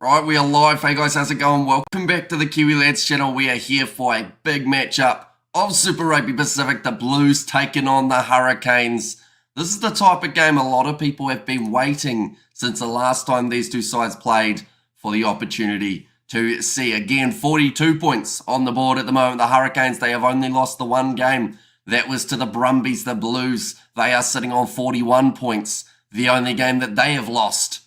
Right, we are live. Hey guys, how's it going? Welcome back to the Kiwi Lads channel. We are here for a big matchup of Super Rugby Pacific. The Blues taking on the Hurricanes. This is the type of game a lot of people have been waiting since the last time these two sides played for the opportunity to see. Again, 42 points on the board at the moment. The Hurricanes, they have only lost the one game. That was to the Brumbies, the Blues. They are sitting on 41 points. The only game that they have lost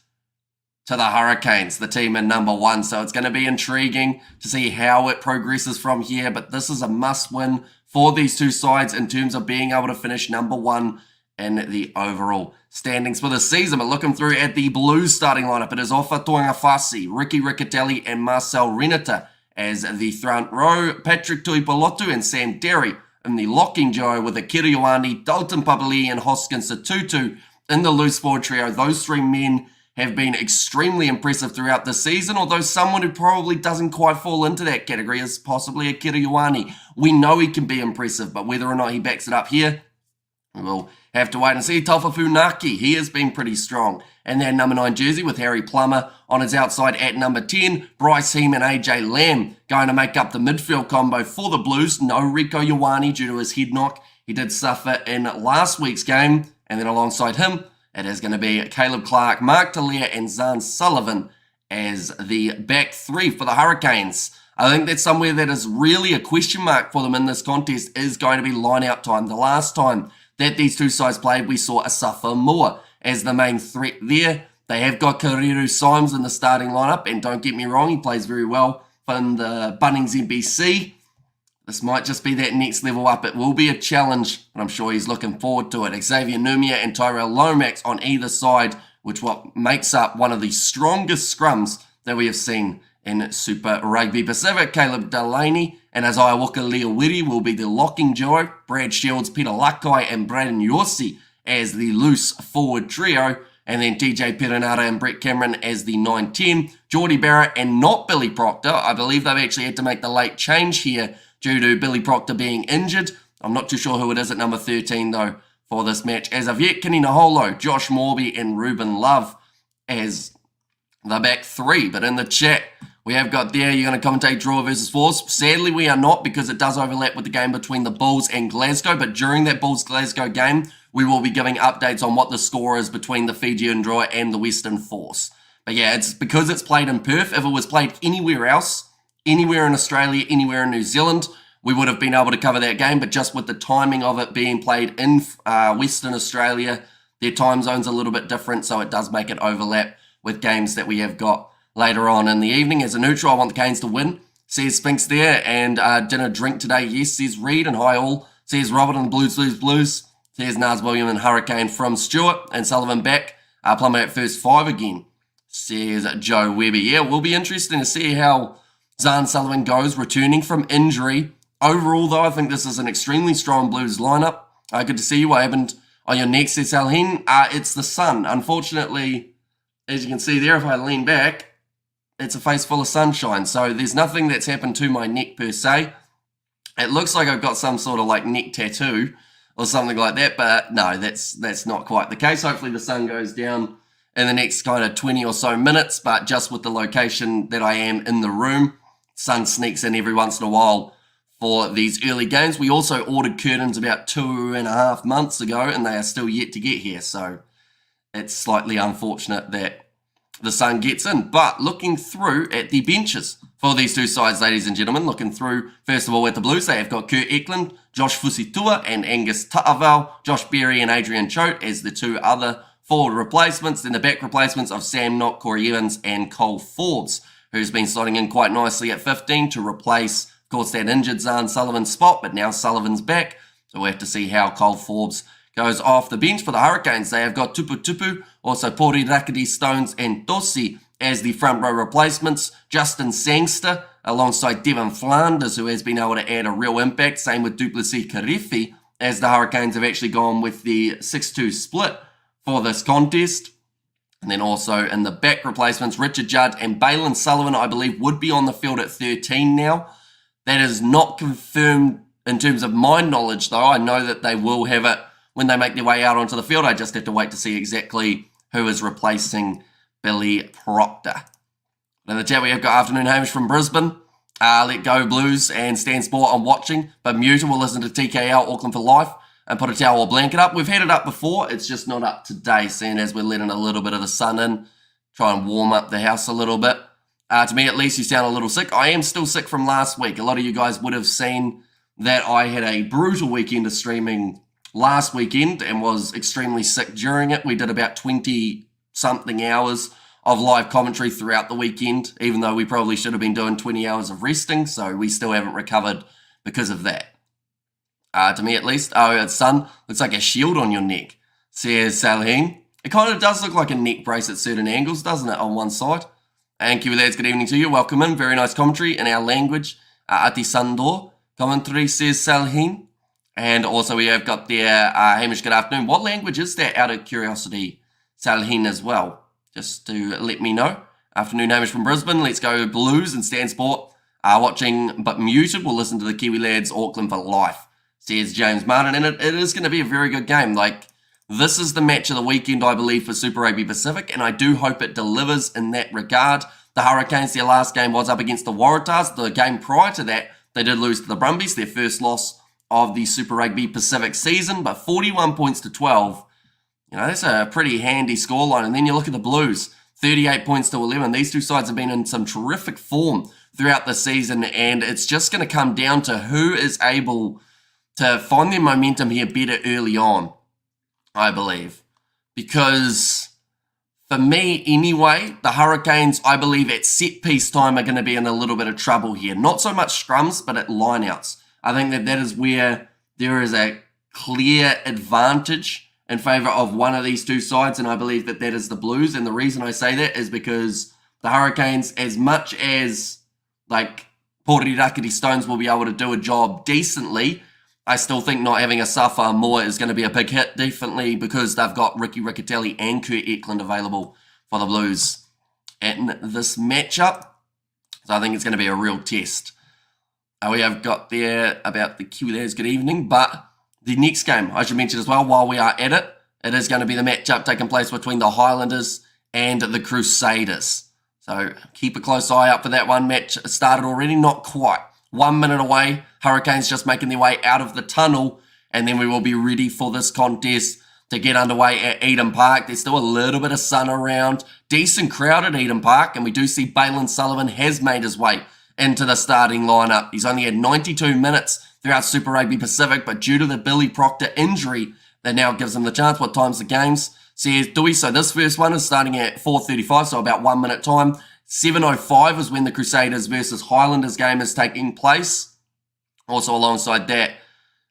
to the Hurricanes, the team in number one. So it's going to be intriguing to see how it progresses from here. But this is a must-win for these two sides in terms of being able to finish number one in the overall standings for the season. But looking through at the Blues starting lineup, it is Ofa Tuangafasi, Ricky Riccatelli and Marcel Renata as the front row, Patrick Tuipolotu and Sam Derry in the locking duo with Akira Ioane, Dalton Papali and Hoskins Satutu in the loose forward trio. Those three men have been extremely impressive throughout the season, although someone who probably doesn't quite fall into that category is possibly Akira Ioane. We know he can be impressive, but whether or not he backs it up here, we will have to wait and see. Taufafu Naki, he has been pretty strong. And that number 9 jersey with Harry Plummer on his outside at number 10. Bryce Heem and AJ Lamb going to make up the midfield combo for the Blues. No Rico Ioane due to his head knock. He did suffer in last week's game. And then alongside him, it is going to be Caleb Clark, Mark Talia, and Zahn Sullivan as the back three for the Hurricanes. I think that's somewhere that is really a question mark for them in this contest is going to be line-out time. The last time that these two sides played, we saw Asafa Moore as the main threat there. They have got Kariru Symes in the starting lineup, and don't get me wrong, he plays very well from the Bunnings NBC. This might just be that next level up. It will be a challenge, but I'm sure he's looking forward to it. Xavier Numia and Tyrell Lomax on either side, which what makes up one of the strongest scrums that we have seen in Super Rugby Pacific. Caleb Delaney and Isaiah Walker-Leawiri will be the locking duo. Brad Shields, Peter Lakai and Braden Yorsi as the loose forward trio. And then TJ Perenara and Brett Cameron as the 9-10. Geordie Barrett and not Billy Proctor. I believe they've actually had to make the late change here due to Billy Proctor being injured. I'm not too sure who it is at number 13, though, for this match. As of yet, Kenny Naholo, Josh Morby, and Ruben Love as the back three. But in the chat, we have got there, you're going to commentate draw versus force. Sadly, we are not, because it does overlap with the game between the Bulls and Glasgow. But during that Bulls-Glasgow game, we will be giving updates on what the score is between the Fijian draw and the Western Force. But yeah, it's because it's played in Perth. If it was played anywhere else, anywhere in Australia, anywhere in New Zealand, we would have been able to cover that game, but just with the timing of it being played in Western Australia, their time zone's a little bit different, so it does make it overlap with games that we have got later on in the evening. As a neutral, I want the Canes to win, says Spinks there, and dinner drink today, yes, says Reed, and hi all, says Robert and the Blues, says Nars William and Hurricane from Stewart, and Sullivan back, Plummer at first 5 again, says Joe Webber. Yeah, it will be interesting to see how Zahn Sullivan goes, returning from injury. Overall, though, I think this is an extremely strong Blues lineup. Good to see you. What happened on your neck, says Alhin? It's the sun. Unfortunately, as you can see there, if I lean back, it's a face full of sunshine. So there's nothing that's happened to my neck per se. It looks like I've got some sort of like neck tattoo or something like that, but no, that's not quite the case. Hopefully the sun goes down in the next kind of 20 or so minutes, but just with the location that I am in the room, sun sneaks in every once in a while for these early games. We also ordered curtains about 2.5 months ago, and they are still yet to get here, so it's slightly unfortunate that the sun gets in. But looking through at the benches for these two sides, ladies and gentlemen, looking through, first of all, at the Blues, they have got Kurt Eklund, Josh Fusitua, and Angus Ta'aval, Josh Berry and Adrian Choate as the two other forward replacements. Then the back replacements of Sam Knott, Corey Evans, and Cole Forbes, who's been slotting in quite nicely at 15 to replace, of course, that injured Zahn Sullivan spot, but now Sullivan's back, so we'll have to see how Cole Forbes goes off the bench. For the Hurricanes, they have got Tupu Tupu, also Pori Rakadi Stones, and Tosi as the front row replacements. Justin Sangster alongside Devon Flanders, who has been able to add a real impact. Same with Duplessis Karifi, as the Hurricanes have actually gone with the 6-2 split for this contest. And then also in the back replacements, Richard Judd and Balin Sullivan, I believe, would be on the field at 13 now. That is not confirmed in terms of my knowledge, though. I know that they will have it when they make their way out onto the field. I just have to wait to see exactly who is replacing Billy Proctor. In the chat, we have got afternoon Hamish from Brisbane. Let go Blues and Stan Sport. I'm watching, but muted. We'll listen to TKL Auckland for life and put a towel or blanket up. We've had it up before. It's just not up today, seeing as we're letting a little bit of the sun in. Try and warm up the house a little bit. To me, at least, you sound a little sick. I am still sick from last week. A lot of you guys would have seen that I had a brutal weekend of streaming last weekend and was extremely sick during it. We did about 20-something hours of live commentary throughout the weekend, even though we probably should have been doing 20 hours of resting, so we still haven't recovered because of that. To me, at least. Oh, son, looks like a shield on your neck, says Salheen. It kind of does look like a neck brace at certain angles, doesn't it, on one side? And Kiwi lads, good evening to you. Welcome in. Very nice commentary in our language. Ati Sandor commentary, says Salheen. And also we have got there, Hamish, good afternoon. What language is that, out of curiosity, Salheen, as well? Just to let me know. Afternoon, Hamish from Brisbane. Let's go Blues and Stan Sport. Watching but muted. We'll listen to the Kiwi lads, Auckland for life, says James Martin. And it is going to be a very good game. Like, this is the match of the weekend, I believe, for Super Rugby Pacific, and I do hope it delivers in that regard. The Hurricanes, their last game was up against the Waratahs. The game prior to that, they did lose to the Brumbies, their first loss of the Super Rugby Pacific season, but 41 points to 12. You know, that's a pretty handy scoreline. And then you look at the Blues, 38 points to 11. These two sides have been in some terrific form throughout the season, and it's just going to come down to who is able to find their momentum here better early on, I believe. Because for me, anyway, the Hurricanes, I believe, at set-piece time are going to be in a little bit of trouble here. Not so much scrums, but at lineouts. I think that is where there is a clear advantage in favour of one of these two sides, and I believe that is the Blues. And the reason I say that is because the Hurricanes, as much as like Pōrerikiti Stones will be able to do a job decently, I still think not having a Safa Moore is going to be a big hit, definitely because they've got Ricky Riccatelli and Kurt Eklund available for the Blues in this matchup. So I think it's going to be a real test. We have got there about the Kiwi lads, good evening, but the next game, I should mention as well, while we are at it, it is going to be the matchup taking place between the Highlanders and the Crusaders. So keep a close eye out for that one. Match started already, not quite. 1 minute away, Hurricanes just making their way out of the tunnel, and then we will be ready for this contest to get underway at Eden Park. There's still a little bit of sun around. Decent crowd at Eden Park, and we do see Balin Sullivan has made his way into the starting lineup. He's only had 92 minutes throughout Super Rugby Pacific, but due to the Billy Proctor injury, that now gives him the chance. What time's the games? Says Dewey. So this first one is starting at 4:35, so about 1 minute time. 7:05 is when the Crusaders versus Highlanders game is taking place. Also alongside that,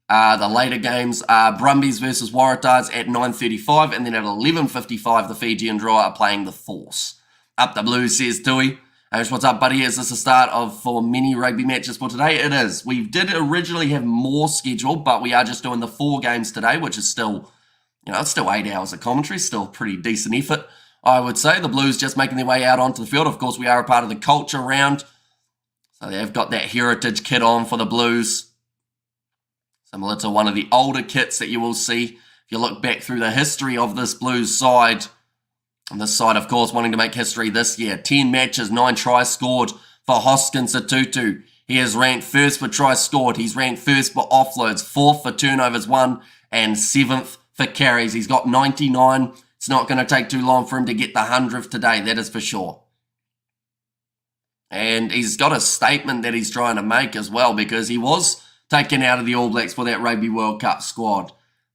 the later games are Brumbies versus Waratahs at 9:35, and then at 11:55, the Fijian draw are playing the Force. Up the Blues, says Dewey. What's up, buddy? Is this the start for many rugby matches for today? It is. We did originally have more scheduled, but we are just doing the 4 games today, which is still, it's still 8 hours of commentary, still pretty decent effort, I would say. The Blues just making their way out onto the field. Of course, we are a part of the culture round, so they've got that heritage kit on for the Blues, similar to one of the older kits that you will see if you look back through the history of this Blues side. On this side, of course, wanting to make history this year. 10 matches, 9 tries scored for Hoskins Atutu. He is ranked first for tries scored. He's ranked first for offloads, 4th for turnovers won, and 7th for carries. He's got 99. It's not going to take too long for him to get the 100th today, that is for sure. And he's got a statement that he's trying to make as well, because he was taken out of the All Blacks for that Rugby World Cup squad.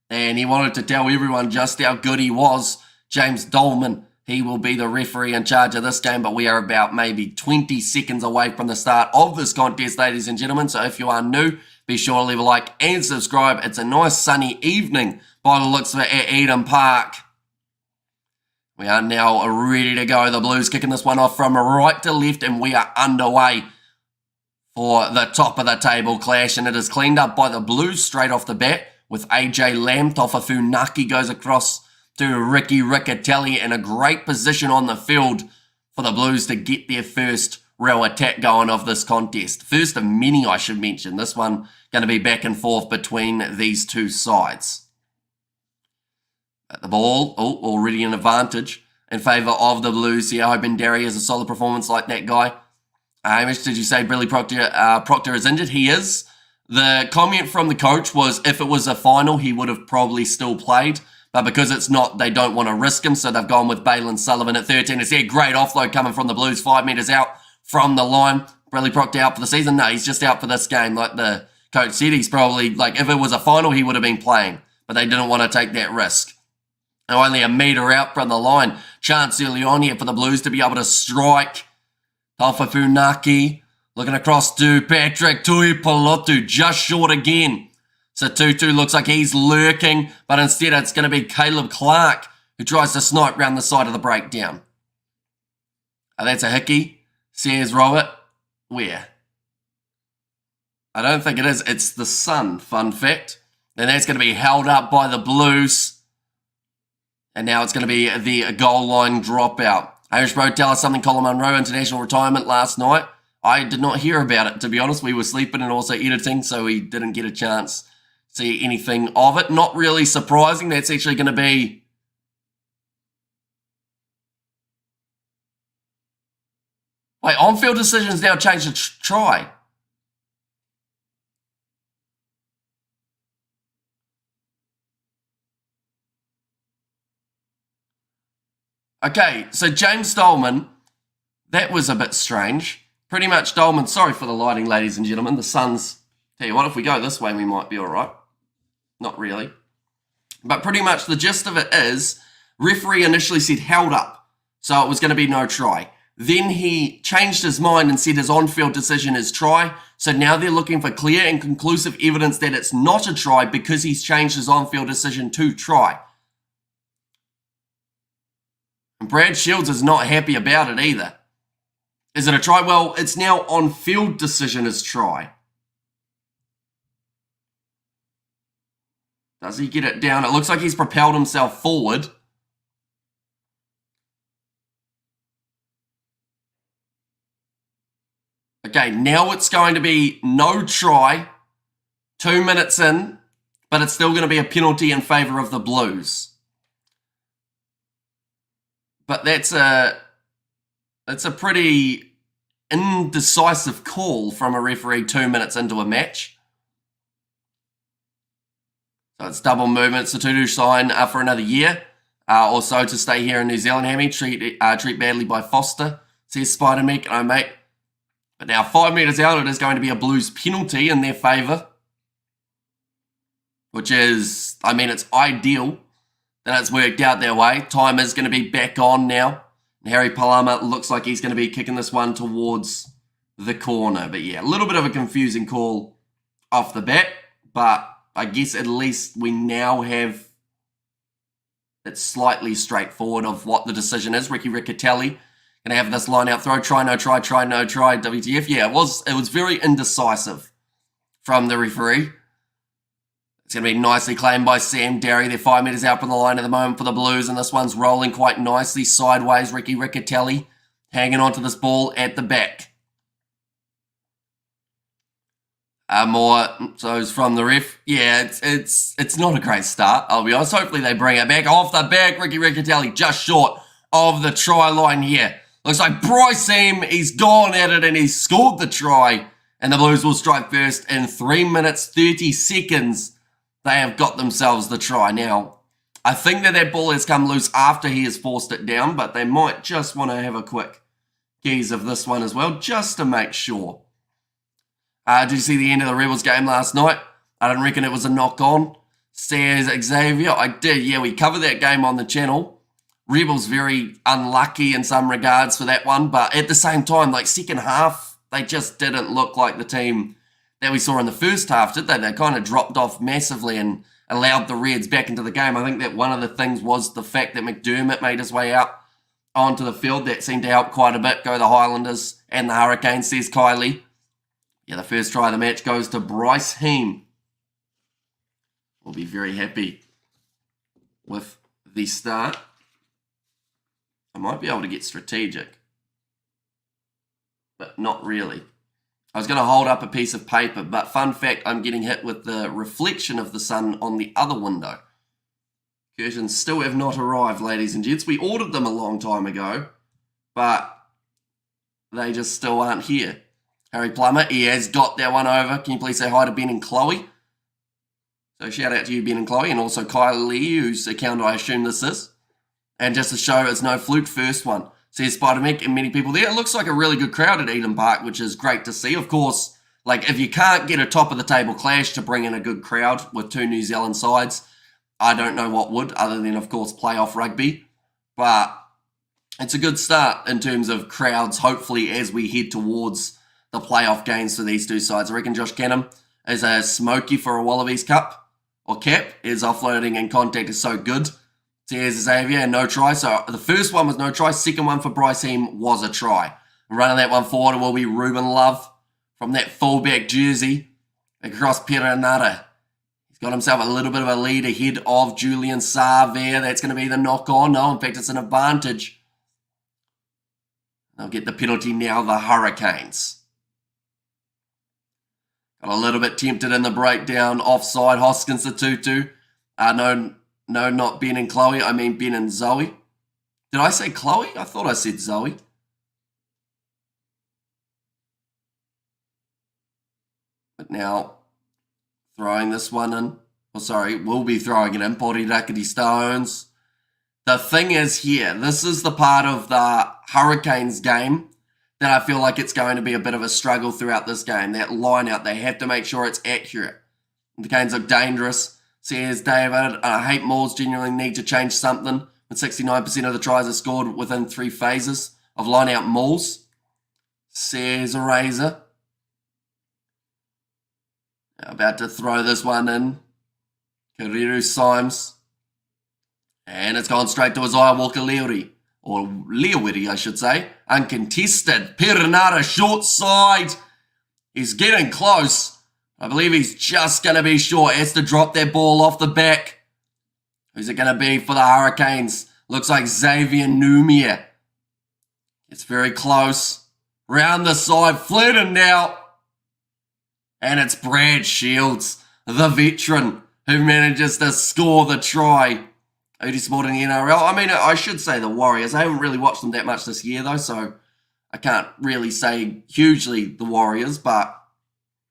And he wanted to tell everyone just how good he was. James Dolman, he will be the referee in charge of this game, but we are about maybe 20 seconds away from the start of this contest, ladies and gentlemen. So if you are new, be sure to leave a like and subscribe. It's a nice sunny evening by the looks of it at Eden Park. We are now ready to go. The Blues kicking this one off from right to left, and we are underway for the top of the table clash, and it is cleaned up by the Blues straight off the bat with AJ Lamb. Tofafunaki goes across to Ricky Riccatelli in a great position on the field for the Blues to get their first real attack going of this contest. First of many, I should mention. This one going to be back and forth between these two sides. The ball, already an advantage. in favour of the Blues here, hoping Derry has a solid performance like that guy. Hamish, did you say Billy Proctor is injured? He is. The comment from the coach was if it was a final, he would have probably still played. But because it's not, they don't want to risk him, so they've gone with Balin Sullivan at 13. It's a great offload coming from the Blues, 5 metres out from the line. Billy Proctor out for the season? No, he's just out for this game. Like the coach said, he's probably, like, if it was a final, he would have been playing. But they didn't want to take that risk. Now, only a metre out from the line. Chance early on here for the Blues to be able to strike. Taufafunaki looking across to Patrick Tuipulotu, just short again. So Tutu looks like he's lurking, but instead it's going to be Caleb Clark who tries to snipe round the side of the breakdown. Oh, that's a hickey, says Robert. Where? I don't think it is. It's the Sun, fun fact. And that's going to be held up by the Blues. And now it's going to be the goal line dropout. Irish Bro, tell us something. Colin Munro, international retirement last night. I did not hear about it, to be honest. We were sleeping and also editing, so we didn't get a chance to see anything of it. Not really surprising. That's actually going to be... Wait, on-field decisions now changed to try. Okay, so James Dolman, that was a bit strange. Pretty much Dolman, sorry for the lighting, ladies and gentlemen. The sun's, tell you what, if we go this way, we might be all right. Not really. But pretty much the gist of it is, referee initially said held up, so it was going to be no try. Then he changed his mind and said his on-field decision is try. So now they're looking for clear and conclusive evidence that it's not a try because he's changed his on-field decision to try. And Brad Shields is not happy about it either. Is it a try? Well, it's now on-field decision is try. Does he get it down? It looks like he's propelled himself forward. Okay, now it's going to be no try. 2 minutes in, but it's still going to be a penalty in favour of the Blues. But that's a pretty indecisive call from a referee 2 minutes into a match. So it's double movement. So to sign for another year. Also to stay here in New Zealand, Hammy. Treat badly by Foster, says Spider-Meek. Oh, mate. But now 5 metres out, it is going to be a Blues penalty in their favour. Which is, I mean, it's ideal that it's worked out their way. Time is going to be back on now. And Harry Palama looks like he's going to be kicking this one towards the corner. But yeah, a little bit of a confusing call off the bat. But I guess at least we now have it slightly straightforward of what the decision is. Ricky Riccatelli going to have this line out throw. Try, no try, try, no try. WTF. Yeah, it was very indecisive from the referee. It's going to be nicely claimed by Sam Derry. They're 5 metres out from the line at the moment for the Blues, and this one's rolling quite nicely sideways. Ricky Riccatelli hanging on to this ball at the back. More those from the ref. Yeah, it's not a great start, I'll be honest. Hopefully they bring it back. Off the back, Ricky Riccatelli just short of the try line here. Looks like Bryce Heem, he's gone at it and he's scored the try. And the Blues will strike first in 3 minutes, 30 seconds. They have got themselves the try. Now, I think that ball has come loose after he has forced it down, but they might just want to have a quick gaze of this one as well, just to make sure. Did you see the end of the Rebels game last night? I didn't reckon it was a knock-on, says Xavier. I did, yeah, we covered that game on the channel. Rebels very unlucky in some regards for that one, but at the same time, like second half, they just didn't look like the team that we saw in the first half, did they? They kind of dropped off massively and allowed the Reds back into the game. I think that one of the things was the fact that McDermott made his way out onto the field. That seemed to help quite a bit. Go the Highlanders and the Hurricanes, says Kylie. Yeah, the first try of the match goes to Bryce Heem. We'll be very happy with the start. I might be able to get strategic, but not really. I was going to hold up a piece of paper, but fun fact, I'm getting hit with the reflection of the sun on the other window. Curtains still have not arrived, ladies and gents. We ordered them a long time ago, but they just still aren't here. Harry Plummer, he has got that one over. Can you please say hi to Ben and Chloe? So shout out to you, Ben and Chloe, and also Kylie, whose account I assume this is. And just to show it's no fluke, first one. Says Spider-Mick and many people there. It looks like a really good crowd at Eden Park, which is great to see. Of course, like if you can't get a top-of-the-table clash to bring in a good crowd with two New Zealand sides, I don't know what would, other than, of course, playoff rugby. But it's a good start in terms of crowds, hopefully, as we head towards the playoff games for these two sides. I reckon Josh Canham is a smoky for a Wallabies Cup, or cap. His offloading and contact is so good. Says Xavier, no try. So the first one was no try. Second one for Bryce Heem was a try. Running that one forward will be Ruben Love from that fullback jersey across Perenara. Got himself a little bit of a lead ahead of Julian Saar there. That's going to be the knock-on. No, in fact, it's an advantage. They'll get the penalty now, the Hurricanes. Got a little bit tempted in the breakdown. Offside, Hoskins to Tutu. No, not Ben and Chloe. I mean Ben and Zoe. Did I say Chloe? I thought I said Zoe. But now, throwing this one in. Oh, sorry, we'll be throwing it in. Pori Rakiti Stones. The thing is here, this is the part of the Hurricanes game that I feel like it's going to be a bit of a struggle throughout this game. That line out, they have to make sure it's accurate. The Canes look dangerous. Says David, I hate Mauls, genuinely need to change something. When 69% of the tries are scored within 3 phases of line out Mauls. Says Razor. About to throw this one in. Kiriru Symes. And it's gone straight to Isaiah Walker-Leary. Or Leawiri, I should say. Uncontested. Perenara short side. He's getting close. I believe he's just going to be short. Has to drop that ball off the back. Who's it going to be for the Hurricanes? Looks like Xavier Numia. It's very close. Round the side. Flattened out. And it's Brad Shields, the veteran, who manages to score the try. Odie Sport in the NRL. I mean, I should say the Warriors. I haven't really watched them that much this year, though, so I can't really say hugely the Warriors, but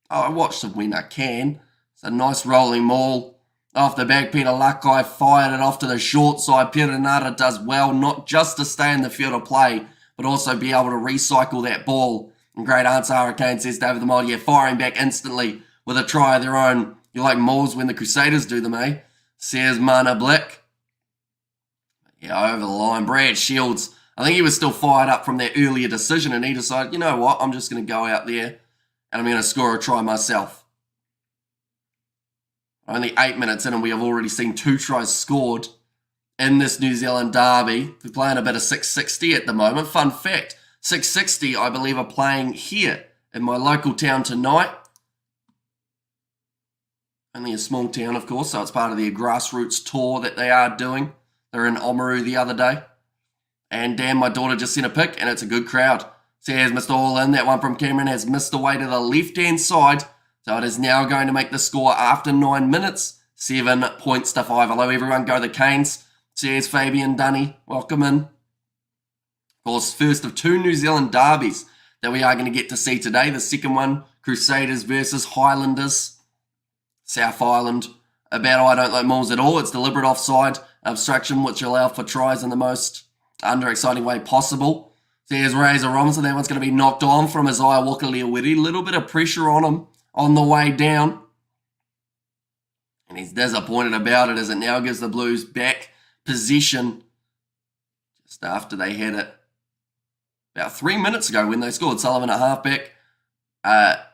I watch them when I can. It's a nice rolling maul. Off the back, Peter Lakai fired it off to the short side. Perenara does well, not just to stay in the field of play, but also be able to recycle that ball. And great answer, Hurricane, says David the Mold. Yeah, firing back instantly with a try of their own. You like Mauls when the Crusaders do them, eh? Says Mana Blick. Yeah, over the line. Brad Shields. I think he was still fired up from that earlier decision, and he decided, you know what, I'm just going to go out there and I'm going to score a try myself. Only 8 minutes in, and we have already seen 2 tries scored in this New Zealand derby. We're playing a bit of 660 at the moment. Fun fact. 660, I believe, are playing here in my local town tonight. Only a small town, of course, so it's part of their grassroots tour that they are doing. They're in Oamaru the other day. And damn, my daughter just sent a pic, and it's a good crowd. Says Mr. All In. That one from Cameron has missed away to the left-hand side. So it is now going to make the score after 9 minutes. 7 points to 5. Hello, everyone. Go the Canes. Says Fabian Dunny. Welcome in. Of course, first of 2 New Zealand derbies that we are going to get to see today. The second one, Crusaders versus Highlanders. South Island. A battle I don't like Mauls at all. It's deliberate offside obstruction, which allow for tries in the most under-exciting way possible. There's Razor Robinson. That one's going to be knocked on from Isaiah Walker-Leawiri. A little bit of pressure on him on the way down. And he's disappointed about it as it now gives the Blues back possession just after they had it about 3 minutes ago when they scored. Sullivan at halfback.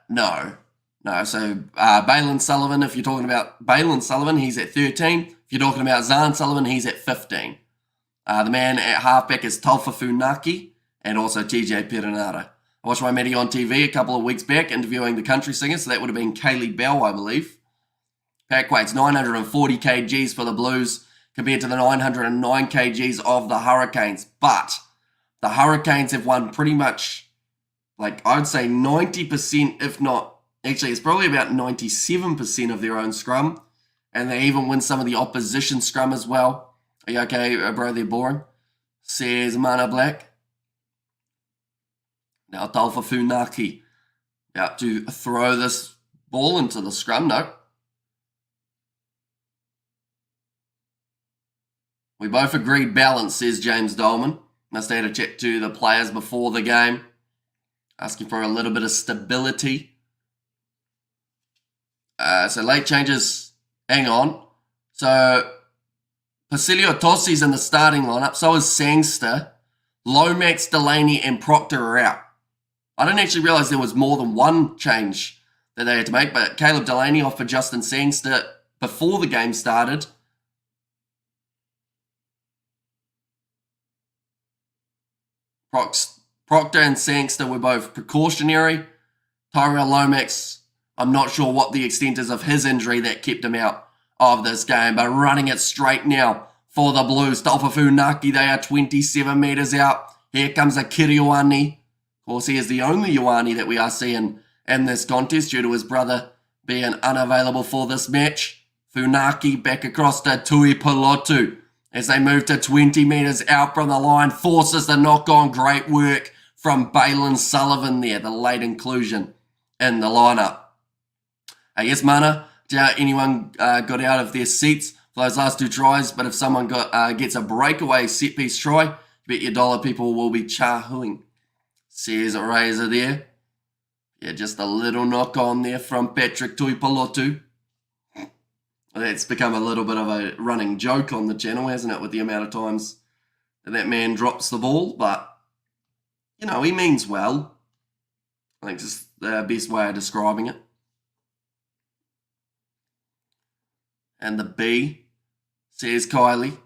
No. So Balin Sullivan, if you're talking about Balin Sullivan, he's at 13. If you're talking about Zahn Sullivan, he's at 15. The man at halfback is Taufa Funaki and also TJ Perenara. I watched my Matty on TV a couple of weeks back interviewing the country singer, so that would have been Kaylee Bell, I believe. Pack weight's 940 kgs for the Blues compared to the 909 kgs of the Hurricanes. But the Hurricanes have won pretty much, like I would say 90%, if not, actually it's probably about 97% of their own scrum. and they even win some of the opposition scrum as well. Are you okay, bro? They're boring, says Mana Black. Now Talfa Funaki about to throw this ball into the scrum. No. We both agreed balance, says James Dolman. Must have had a chat to the players before the game, asking for a little bit of stability. So late changes, hang on. So Pasilio Tossi's in the starting lineup, so is Sangster. Lomax, Delaney, and Proctor are out. I didn't actually realise there was more than one change that they had to make, but Caleb Delaney off for Justin Sangster before the game started. Proctor and Sangster were both precautionary. Tyrell Lomax, I'm not sure what the extent is of his injury that kept him out of this game, but running it straight now for the Blues. Taufafu Naki, they are 27 metres out. Here comes a Kirioani. Of course, he is the only Ioani that we are seeing in this contest due to his brother being unavailable for this match. Funaki back across to Tui Pilotu as they move to 20 metres out from the line. Forces the knock-on. Great work from Balin Sullivan there, the late inclusion in the lineup. Yes, Mana, doubt anyone got out of their seats for those last two tries, but if someone gets a breakaway set-piece try, bet your dollar people will be chahooing, says Razor there. Yeah, just a little knock-on there from Patrick Tuipolotu. That's become a little bit of a running joke on the channel, hasn't it, with the amount of times that man drops the ball. But, you know, he means well. I think it's the best way of describing it. And the B, says Kylie.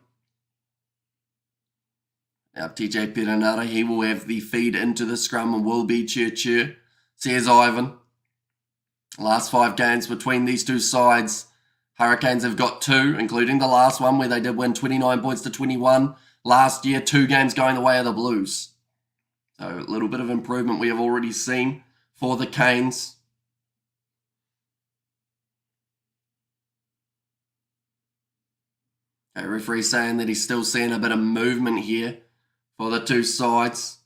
Now, TJ Perenara, he will have the feed into the scrum and will be Chur, says Ivan. Last 5 games between these two sides, Hurricanes have got 2, including the last one where they did win 29 points to 21. Last year, 2 games going the way of the Blues. So a little bit of improvement we have already seen for the Canes. Okay, referee saying that he's still seeing a bit of movement here for the two sides.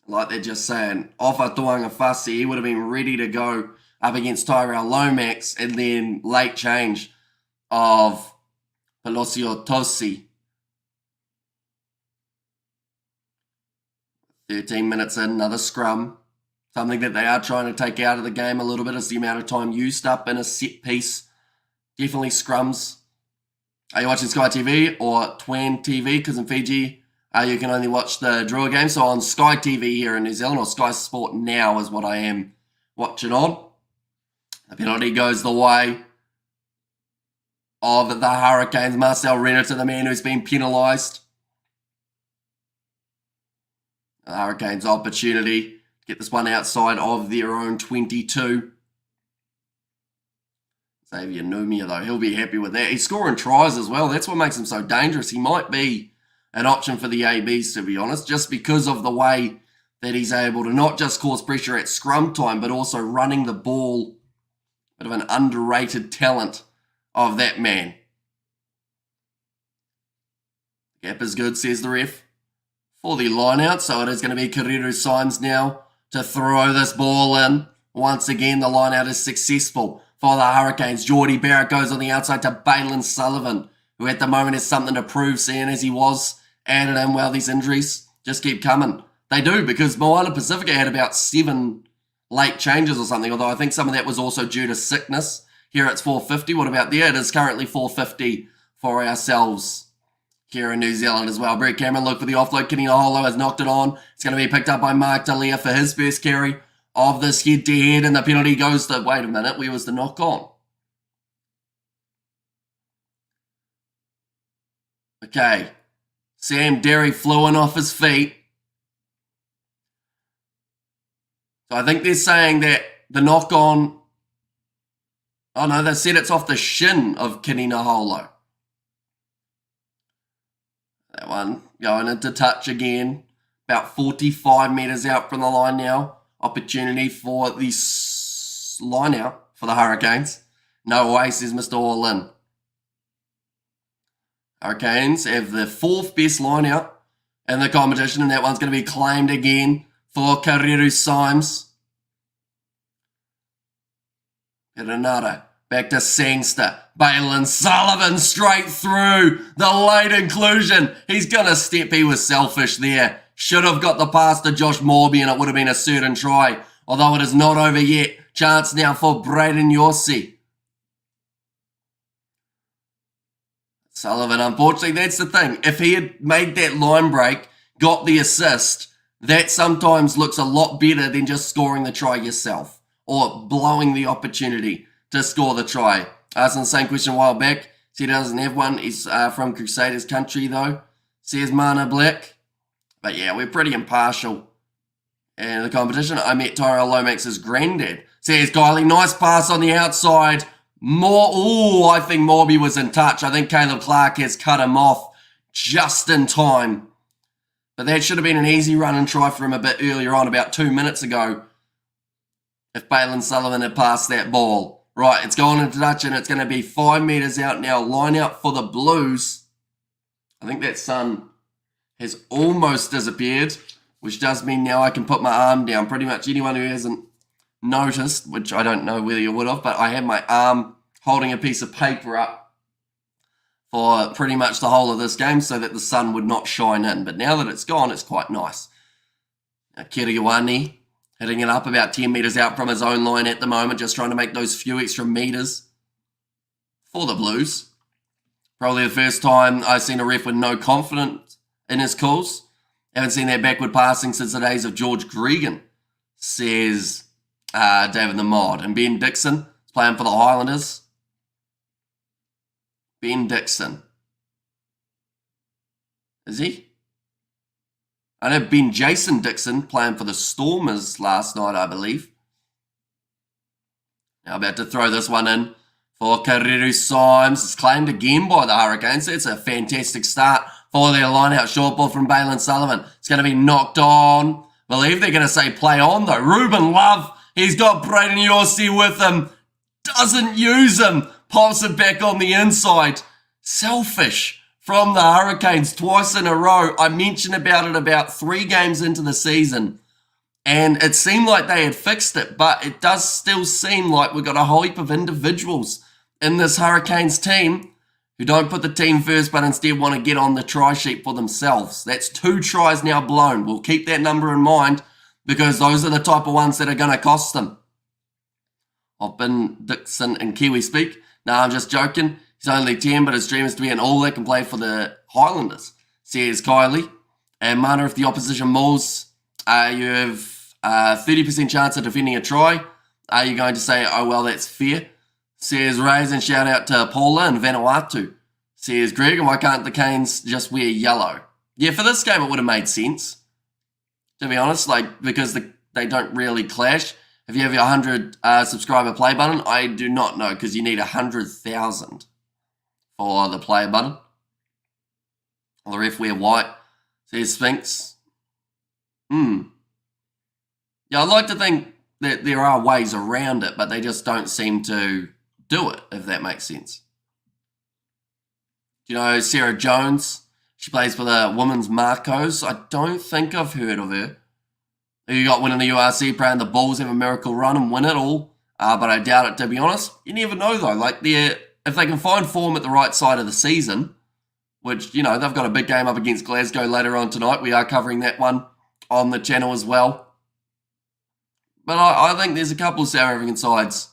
Like they're just saying, Ofa Tuanga Fasi, he would have been ready to go up against Tyrell Lomax, and then late change of Pelosio Tosi. 13 minutes in, another scrum. Something that they are trying to take out of the game a little bit is the amount of time used up in a set piece. Definitely scrums. Are you watching Sky TV or Twan TV? Because in Fiji, you can only watch the Drua game. So on Sky TV here in New Zealand, or Sky Sport Now is what I am watching on. The penalty goes the way of the Hurricanes. Marcel Renner to the man who's been penalised. The Hurricanes' opportunity to get this one outside of their own 22. Xavier Numia, though, he'll be happy with that. He's scoring tries as well. That's what makes him so dangerous. He might be an option for the ABs, to be honest, just because of the way that he's able to not just cause pressure at scrum time, but also running the ball. Bit of an underrated talent of that man. Gap is good, says the ref, for the line out. So it is going to be Kariru Symes now to throw this ball in. Once again, the line out is successful for the Hurricanes. Geordie Barrett goes on the outside to Balin Sullivan, who at the moment has something to prove, seeing as he was added in. Well, these injuries just keep coming. They do, because Moana Pacifica had about 7 late changes or something, although I think some of that was also due to sickness. Here it's 4:50. What about there? It is currently 4:50 for ourselves here in New Zealand as well. Brett Cameron look for the offload. Kenny Naholo has knocked it on. It's going to be picked up by Mark Talia for his first carry of this head-to-head, and the penalty goes to, wait a minute, where was the knock on? Okay, Sam Derry flew in off his feet. So I think they're saying that the knock on, oh no, they said it's off the shin of Kenny Naholo. That one going into touch again. about 45 metres out from the line now. Opportunity for the line out for the Hurricanes. No way, says Mr. All In. Hurricanes have the 4th best line out in the competition, and that one's going to be claimed again for Kariru Symes. Perenara back to Sangster. Balin Sullivan straight through. The late inclusion. He's going to step. He was selfish there. Should have got the pass to Josh Morby and it would have been a certain try. Although it is not over yet. Chance now for Braden Yossi. Sullivan, unfortunately, that's the thing. If he had made that line break, got the assist, that sometimes looks a lot better than just scoring the try yourself or blowing the opportunity to score the try. Asked the same question a while back. Said he doesn't have one. He's from Crusaders country, though. Says Mana Black. But yeah, we're pretty impartial in the competition. I met Tyrell Lomax's granddad. Says Kylie, nice pass on the outside. I think Morby was in touch. I think Caleb Clark has cut him off just in time. But that should have been an easy run and try for him a bit earlier on, about 2 minutes ago, if Balin Sullivan had passed that ball. Right, it's gone into touch and it's going to be 5 metres out now. Line out for the Blues. I think that sun has almost disappeared, which does mean now I can put my arm down. Pretty much anyone who hasn't noticed, which I don't know whether you would have, but I had my arm holding a piece of paper up for pretty much the whole of this game so that the sun would not shine in. But now that it's gone, it's quite nice. Now, Kiriwani hitting it up about 10 metres out from his own line at the moment, just trying to make those few extra metres for the Blues. Probably the first time I've seen a ref with no confidence in his calls. Haven't seen that backward passing since the days of George Gregan, says David the Mod. And Ben Dixon is playing for the Highlanders. Ben Dixon. Is he? I know Ben Jason Dixon playing for the Stormers last night, I believe. Now about to throw this one in for Kariru Symes. It's claimed again by the Hurricanes. It's a fantastic start for their line-out short ball from Balin Sullivan. It's going to be knocked on. I believe they're going to say play on, though. Ruben Love, he's got Braden Yossi with him. Doesn't use him. Pops it back on the inside. Selfish from the Hurricanes twice in a row. I mentioned about it about 3 games into the season, and it seemed like they had fixed it, but it does still seem like we've got a whole heap of individuals in this Hurricanes team who don't put the team first but instead want to get on the try sheet for themselves. That's 2 tries now blown. We'll keep that number in mind because those are the type of ones that are going to cost them. I've been Dixon and Kiwi speak. No, I'm just joking. He's only 10, but his dream is to be an all that can play for the Highlanders, says Kylie. And Mana, if the opposition mauls, you have 30% chance of defending a try. Are you going to say, oh, well, that's fair? Says Rays, and shout out to Paula and Vanuatu. Says Greg, and why can't the Canes just wear yellow? Yeah, for this game, it would have made sense. To be honest, because they don't really clash. If you have your 100 subscriber play button, I do not know, because you need 100,000 for the play button. Will the ref wear white? Says Sphinx. Yeah, I'd like to think that there are ways around it, but they just don't seem to do it, if that makes sense. Do you know Sarah Jones? She plays for the women's Marcos. I don't think I've heard of her. You got winning the URC, praying the Bulls have a miracle run and win it all. But I doubt it, to be honest. You never know, though. If they can find form at the right side of the season, which, they've got a big game up against Glasgow later on tonight. We are covering that one on the channel as well. But I think there's a couple of South African sides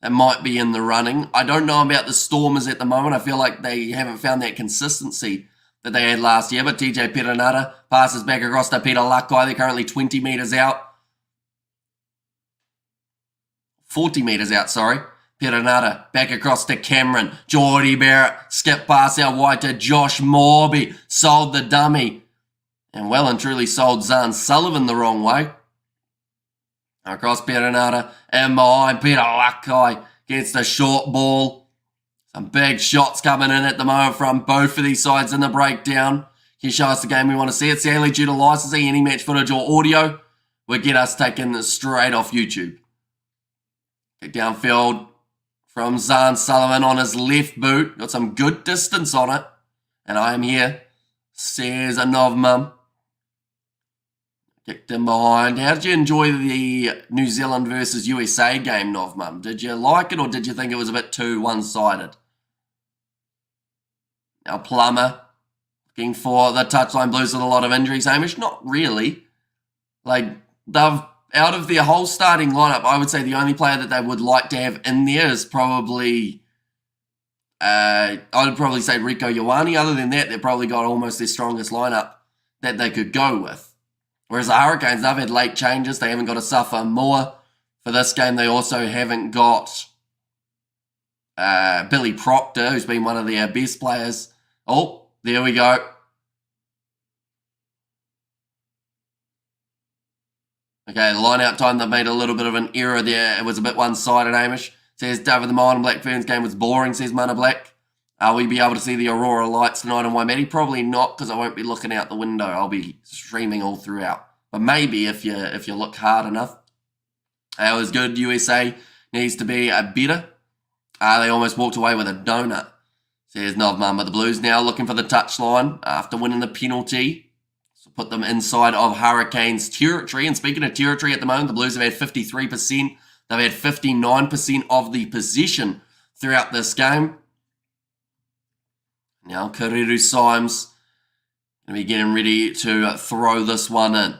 that might be in the running. I don't know about the Stormers at the moment. I feel like they haven't found that consistency that they had last year. But TJ Perenara passes back across to Peter Lakai. They're currently 20 metres out. 40 metres out, sorry. Perenara back across to Cameron. Geordie Barrett skip pass out wide to Josh Morby. Sold the dummy. And well and truly sold Zan Sullivan the wrong way. Across Perenara and behind Peter Lakai. Gets the short ball. Some big shots coming in at the moment from both of these sides in the breakdown. Can you show us the game we want to see? It's the only due to licensing. Any match footage or audio will get us taken straight off YouTube. Kick downfield from Zahn Sullivan on his left boot. Got some good distance on it. And I am here, says a Novmum. Kicked in behind. How did you enjoy the New Zealand versus USA game, Novmum? Did you like it or did you think it was a bit too one-sided? Now Plummer looking for the touchline Blues with a lot of injuries. Hamish, not really. Like, they've, out of their whole starting lineup, I would say the only player that they would like to have in there is probably, I would probably say Rico Ioane. Other than that, they've probably got almost their strongest lineup that they could go with. Whereas the Hurricanes, they've had late changes. They haven't got a Safa more for this game. They also haven't got Billy Proctor, who's been one of their best players. Oh, there we go. Okay, line-out time, they made a little bit of an error there. It was a bit one-sided, Hamish. Says David the Mine and Blackfern's game was boring, says Mana Black. Will we be able to see the Aurora lights tonight in Waimate? Probably not, because I won't be looking out the window. I'll be streaming all throughout. But maybe if you look hard enough. It was good. USA needs to be better. They almost walked away with a donut, says Novmum. But the Blues now looking for the touchline after winning the penalty. So put them inside of Hurricanes territory. And speaking of territory at the moment, the Blues have had 53%. They've had 59% of the possession throughout this game. Now Kariru Symes going to be getting ready to throw this one in.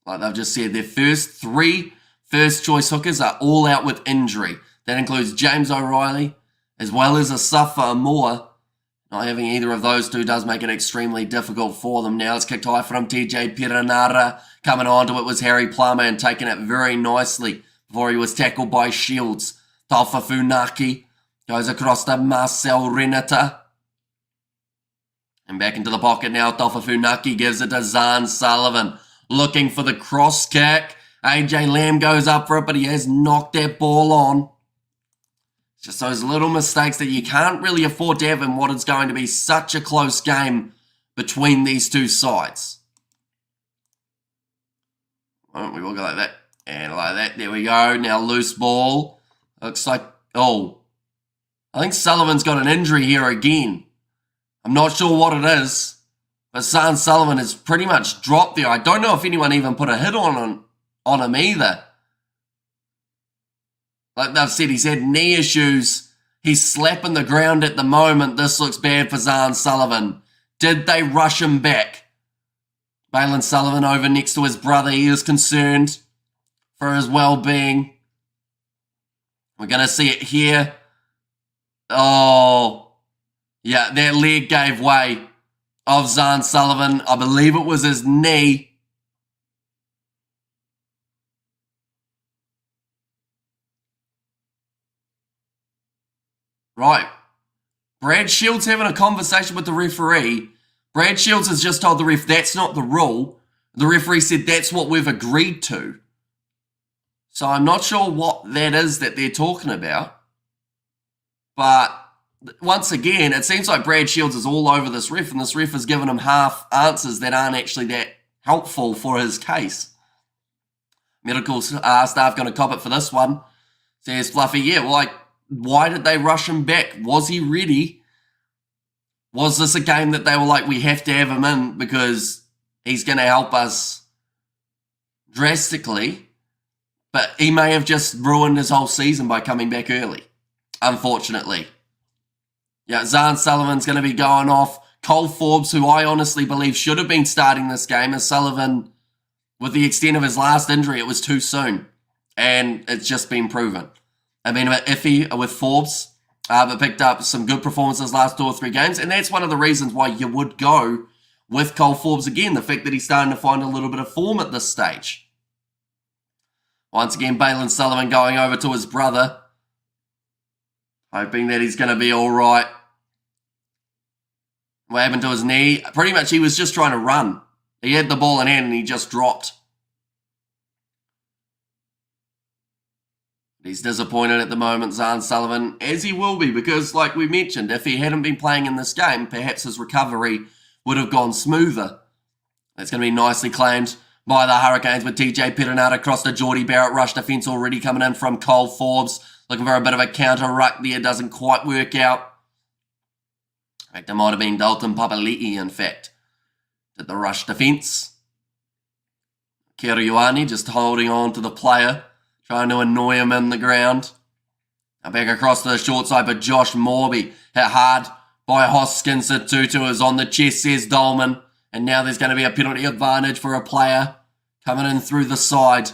Like they've just said, their first three first-choice hookers are all out with injury. That includes James O'Reilly, as well as Asafa Moore. Not having either of those two does make it extremely difficult for them. Now it's kicked high from TJ Perenara. Coming onto it was Harry Plummer and taking it very nicely before he was tackled by Shields. Taufa Funaki goes across to Marcel Renata. And back into the pocket now. Taufa Funaki gives it to Zahn Sullivan. Looking for the cross kick. AJ Lamb goes up for it, but he has knocked that ball on. It's just those little mistakes that you can't really afford to have in what is going to be such a close game between these two sides. Well, we will go like that. And like that. There we go. Now loose ball. Looks like, oh, I think Sullivan's got an injury here again. I'm not sure what it is, but Zahn Sullivan has pretty much dropped there. I don't know if anyone even put a hit on him either. Like they've said, he's had knee issues. He's slapping the ground at the moment. This looks bad for Zahn Sullivan. Did they rush him back? Balin Sullivan over next to his brother. He is concerned for his well-being. We're going to see it here. Oh, yeah, that leg gave way of Zahn Sullivan. I believe it was his knee. Right. Brad Shields having a conversation with the referee. Brad Shields has just told the ref that's not the rule. The referee said that's what we've agreed to. So I'm not sure what that is that they're talking about. But once again, it seems like Brad Shields is all over this ref, and this ref has given him half answers that aren't actually that helpful for his case. Medical staff going to cop it for this one. Says Fluffy, yeah, well, like, why did they rush him back? Was he ready? Was this a game that they were like, we have to have him in because he's going to help us drastically? But he may have just ruined his whole season by coming back early, unfortunately. Yeah, Zahn Sullivan's going to be going off. Cole Forbes, who I honestly believe should have been starting this game, as Sullivan, with the extent of his last injury, it was too soon. And it's just been proven. I mean, a bit iffy with Forbes, but picked up some good performances last 2 or 3 games. And that's one of the reasons why you would go with Cole Forbes again, the fact that he's starting to find a little bit of form at this stage. Once again, Balin Sullivan going over to his brother, hoping that he's going to be all right. What happened to his knee? Pretty much he was just trying to run. He had the ball in hand and he just dropped. He's disappointed at the moment, Sullivan, as he will be, because like we mentioned, if he hadn't been playing in this game, perhaps his recovery would have gone smoother. That's going to be nicely claimed by the Hurricanes with TJ Perenara across to Geordie Barrett. Rush defence already coming in from Cole Forbes. Looking for a bit of a counter ruck there. Doesn't quite work out. In fact, it might have been Dalton Papali'i, in fact, did the rush defence. Kiriwani just holding on to the player, trying to annoy him in the ground. Now back across to the short side, but Josh Morby hit hard by Hoskins. Tutu is on the chest, says Dolman. And now there's going to be a penalty advantage for a player coming in through the side.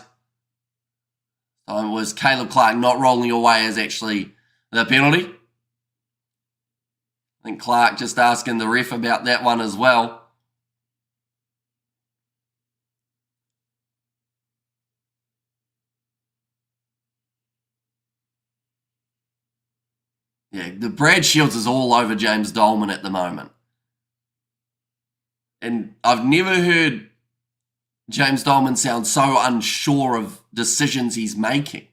So it was Caleb Clark not rolling away as actually the penalty. I think Clark just asking the ref about that one as well. Yeah, the Brad Shields is all over James Dolman at the moment. And I've never heard James Dolman sound so unsure of decisions he's making.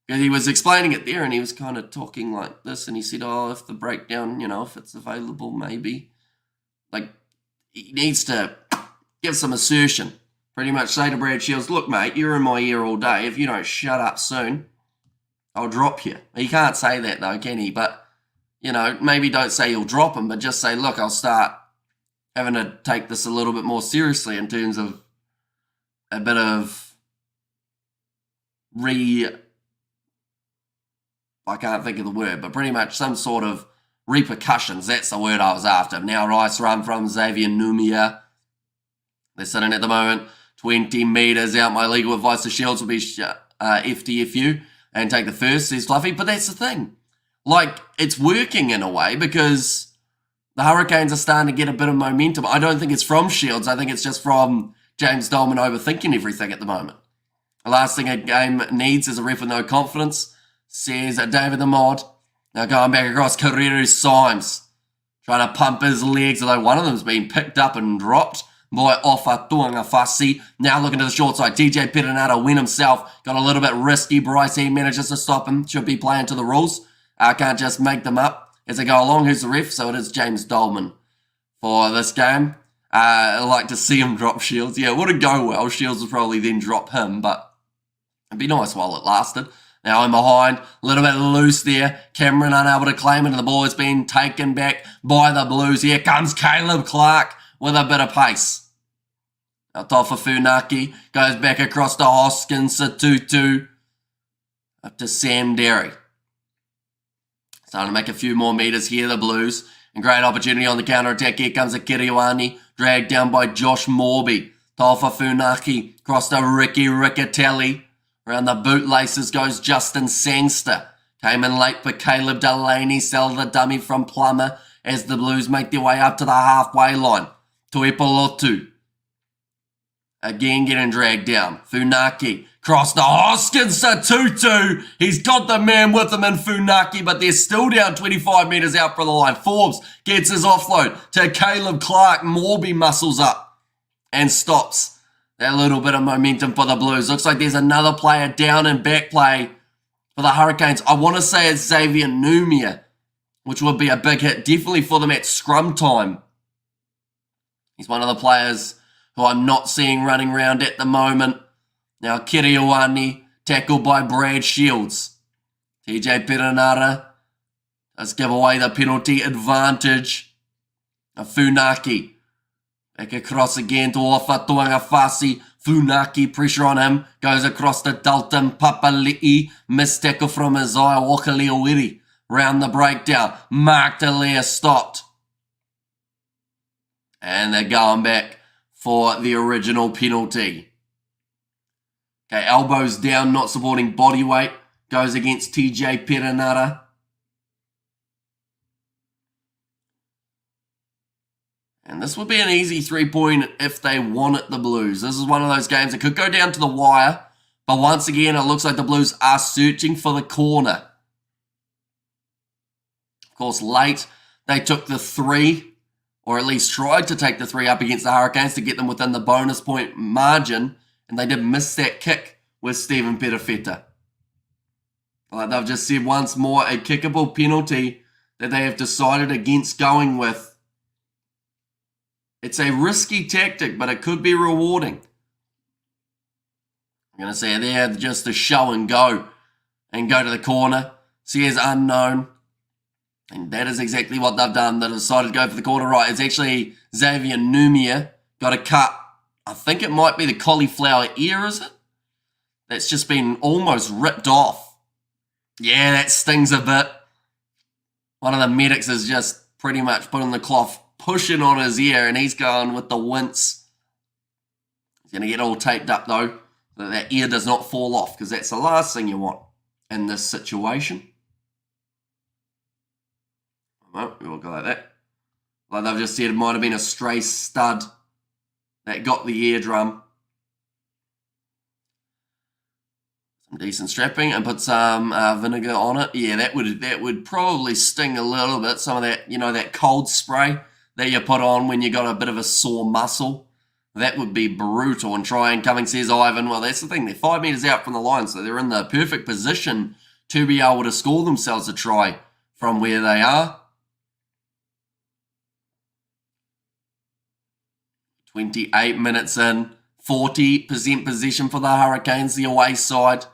Because he was explaining it there and he was kind of talking like this. And he said, oh, if the breakdown, if it's available, maybe. Like, he needs to give some assertion. Pretty much say to Brad Shields, look, mate, you're in my ear all day. If you don't shut up soon, I'll drop you. He can't say that though, can he? But, maybe don't say you'll drop him, but just say, look, I'll start having to take this a little bit more seriously in terms of a bit of I can't think of the word, but pretty much some sort of repercussions. That's the word I was after. Now nice run from Xavier Numia. They're sitting at the moment 20 metres out. My legal advice to Shields will be FTFU and take the first, says Fluffy. But that's the thing. Like, it's working in a way because the Hurricanes are starting to get a bit of momentum. I don't think it's from Shields. I think it's just from James Dolman overthinking everything at the moment. The last thing a game needs is a ref with no confidence, says David the Mod. Now going back across, Kareru Symes trying to pump his legs, although one of them's been picked up and dropped by Ofa Tuangafasi. Now looking to the short side, TJ Perenara win himself. Got a little bit risky. Bryce he manages to stop him. Should be playing to the rules. Can't just make them up as they go along. Who's the ref? So it is James Dolman for this game. I like to see him drop Shields. Yeah, it wouldn't go well. Shields would probably then drop him, but it'd be nice while it lasted. Now I'm behind, a little bit loose there. Cameron unable to claim it, and the ball has been taken back by the Blues. Here comes Caleb Clark with a bit of pace. Now Tofa Funaki goes back across to Hoskins, Tutu, up to Sam Derry. Starting to make a few more metres here, the Blues. And great opportunity on the counter-attack. Here comes a Kiriwani, dragged down by Josh Morby. Tofa Funaki across to Ricky Riccatelli. Around the bootlaces goes Justin Sangster. Came in late for Caleb Delaney. Sell the dummy from Plummer as the Blues make their way up to the halfway line. Tuipolotu. Again getting dragged down. Funaki. Cross to Hoskins to Tutu. He's got the man with him in Funaki, but they're still down 25 metres out from the line. Forbes gets his offload to Caleb Clark. Morby muscles up and stops that little bit of momentum for the Blues. Looks like there's another player down in back play for the Hurricanes. I want to say it's Xavier Numia, which would be a big hit, definitely for them at scrum time. He's one of the players who I'm not seeing running around at the moment. Now Kiriwani, tackled by Brad Shields. TJ Perenara does give away the penalty advantage. Now Funaki, back across again to Ofa Tuangafasi. Funaki, pressure on him, goes across to Dalton Papali'i. Missed tackle from Isaiah Wakaleowiri. Round the breakdown, Mark Dallaire stopped. And they're going back for the original penalty. Okay, elbows down, not supporting body weight. Goes against TJ Perenara. And this would be an easy 3-point if they wanted the Blues. This is one of those games that could go down to the wire. But once again, it looks like the Blues are searching for the corner. Of course, late, they took the 3, or at least tried to take the 3 up against the Hurricanes to get them within the bonus point margin. And they did miss that kick with Stephen Perifeta. Like they've just said once more, a kickable penalty that they have decided against going with. It's a risky tactic, but it could be rewarding. I'm going to say there, just a show and go to the corner. Says unknown. And that is exactly what they've done. They decided to go for the corner right. It's actually Xavier Numia got a cut. I think it might be the cauliflower ear, is it? That's just been almost ripped off. Yeah, that stings a bit. One of the medics is just pretty much putting the cloth, pushing on his ear, and he's going with the wince. He's going to get all taped up, though, so that ear does not fall off, because that's the last thing you want in this situation. Well, we'll go like that. Like they've just said, it might have been a stray stud that got the eardrum. Some decent strapping and put some vinegar on it. Yeah, that would probably sting a little bit. Some of that, that cold spray that you put on when you got a bit of a sore muscle. That would be brutal. And try and coming, says Ivan. Well, that's the thing. They're 5 metres out from the line, so they're in the perfect position to be able to score themselves a try from where they are. 28 minutes in, 40% possession for the Hurricanes, the away side.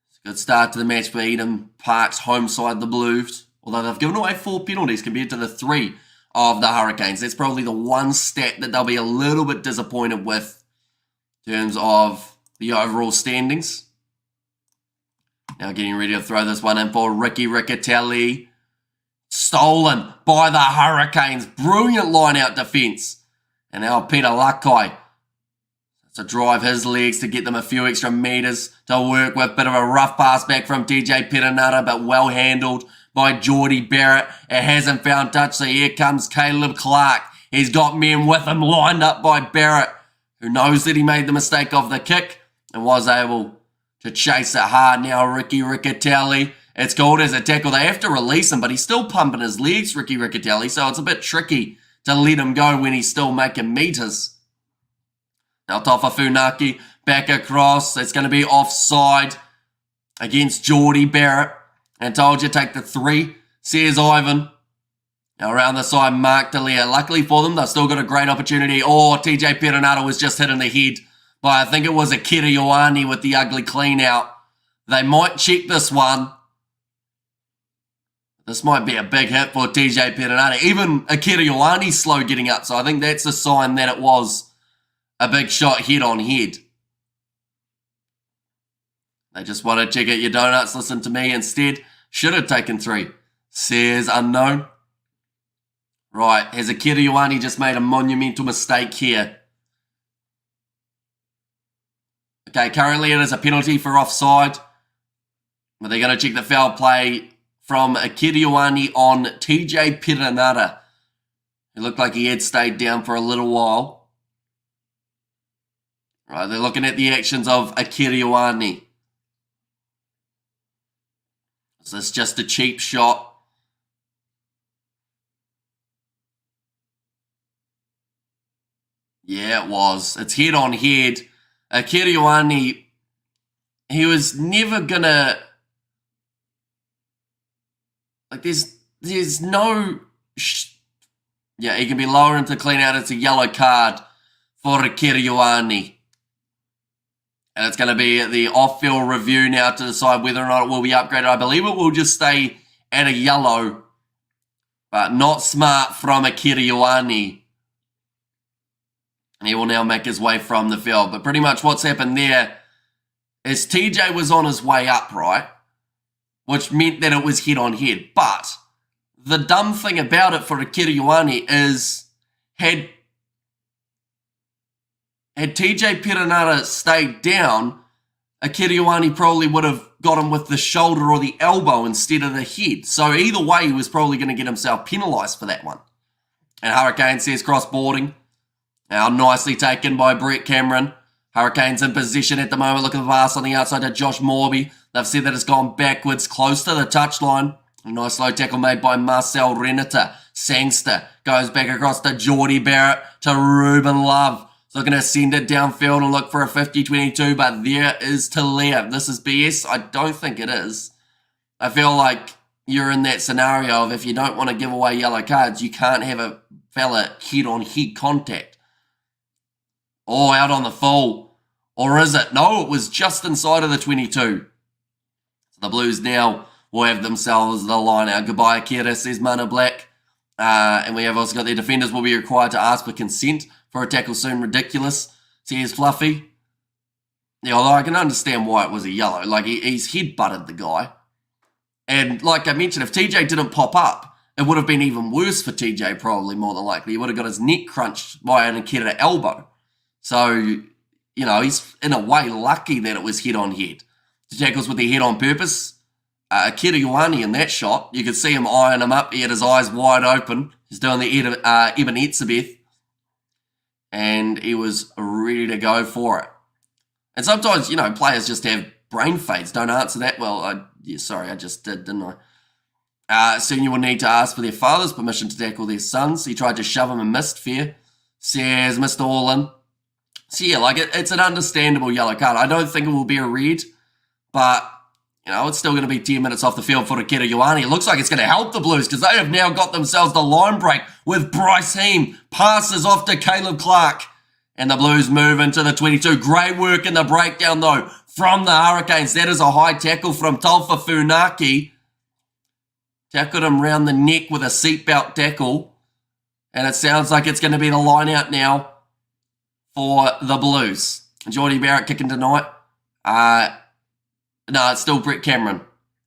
It's a good start to the match for Eden Park's home side, the Blues. Although they've given away 4 penalties compared to the 3 of the Hurricanes. That's probably the one stat that they'll be a little bit disappointed with in terms of the overall standings. Now getting ready to throw this one in for Ricky Riccatelli. Stolen by the Hurricanes. Brilliant line-out defence. And now Peter Lakai to drive his legs to get them a few extra metres to work with. Bit of a rough pass back from TJ Perenara, but well handled by Geordie Barrett. It hasn't found touch, so here comes Caleb Clark. He's got men with him lined up by Barrett, who knows that he made the mistake of the kick and was able to chase it hard. Now Ricky Riccatelli. It's called as a tackle. They have to release him, but he's still pumping his legs, Ricky Riccatelli, so it's a bit tricky to let him go when he's still making meters. Now Tofa Funaki back across. It's going to be offside against Geordie Barrett. And told you take the 3, says Ivan. Now around the side, Mark Delia. Luckily for them, they've still got a great opportunity. Oh, TJ Perenara was just hit in the head by, I think it was Akira Ioane with the ugly clean out. They might check this one. This might be a big hit for TJ Perenara. Even Akira Ioane's slow getting up, so I think that's a sign that it was a big shot head on head. They just want to check out your donuts, listen to me instead. Should have taken 3, says unknown. Right, has Akira Ioane just made a monumental mistake here? Okay, currently it is a penalty for offside. But they're going to check the foul play from Akira Ioane on TJ Perenara. It looked like he had stayed down for a little while. Right, they're looking at the actions of Akira Ioane. Is this just a cheap shot? Yeah, it was. It's head on head. Akira Ioane, he was never gonna... Like, there's no... Yeah, he can be lower into clean out. It's a yellow card for Akira Ioane. And it's going to be the off-field review now to decide whether or not it will be upgraded. I believe it will just stay at a yellow. But not smart from Akira Ioane. And he will now make his way from the field. But pretty much what's happened there is TJ was on his way up, right? Which meant that it was head on head. But the dumb thing about it for Akira Ioane is had TJ Perenara stayed down, Akira Ioane probably would have got him with the shoulder or the elbow instead of the head. So either way, he was probably going to get himself penalised for that one. And Hurricane says cross-boarding. Now nicely taken by Brett Cameron. Hurricanes in position at the moment. Look at the pass on the outside to Josh Morby. They've said that it's gone backwards close to the touchline. A nice low tackle made by Marcel Renata. Sangster goes back across to Geordie Barrett to Ruben Love. So looking to send it downfield and look for a 50-22, but there is Talia. This is BS? I don't think it is. I feel like you're in that scenario of if you don't want to give away yellow cards, you can't have a fella head-on-head contact. Or out on the full. Or is it? No, it was just inside of the 22. So the Blues now will have themselves the line out. Goodbye, Akira, says Mana Black. And we have also got their defenders will be required to ask for consent for a tackle soon. Ridiculous, says Fluffy. Yeah, although I can understand why it was a yellow. Like, he's head-butted the guy. And like I mentioned, if TJ didn't pop up, it would have been even worse for TJ, probably, more than likely. He would have got his neck crunched by an Akira elbow. So, you know, he's in a way lucky that it was head-on-head. The tackles with their head on purpose. Akira Ioane in that shot, you could see him eyeing him up. He had his eyes wide open. He's doing the Eben Etzebeth. And he was ready to go for it. And sometimes, you know, players just have brain fades. Don't answer that. Well, I just did, didn't I? Senior will need to ask for their father's permission to tackle their sons. He tried to shove him and missed. Fair, says Mr. Orlin. So yeah, like it's an understandable yellow card. I don't think it will be a red, but you know, it's still going to be 10 minutes off the field for Akira Ioane. It looks like it's going to help the Blues because they have now got themselves the line break with Bryce Heem. Passes off to Caleb Clark. And the Blues move into the 22. Great work in the breakdown, though, from the Hurricanes. That is a high tackle from Taufa Funaki. Tackled him round the neck with a seatbelt tackle. And it sounds like it's going to be the line out now for the Blues. Geordie Barrett kicking tonight. No, it's still Brett Cameron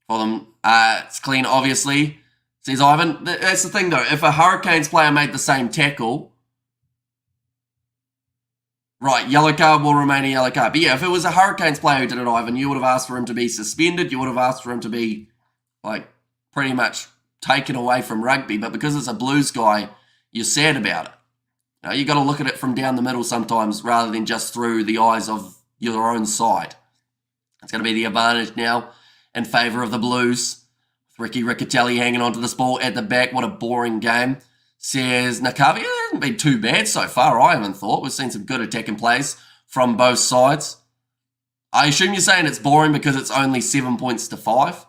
for them. It's clean, obviously, says Ivan. That's the thing, though. If a Hurricanes player made the same tackle, right, yellow card will remain a yellow card. But yeah, if it was a Hurricanes player who did it, Ivan, you would have asked for him to be suspended. You would have asked for him to be, like, pretty much taken away from rugby. But because it's a Blues guy, you're sad about it. You know, you got to look at it from down the middle sometimes rather than just through the eyes of your own side. It's going to be the advantage now in favour of the Blues. Ricky Riccatelli hanging onto this ball at the back. What a boring game. Says Nakavi, it hasn't been too bad so far, I haven't thought. We've seen some good attacking plays from both sides. I assume you're saying it's boring because it's only 7 points to 5.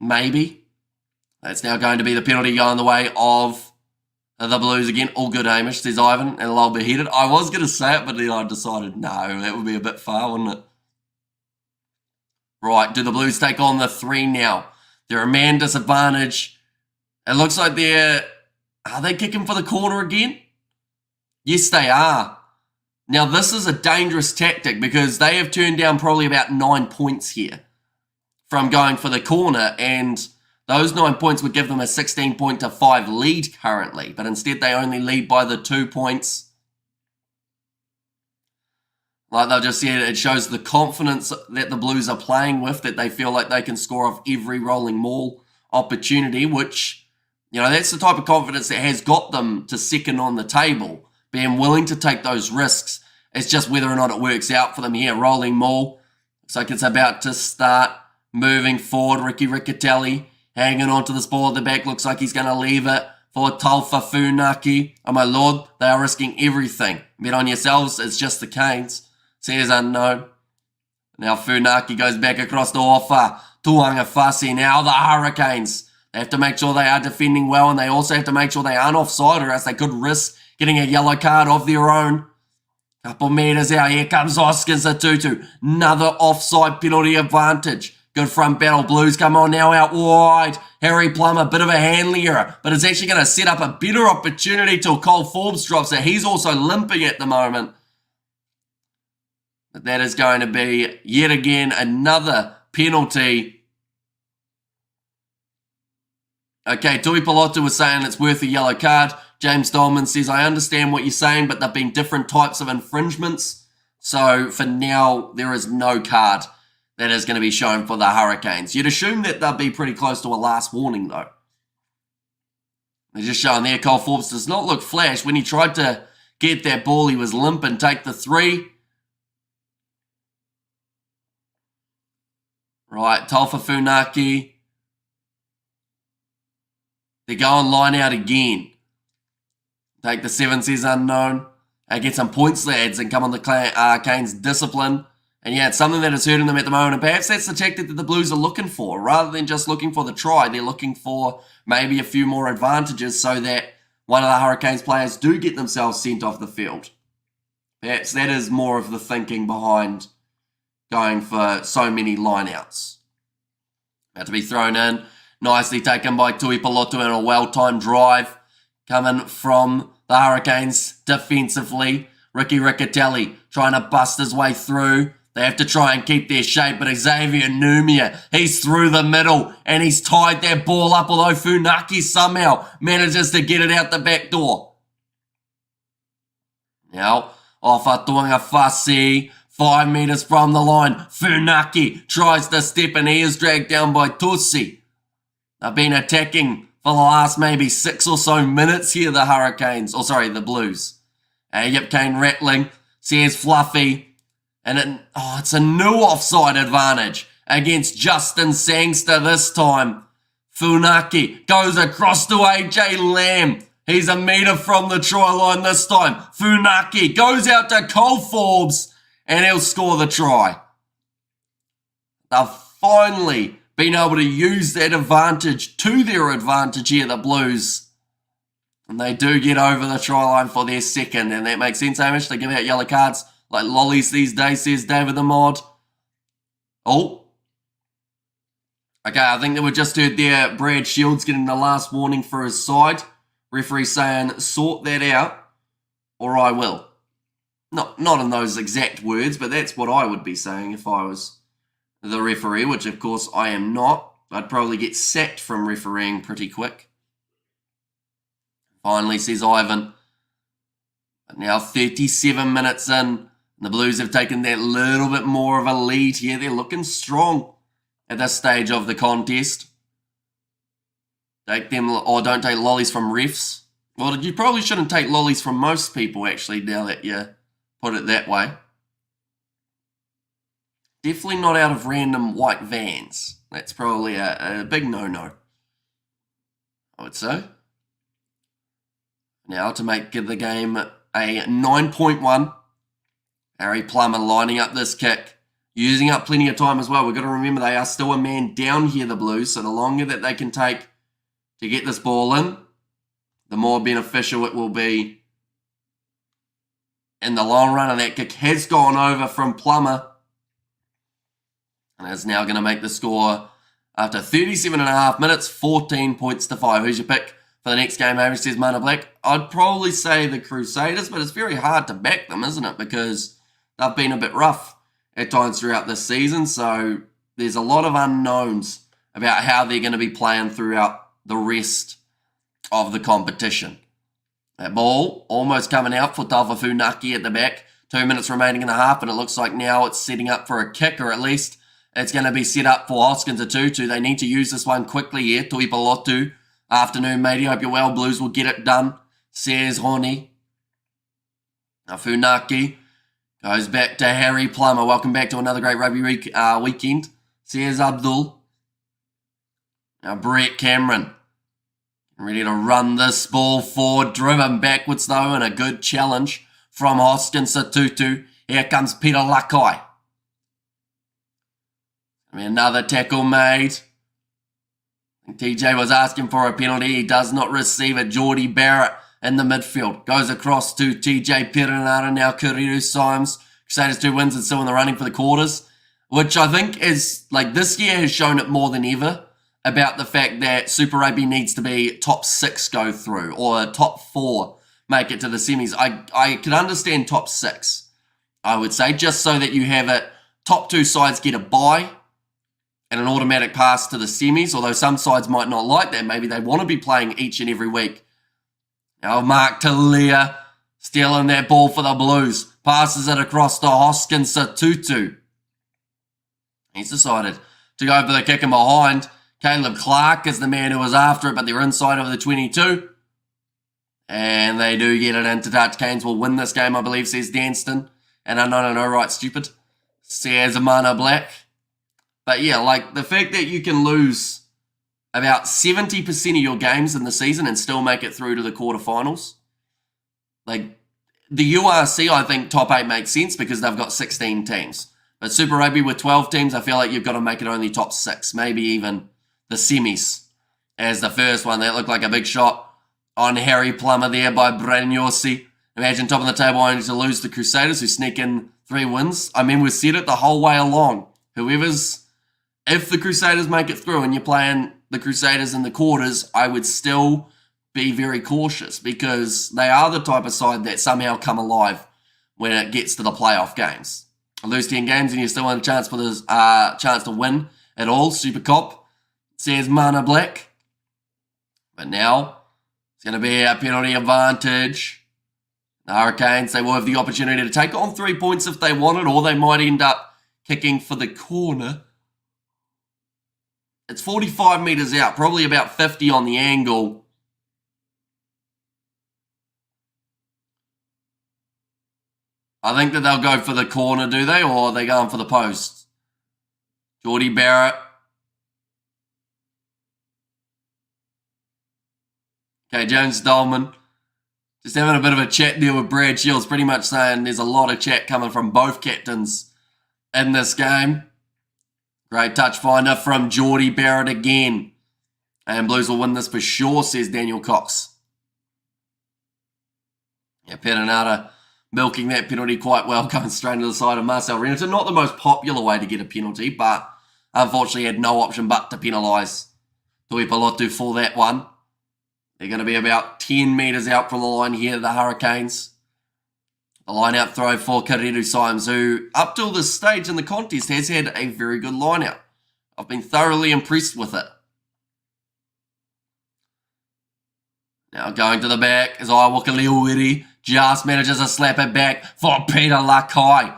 Maybe. That's now going to be the penalty going the way of the Blues again. All good, Hamish, says Ivan, and a little bit heated. I was going to say it, but then I decided no, that would be a bit far, wouldn't it? Right, do the Blues take on the 3 now? They're a man disadvantage. It looks like are they kicking for the corner again? Yes, they are. Now, this is a dangerous tactic because they have turned down probably about 9 points here from going for the corner, and those 9 points would give them a 16-5 lead currently, but instead they only lead by the 2 points. Like they've just said, it shows the confidence that the Blues are playing with, that they feel like they can score off every rolling maul opportunity, which, you know, that's the type of confidence that has got them to second on the table, being willing to take those risks. It's just whether or not it works out for them here. Rolling maul. Looks like it's about to start moving forward. Ricky Riccatelli hanging on to this ball at the back. Looks like he's going to leave it for Taufa Funaki. Oh, my Lord, they are risking everything. Bet on yourselves, it's just the Canes. Says unknown. Now Funaki goes back across the offer. Tuanga Fasi. Now the Hurricanes. They have to make sure they are defending well, and they also have to make sure they aren't offside, or else they could risk getting a yellow card of their own. Couple metres out. Here comes Oscar Zatutu. Another offside penalty advantage. Good front battle. Blues come on now out wide. Harry Plummer, bit of a handling error, but it's actually going to set up a better opportunity till Cole Forbes drops it. He's also limping at the moment. But that is going to be, yet again, another penalty. Okay, Tui Pelota was saying it's worth a yellow card. James Dolman says, I understand what you're saying, but there have been different types of infringements. So for now, there is no card that is going to be shown for the Hurricanes. You'd assume that they'll be pretty close to a last warning, though. They're just showing there, Cole Forbes does not look flash. When he tried to get that ball, he was limp and take the 3. Right, Taufa Funaki. They're going line out again. Take the 7, says unknown. Get some points, lads, and come on the Canes discipline And yeah, it's something that is hurting them at the moment. And perhaps that's the tactic that the Blues are looking for. Rather than just looking for the try, they're looking for maybe a few more advantages so that one of the Hurricanes players do get themselves sent off the field. Perhaps that is more of the thinking behind going for so many lineouts. About to be thrown in. Nicely taken by Tuipulotu in a well-timed drive. Coming from the Hurricanes defensively. Ricky Riccatelli trying to bust his way through. They have to try and keep their shape, but Xavier Numia, he's through the middle and he's tied that ball up, although Funaki somehow manages to get it out the back door. Now, off Atuanga Fasi, 5 metres from the line. Funaki tries to step and he is dragged down by Tusi. They've been attacking for the last maybe 6 or so minutes here, the Hurricanes, the Blues. Yip Kane rattling, says Fluffy. And it's a new offside advantage against Justin Sangster this time. Funaki goes across to AJ Lamb. He's a metre from the try line this time. Funaki goes out to Cole Forbes and he'll score the try. They've finally been able to use that advantage to their advantage here, the Blues. And they do get over the try line for their second, and that makes sense, Hamish. They give out yellow cards like lollies these days, says David the Mod. Oh. Okay, I think that we just heard there Brad Shields getting the last warning for his side. Referee saying, sort that out, or I will. Not in those exact words, but that's what I would be saying if I was the referee, which of course I am not. I'd probably get sacked from refereeing pretty quick. Finally, says Ivan. But now 37 minutes in. The Blues have taken that little bit more of a lead here. They're looking strong at this stage of the contest. Take them, or don't take lollies from refs. Well, you probably shouldn't take lollies from most people, actually, now that you put it that way. Definitely not out of random white vans. That's probably a big no-no, I would say. Now to make the game a 9.1. Harry Plummer lining up this kick. Using up plenty of time as well. We've got to remember they are still a man down here, the Blues. So the longer that they can take to get this ball in, the more beneficial it will be in the long run. And that kick has gone over from Plummer. And is now going to make the score after 37.5 minutes, 14 points to 5. Who's your pick for the next game? Hamish says Mana Black. I'd probably say the Crusaders, but it's very hard to back them, isn't it? Because they've been a bit rough at times throughout this season. So there's a lot of unknowns about how they're going to be playing throughout the rest of the competition. That ball almost coming out for Taufa Funaki at the back. 2 minutes remaining in the half, and it looks like now it's setting up for a kick, or at least it's going to be set up for Hoskins a 2-2. They need to use this one quickly here. Tuipulotu. Afternoon, matey. Hope you're well. Blues will get it done, says Honi. Now Funaki goes back to Harry Plummer. Welcome back to another great rugby weekend, says Abdul. Now Brett Cameron. Ready to run this ball forward. Driven backwards though, and a good challenge from Hoskins to 2-2. Here comes Peter Lakai. Another tackle made. TJ was asking for a penalty. He does not receive it. Geordie Barrett in the midfield. Goes across to TJ Perenara. Now Kuriru Symes. Crusaders 2 wins and still in the running for the quarters. Which I think is, like, this year has shown it more than ever about the fact that Super Rugby needs to be top 6 go through. Or top 4 make it to the semis. I can understand top 6, I would say. Just so that you have it. Top 2 sides get a bye and an automatic pass to the semis, although some sides might not like that. Maybe they want to be playing each and every week. Now Mark Talia stealing that ball for the Blues. Passes it across to Hoskins to 2-2. He's decided to go for the kick in behind. Caleb Clark is the man who was after it, but they're inside of the 22. And they do get it into touch. Canes will win this game, I believe, says Danston. And no, right, stupid, says Amana Black. But yeah, like the fact that you can lose about 70% of your games in the season and still make it through to the quarterfinals. Like the URC, I think top 8 makes sense because they've got 16 teams. But Super Rugby with 12 teams, I feel like you've got to make it only top 6, maybe even the semis as the first one. That looked like a big shot on Harry Plummer there by Braden Yorsi. Imagine top of the table only to lose the Crusaders, who sneak in 3 wins. I mean, we've said it the whole way along. If the Crusaders make it through and you're playing the Crusaders in the quarters, I would still be very cautious because they are the type of side that somehow come alive when it gets to the playoff games. Lose 10 games and you still have a chance for the chance to win at all. Super Cop, says Mana Black. But now it's going to be a penalty advantage. The Hurricanes, they will have the opportunity to take on 3 points if they wanted, or they might end up kicking for the corner. It's 45 metres out, probably about 50 on the angle. I think that they'll go for the corner, do they? Or are they going for the post? Geordie Barrett. Okay, James Dolman. Just having a bit of a chat there with Brad Shields, pretty much saying there's a lot of chat coming from both captains in this game. Great touch finder from Geordie Barrett again. And Blues will win this for sure, says Daniel Cox. Yeah, Petinata milking that penalty quite well, going straight to the side of Marcel Rennerton. Not the most popular way to get a penalty, but unfortunately had no option but to penalise Tuipulotu for that one. They're going to be about 10 metres out from the line here, the Hurricanes. The line-out throw for Kareru Symes, who up till this stage in the contest has had a very good line-out. I've been thoroughly impressed with it. Now going to the back is Iwaka Leowiri. Just manages to slap it back for Peter Lakai.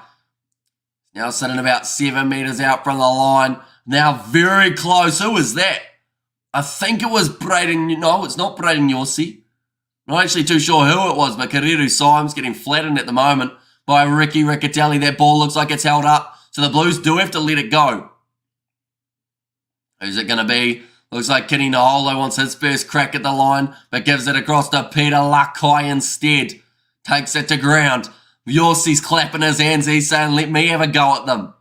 Now sitting about 7 metres out from the line. Now very close. Who was that? I think it was Braden. No, it's not Braden Yorsi. Not actually too sure who it was, but Kareru Symes getting flattened at the moment by Ricky Riccatelli. That ball looks like it's held up, so the Blues do have to let it go. Who's it going to be? Looks like Kenny Naholo wants his first crack at the line, but gives it across to Peter Lakai instead. Takes it to ground. Yorsi's clapping his hands. He's saying, let me have a go at them.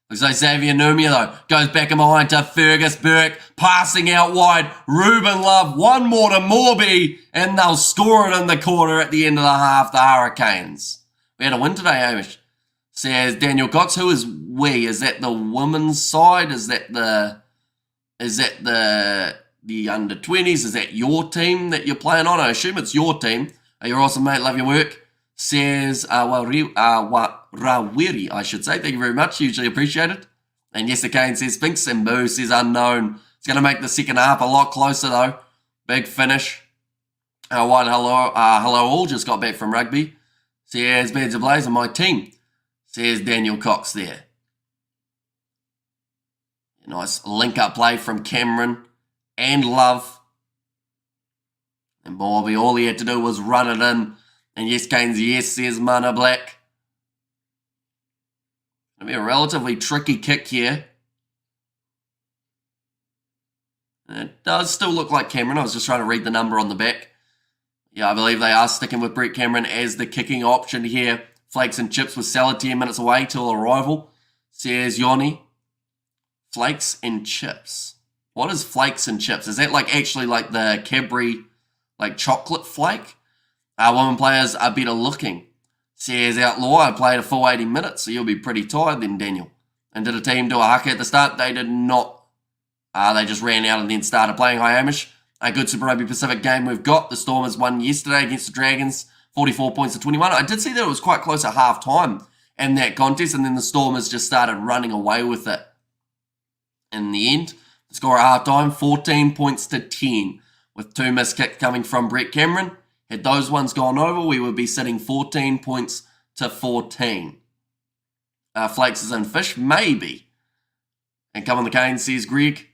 Looks like Xavier Numia, though, goes back in behind to Fergus Burke, passing out wide. Ruben Love, one more to Morby, and they'll score it in the quarter at the end of the half, the Hurricanes. We had a win today, Hamish, says Daniel Cox. Who is we? Is that the women's side? Is that the under-20s? Is that your team that you're playing on? I assume it's your team. You're awesome, mate. Love your work. Says Rawiri, I should say. Thank you very much. Hugely appreciated. And yes, the Kane says Spinks, and Boo says unknown. It's going to make the second half a lot closer, though. Big finish. Hello all. Just got back from rugby. Says Badger Blaze and my team. Says Daniel Cox there. Nice link-up play from Cameron and Love. And Bobby, all he had to do was run it in. And yes, Kane's yes, says Mana Black. It'll be a relatively tricky kick here. And it does still look like Cameron. I was just trying to read the number on the back. Yeah, I believe they are sticking with Brett Cameron as the kicking option here. Flakes and chips with Salah 10 minutes away till arrival. Says Yoni. Flakes and chips. What is flakes and chips? Is that like actually like the Cadbury like chocolate flake? Women players are better looking. Says Outlaw, I played a full 80 minutes, so you'll be pretty tired then, Daniel. And did a team do a haka at the start? They did not. They just ran out and then started playing. Hi, Hamish. A good Super Rugby Pacific game we've got. The Stormers won yesterday against the Dragons, 44 points to 21. I did see that it was quite close at half-time in that contest, and then the Stormers just started running away with it. In the end, the score at half-time, 14 points to 10, with 2 missed kicks coming from Brett Cameron. Had those ones gone over, we would be sitting 14 points to 14. Flakes is in fish, maybe. And come on the cane, says Greg.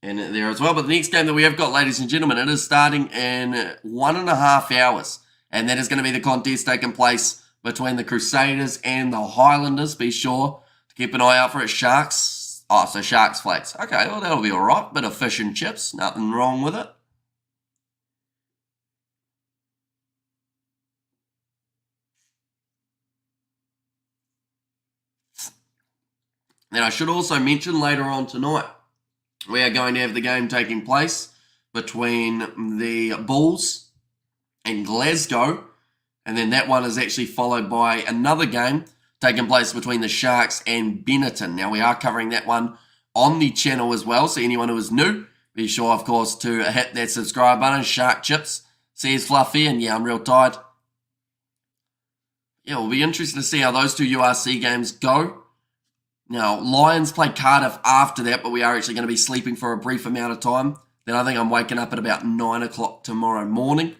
And there as well. But the next game that we have got, ladies and gentlemen, it is starting in 1.5 hours. And that is going to be the contest taking place between the Crusaders and the Highlanders. Be sure to keep an eye out for it. Sharks. Oh, so Sharks Flakes. Okay, well, that'll be all right. Bit of fish and chips. Nothing wrong with it. Then I should also mention later on tonight, we are going to have the game taking place between the Bulls and Glasgow. And then that one is actually followed by another game taking place between the Sharks and Benetton. Now, we are covering that one on the channel as well. So anyone who is new, be sure, of course, to hit that subscribe button. Shark Chips says Fluffy, and yeah, I'm real tired. Yeah, it'll be interesting to see how those two URC games go. Now, Lions play Cardiff after that, but we are actually going to be sleeping for a brief amount of time. Then I think I'm waking up at about 9 o'clock tomorrow morning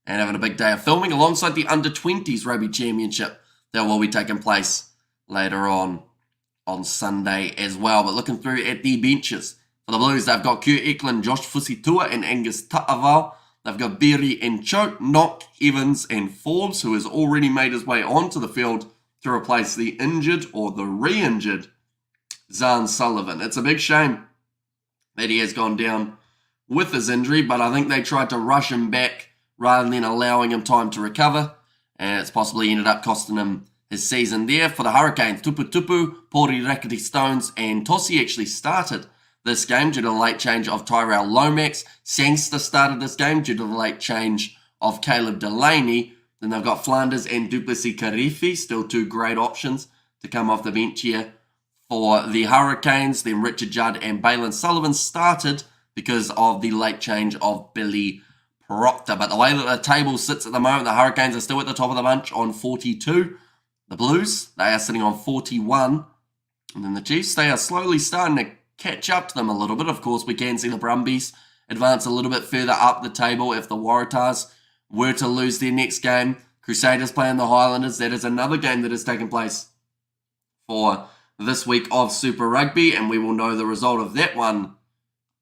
and having a big day of filming alongside the Under-20s Rugby Championship that will be taking place later on Sunday as well. But looking through at the benches for the Blues, they've got Q Eklund, Josh Fusitua and Angus Ta'aval. They've got Berry and Choke, Knock, Evans and Forbes, who has already made his way onto the field to replace the injured or the re-injured Zahn Sullivan. It's a big shame that he has gone down with his injury, but I think they tried to rush him back rather than allowing him time to recover, and it's possibly ended up costing him his season there. For the Hurricanes, Tupu Tupu, Pori Rakiti Stones and Tossi actually started this game due to the late change of Tyrell Lomax. Sangster started this game due to the late change of Caleb Delaney. Then they've got Flanders and Duplessis Karifi, still two great options to come off the bench here for the Hurricanes. Then Richard Judd and Balin Sullivan started because of the late change of Billy Proctor. But the way that the table sits at the moment, the Hurricanes are still at the top of the bunch on 42. The Blues, they are sitting on 41. And then the Chiefs, they are slowly starting to catch up to them a little bit. Of course, we can see the Brumbies advance a little bit further up the table if the Waratahs were to lose their next game. Crusaders playing the Highlanders. That is another game that is taking place for this week of Super Rugby, and we will know the result of that one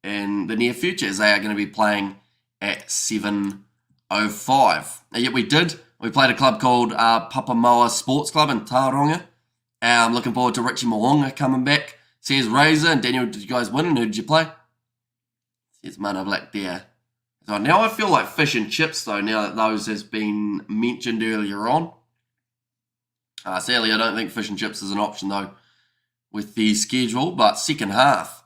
in the near future, as they are going to be playing at 7:05. Now, yet we played a club called Papamoa Sports Club in Tauranga. I'm looking forward to Richie Moonga coming back. Says Razor and Daniel, did you guys win and who did you play? Says Mana Black there. So now I feel like fish and chips, though, now that those has been mentioned earlier on. Sadly, I don't think fish and chips is an option, though, with the schedule. But second half,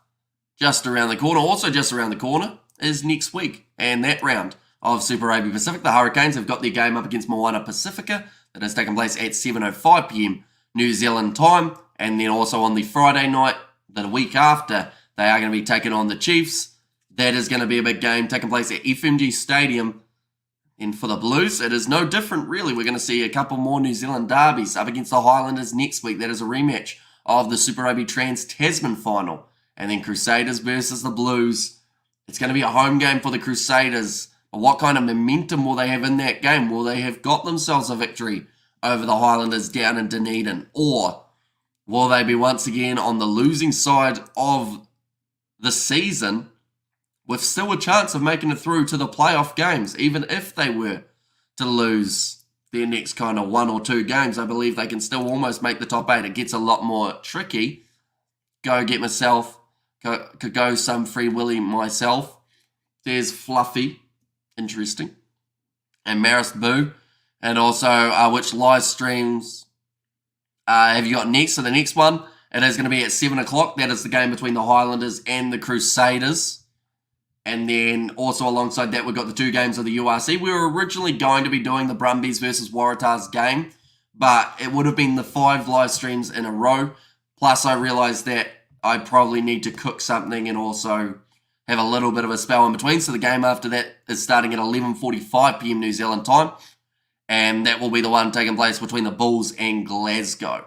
just around the corner, also just around the corner, is next week. And that round of Super Rugby Pacific, the Hurricanes have got their game up against Moana Pacifica that has taken place at 7:05 p.m. New Zealand time. And then also on the Friday night, the week after, they are going to be taking on the Chiefs. That is going to be a big game taking place at FMG Stadium. And for the Blues, it is no different, really. We're going to see a couple more New Zealand derbies up against the Highlanders next week. That is a rematch of the Super Rugby Trans-Tasman final. And then Crusaders versus the Blues. It's going to be a home game for the Crusaders. But what kind of momentum will they have in that game? Will they have got themselves a victory over the Highlanders down in Dunedin? Or will they be once again on the losing side of the season, with still a chance of making it through to the playoff games, even if they were to lose their next kind of one or two games? I believe they can still almost make the top 8. It gets a lot more tricky. Could go some free willy myself. There's Fluffy, interesting, and Marist Boo, and also which live streams have you got next? So the next one, it is going to be at 7 o'clock. That is the game between the Highlanders and the Crusaders. And then also alongside that, we've got the two games of the URC. We were originally going to be doing the Brumbies versus Waratahs game, but it would have been the 5 live streams in a row. Plus, I realized that I probably need to cook something and also have a little bit of a spell in between. So the game after that is starting at 11:45 p.m. New Zealand time. And that will be the one taking place between the Bulls and Glasgow.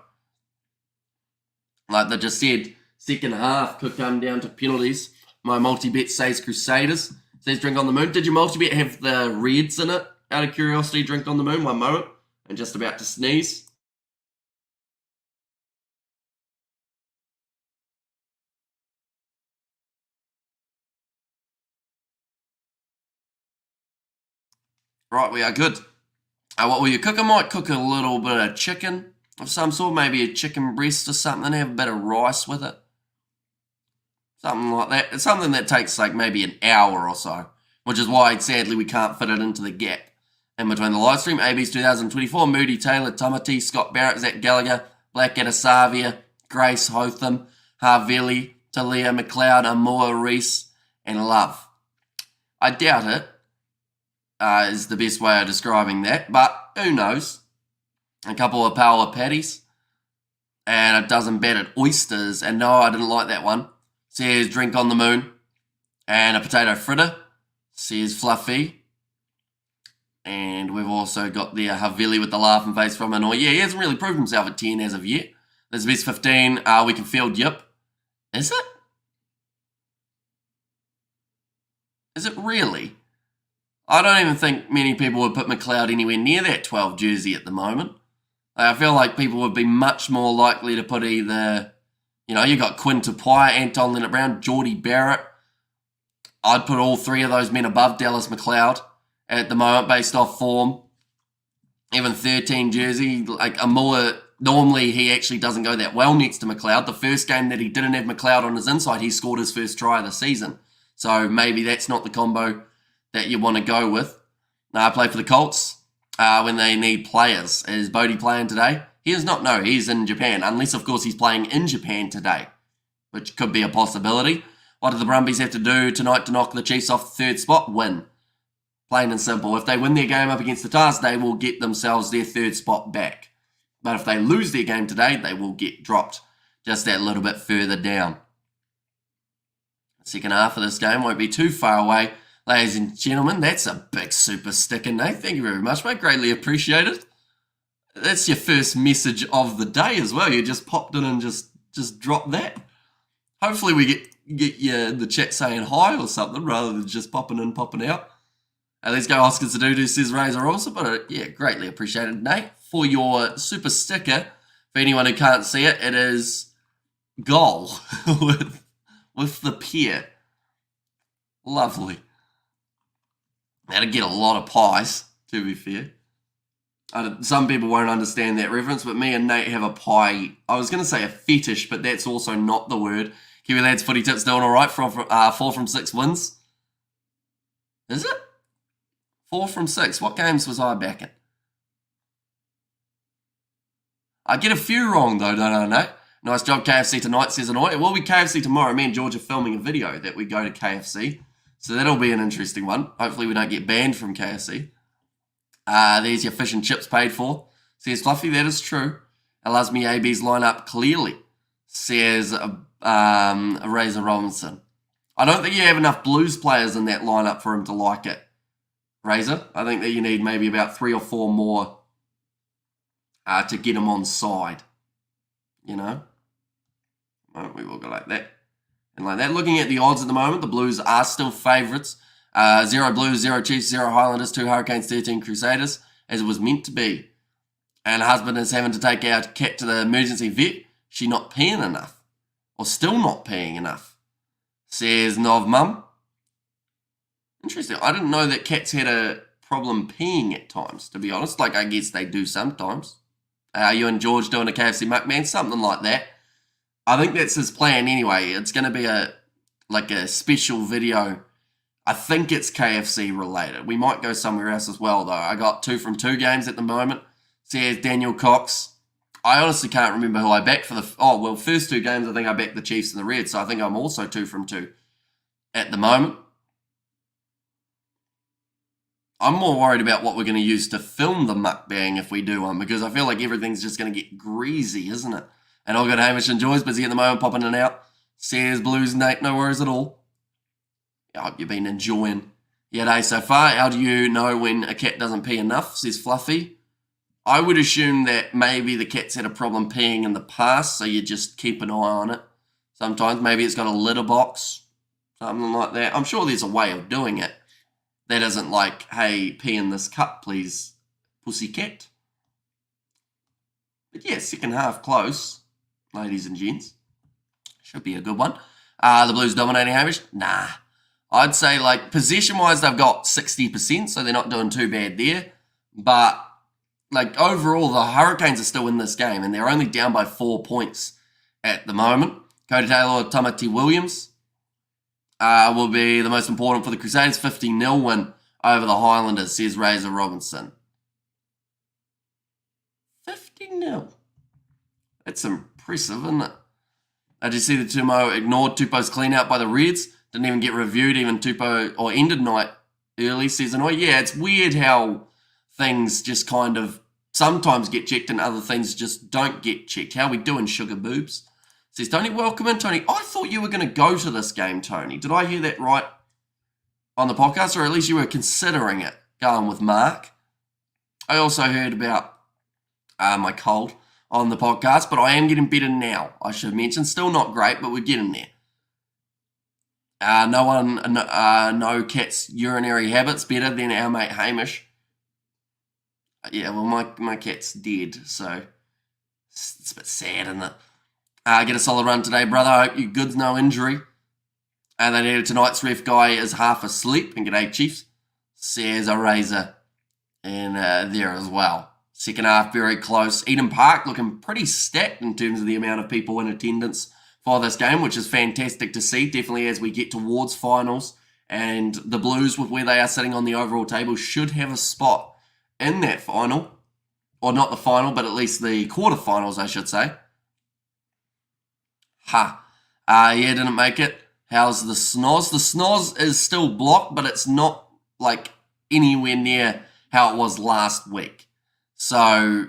Like they just said, second half could come down to penalties. My multi-bet says Crusaders. Says Drink on the Moon. Did your multi-bet have the Reds in it? Out of curiosity, Drink on the Moon, one moment. I'm just about to sneeze. Right, we are good. What will you cook? I might cook a little bit of chicken of some sort. Maybe a chicken breast or something. Have a bit of rice with it. Something like that. It's something that takes like maybe an hour or so, which is why sadly we can't fit it into the gap in between the live stream. AB's 2024, Moody Taylor, Tamati, Scott Barrett, Zach Gallagher, Black Savia, Grace Hotham, Havili, Talia, McLeod, Amoa, Reese, and Love. I doubt it is the best way of describing that, but who knows? A couple of power patties and a dozen battered oysters, and no, I didn't like that one. Says drink on the moon and a potato fritter. Says fluffy. And we've also got the Havili with the laughing face from Hanoi. Yeah, he hasn't really proved himself at 10 as of yet. There's the best 15. We can field Yip. Is it? Is it really? I don't even think many people would put McLeod anywhere near that 12 jersey at the moment. I feel like people would be much more likely to put either, you got Quinn Tupai, Anton Leonard-Brown, Geordie Barrett. I'd put all three of those men above Dallas McLeod at the moment based off form. Even 13 jersey, like Amoa, normally he actually doesn't go that well next to McLeod. The first game that he didn't have McLeod on his inside, he scored his first try of the season. So maybe that's not the combo that you want to go with. I play for the Colts when they need players. Is Bodie playing today? He is not. No, he's in Japan. Unless, of course, he's playing in Japan today, which could be a possibility. What do the Brumbies have to do tonight to knock the Chiefs off the third spot? Win. Plain and simple. If they win their game up against the Tars, they will get themselves their third spot back. But if they lose their game today, they will get dropped just that little bit further down. The second half of this game won't be too far away. Ladies and gentlemen, that's a big super sticker, Nate. Thank you very much, mate. Greatly appreciated. That's your first message of the day as well. You just popped in and just dropped that. Hopefully we get you in the chat saying hi or something rather than just popping in, popping out. Let's go Oscar Sadudu, says Razor also. But yeah, greatly appreciated, Nate. For your super sticker, for anyone who can't see it, it is goal with the pear. Lovely. That'll get a lot of pies, to be fair. Some people won't understand that reference, but me and Nate have a pie. I was going to say a fetish, but that's also not the word. Kiwi Lads Footy Tips doing all right for 4 from 6 wins. Is it? 4 from 6. What games was I backing? I get a few wrong, though, don't I, Nate? Nice job, KFC tonight, says Annoy. It will be KFC tomorrow. Me and George are filming a video that we go to KFC. So that'll be an interesting one. Hopefully we don't get banned from KFC. There's your fish and chips paid for. Says Fluffy, that is true. Allows me AB's lineup clearly. Says Razor Robinson. I don't think you have enough Blues players in that lineup for him to like it. Razor, I think that you need maybe about 3 or 4 more to get him on side. Well, we will go like that. And like that, looking at the odds at the moment, the Blues are still favourites. 0 Blues, 0 Chiefs, 0 Highlanders, 2 Hurricanes, 13 Crusaders, as it was meant to be. And husband is having to take our cat to the emergency vet. She not peeing enough. Or still not peeing enough. Says Nov Mum. Interesting. I didn't know that cats had a problem peeing at times, to be honest. Like, I guess they do sometimes. You and George doing a KFC mukbang, something like that. I think that's his plan anyway. It's going to be a special video. I think it's KFC related. We might go somewhere else as well, though. I got 2 from 2 games at the moment. Says Daniel Cox. I honestly can't remember who I backed for the... first 2 games, I think I backed the Chiefs and the Reds, so I think I'm also 2 from 2 at the moment. I'm more worried about what we're going to use to film the mukbang if we do one, because I feel like everything's just going to get greasy, isn't it? And I'll go to Hamish and Joy's busy at the moment, popping in and out. Says Blues Nate, no worries at all. I hope you've been enjoying your day so far. How do you know when a cat doesn't pee enough? Says Fluffy. I would assume that maybe the cat's had a problem peeing in the past, so you just keep an eye on it. Sometimes maybe it's got a litter box, something like that. I'm sure there's a way of doing it that isn't like, hey, pee in this cup, please, pussycat. But yeah, second half close, ladies and gents. Should be a good one. The Blues dominating Hamish? Nah. I'd say, like, possession-wise, they've got 60%, so they're not doing too bad there. But, like, overall, the Hurricanes are still in this game, and they're only down by 4 points at the moment. Cody Taylor, Tamati Williams will be the most important for the Crusaders. 50-0 win over the Highlanders, says Razor Robinson. 50-0. That's impressive, isn't it? I just see the Tumo ignored Tupo's clean out by the Reds. Didn't even get reviewed, even Tupo, or ended night early, says Annoy. Yeah, it's weird how things just kind of sometimes get checked and other things just don't get checked. How we doing, sugar boobs? Says Tony, welcome in, Tony. I thought you were going to go to this game, Tony. Did I hear that right on the podcast? Or at least you were considering it, going with Mark. I also heard about my cold on the podcast, but I am getting better now, I should mention. Still not great, but we're getting there. No cat's urinary habits better than our mate Hamish. Yeah, well, my cat's dead, so it's a bit sad, isn't it? Get a solid run today, brother. I hope you're good, no injury. And then tonight's ref guy is half asleep. And g'day, Chiefs. Says a razor in there as well. Second half, very close. Eden Park looking pretty stacked in terms of the amount of people in attendance for this game, which is fantastic to see, definitely as we get towards finals. And the Blues, with where they are sitting on the overall table, should have a spot in that final. Or not the final, but at least the quarterfinals, I should say. Yeah, didn't make it. How's the Snoz? The Snoz is still blocked, but it's not like anywhere near how it was last week. So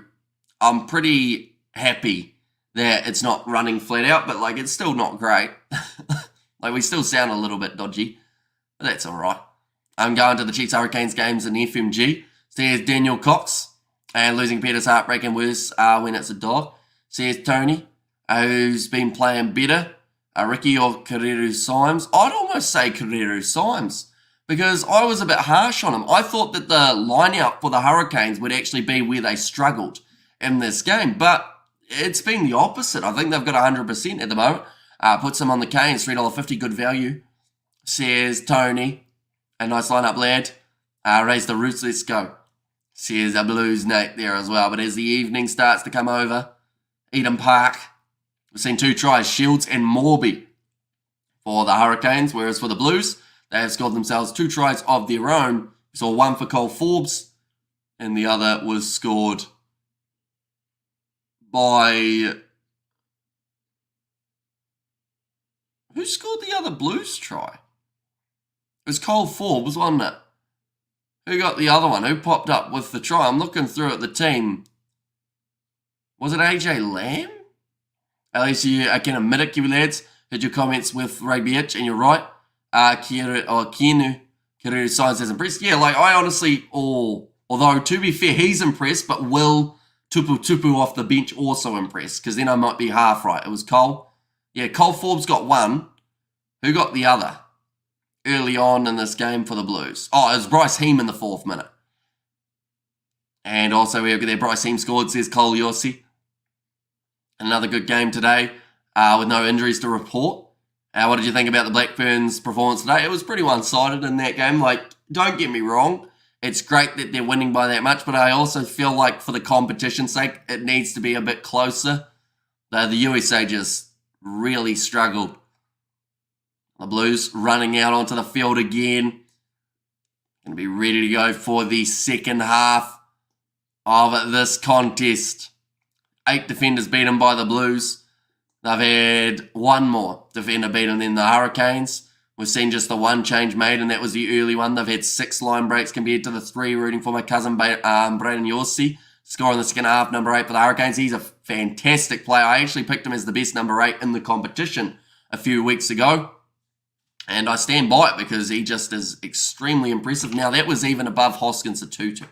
I'm pretty happy that it's not running flat out, but like it's still not great. Like we still sound a little bit dodgy, but that's all right. I'm going to the Chiefs Hurricanes games in FMG. Says Daniel Cox, and losing Peter's heartbreaking worse when it's a dog. Says Tony, who's been playing better, Ricky or Kareru Symes. I'd almost say Kareru Symes because I was a bit harsh on him. I thought that the line-out for the Hurricanes would actually be where they struggled in this game, but it's been the opposite. I think they've got 100% at the moment. Puts him on the Canes, $3.50, good value. Says Tony, a nice line-up lad. Raise the roots, let's go. Says a Blues Nate there as well. But as the evening starts to come over, Eden Park, we've seen 2 tries, Shields and Morby for the Hurricanes, whereas for the Blues, they have scored themselves 2 tries of their own. We saw one for Cole Forbes, and the other was scored by... Who scored the other Blues try? It was Cole Forbes, wasn't it? Who got the other one? Who popped up with the try? I'm looking through at the team. Was it AJ Lamb? At least you can admit it, Kiwi lads. Heard your comments with Rugby Itch, and you're right. Kienu Symes has impressed. Yeah, like I honestly, although to be fair, he's impressed, but will Tupu off the bench also impressed? Because then I might be half right. It was Cole. Yeah, Cole Forbes got one. Who got the other? Early on in this game for the Blues. Oh, it was Bryce Heem in the 4th minute. And also we have there Bryce Heem scored, says Cole Yossi. Another good game today with no injuries to report. What did you think about the Blackburns' performance today? It was pretty one-sided in that game. Like, don't get me wrong. It's great that they're winning by that much, but I also feel like for the competition's sake, it needs to be a bit closer. The USA just really struggled. The Blues running out onto the field again. Going to be ready to go for the second half of this contest. 8 defenders beaten by the Blues. They've had one more defender beaten than the Hurricanes. We've seen just the one change made, and that was the early one. They've had 6 line breaks compared to the 3, rooting for my cousin Braden Yossi. Scoring the second half, number 8 for the Hurricanes. He's a fantastic player. I actually picked him as the best number 8 in the competition a few weeks ago. And I stand by it because he just is extremely impressive. Now, that was even above Hoskins Satutu.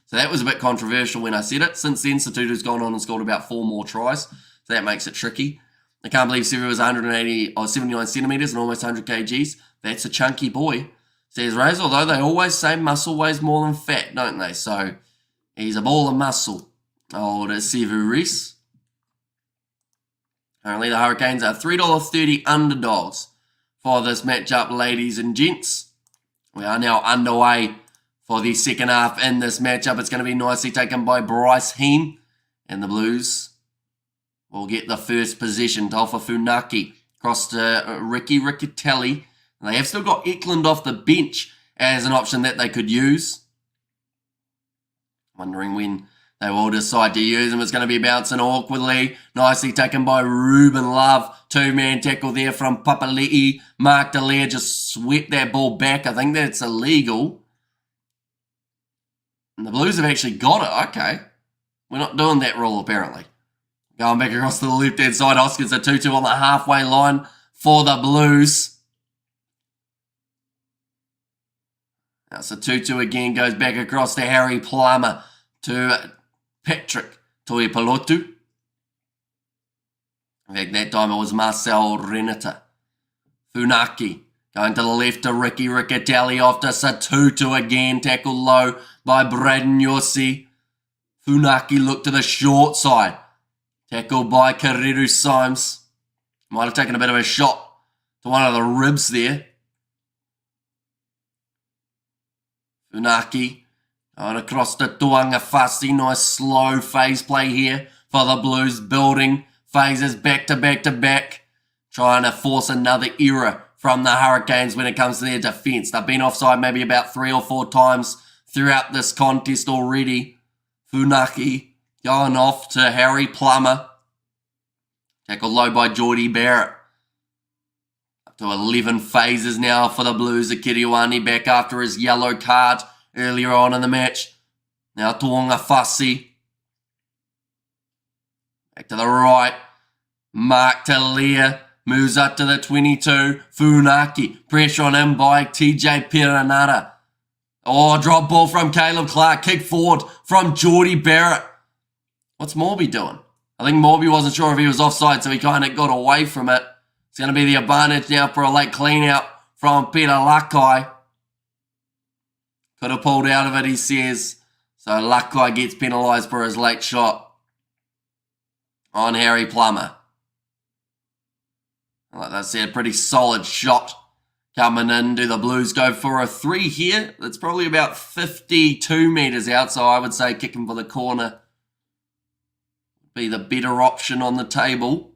So that was a bit controversial when I said it. Since then, Satutu's gone on and scored about 4 more tries. So that makes it tricky. I can't believe Sevu was 180 or 79 centimetres and almost 100 kgs. That's a chunky boy, says Rose. Although they always say muscle weighs more than fat, don't they? So he's a ball of muscle. Old Sevu Reese. Currently, the Hurricanes are $3.30 underdogs for this matchup, ladies and gents. We are now underway for the second half in this matchup. It's going to be nicely taken by Bryce Heem, and the Blues will get the first possession. Taufa Funaki across to Ricky Riccatelli. And they have still got Eklund off the bench as an option that they could use. Wondering when They will decide to use him. It's going to be bouncing awkwardly. Nicely taken by Ruben Love. Two-man tackle there from Papali'i. Mark Dallaire just swept that ball back. I think that's illegal. And the Blues have actually got it. Okay. We're not doing that rule, apparently. Going back across to the left-hand side. Hoskins a 2-2 on the halfway line for the Blues. That's a 2-2 again. Goes back across to Harry Plummer. To Patrick Toipalotu. In fact, that time it was Marcel Renata. Funaki going to the left to Ricky Riccatelli off to Satutu again. Tackled low by Braden Yossi. Funaki looked to the short side. Tackled by Kariru Symes. Might have taken a bit of a shot to one of the ribs there. Funaki going across to Tuangafasi. Nice slow phase play here for the Blues. Building phases back to back to back. Trying to force another error from the Hurricanes when it comes to their defence. They've been offside maybe about 3 or 4 times throughout this contest already. Funaki going off to Harry Plummer. Tackled low by Geordie Barrett. Up to 11 phases now for the Blues. Akiriwani back after his yellow card earlier on in the match. Now Tuangafasi. Back to the right. Mark Dallaire moves up to the 22. Funaki. Pressure on him by TJ Perenara. Oh, drop ball from Caleb Clark. Kick forward from Geordie Barrett. What's Morby doing? I think Morby wasn't sure if he was offside, so he kind of got away from it. It's going to be the advantage now for a late clean out from Peter Lakai. Could have pulled out of it, he says. So Lakai gets penalised for his late shot on Harry Plummer. Like I said, pretty solid shot coming in. Do the Blues go for a 3 here? That's probably about 52 metres out, so I would say kicking for the corner would be the better option on the table.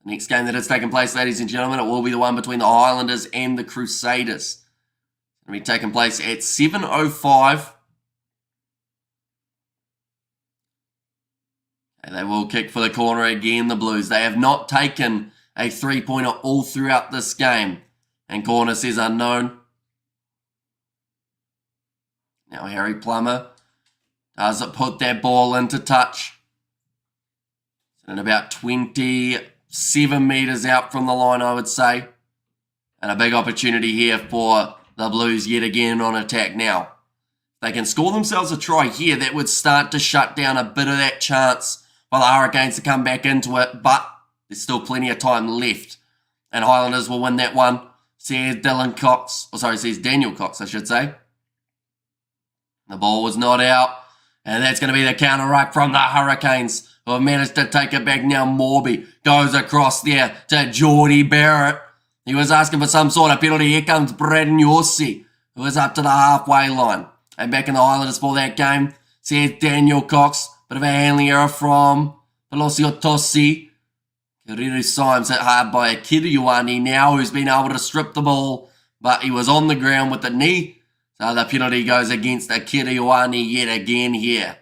The next game that has taken place, ladies and gentlemen, it will be the one between the Highlanders and the Crusaders. It's going to be taking place at 7:05. And they will kick for the corner again, the Blues. They have not taken a 3-pointer all throughout this game. And corner says unknown. Now Harry Plummer does it put that ball into touch. And about 27 metres out from the line, I would say. And a big opportunity here for the Blues yet again on attack now. If they can score themselves a try here, that would start to shut down a bit of that chance for the Hurricanes to come back into it, but there's still plenty of time left. And Highlanders will win that one, says Daniel Cox, I should say. The ball was not out, and that's going to be the counter ruck from the Hurricanes, who have managed to take it back now. Morby goes across there to Geordie Barrett. He was asking for some sort of penalty. Here comes Braden Yossi, who is up to the halfway line. And back in the Highlanders for that game, says Daniel Cox. Bit of a handling error from Pelosio Tossi. Kiriru Symes hit hard by Akiriwani now, who's been able to strip the ball, but he was on the ground with the knee. So the penalty goes against Akiriwani yet again here.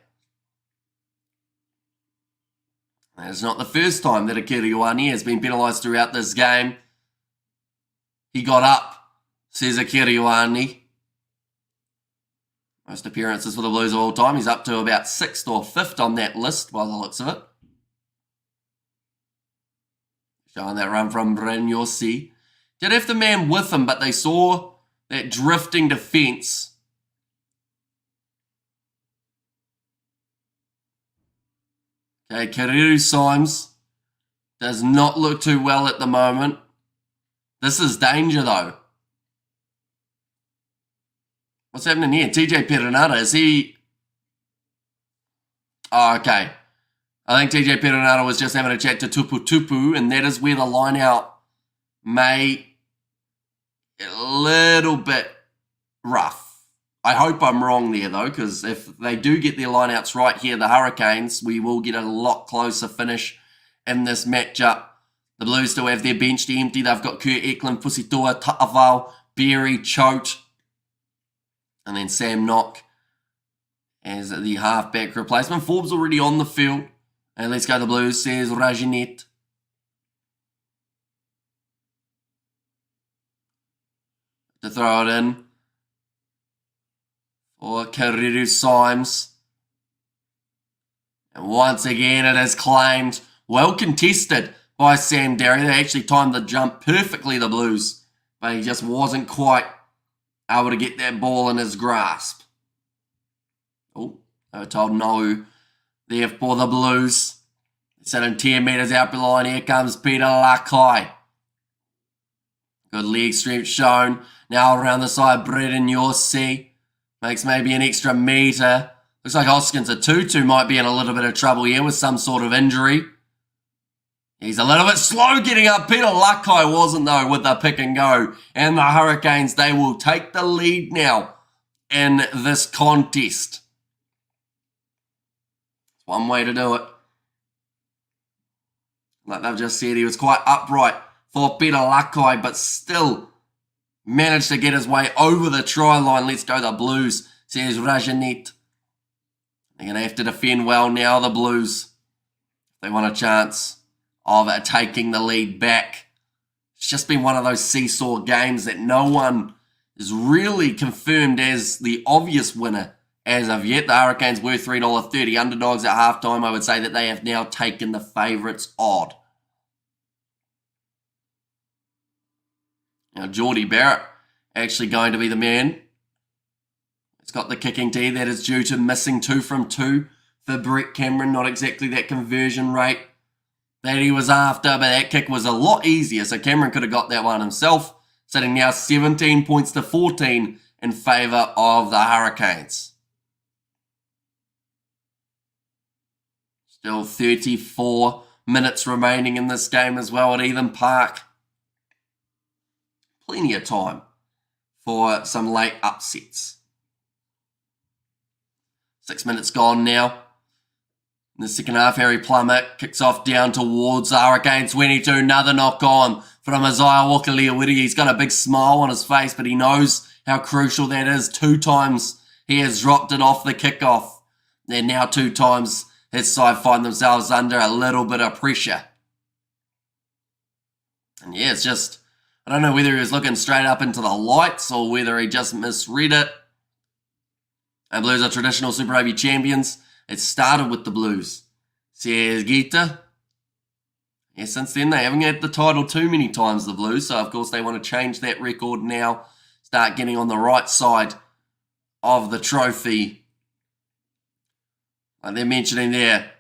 And it's not the first time that Akiriwani has been penalised throughout this game. He got up, says Akiriwani. Most appearances for the Blues of all time. He's up to about 6th or 5th on that list by the looks of it. Showing that run from Braden Yossi. Did have the man with him, but they saw that drifting defence. Okay, Kiriru Symes does not look too well at the moment. This is danger though. What's happening here? TJ Perenara, is he... Oh, okay. I think TJ Perenara was just having a chat to Tupu Tupu, and that is where the line out may get a little bit rough. I hope I'm wrong there, though, because if they do get their line outs right here, the Hurricanes, we will get a lot closer finish in this matchup. The Blues still have their bench empty. They've got Kurt Eklund, Pusitoa, Ta'avao, Berry, Choate, and then Sam Knock as the halfback replacement. Forbes already on the field. And let's go the Blues, says Rajinet. To throw it in for Kiriru Symes. And once again it is claimed. Well contested by Sam Derry. They actually timed the jump perfectly, the Blues. But he just wasn't quite able to get that ball in his grasp. Oh, they were told no there for the Blues. Sitting 10 metres out the line. Here comes Peter Lakai. Good leg strength shown. Now around the side, Brendan Yorsi. Makes maybe an extra metre. Looks like Hoskins a 2-2 might be in a little bit of trouble here with some sort of injury. He's a little bit slow getting up. Peter Lakai wasn't, though, with the pick and go. And the Hurricanes, they will take the lead now in this contest. It's one way to do it. Like they've just said, he was quite upright for Peter Lakai, but still managed to get his way over the try line. Let's go the Blues, says Rajanet. They're going to have to defend well now, the Blues. They want a chance of taking the lead back. It's just been one of those seesaw games that no one is really confirmed as the obvious winner as of yet. The Hurricanes were $3.30 underdogs at halftime. I would say that they have now taken the favourites odd. Now, Geordie Barrett actually going to be the man. It's got the kicking tee that is due to missing 2 from 2 for Brett Cameron. Not exactly that conversion rate that he was after, but that kick was a lot easier, so Cameron could have got that one himself. Sitting now 17 points to 14 in favour of the Hurricanes. Still 34 minutes remaining in this game as well at Eden Park. Plenty of time for some late upsets. 6 minutes gone now. In the second half, Harry Plummer kicks off down towards the Hurricanes 22. Another knock on from Isaiah Walker-Leawiti. He's got a big smile on his face, but he knows how crucial that is. 2 times he has dropped it off the kickoff. And now 2 times his side find themselves under a little bit of pressure. And yeah, it's just, I don't know whether he was looking straight up into the lights or whether he just misread it. And Blues are traditional Super Rugby champions. It started with the Blues, says Gita. Yeah, since then they haven't had the title too many times, the Blues. So, of course, they want to change that record now. Start getting on the right side of the trophy. Like they're mentioning there,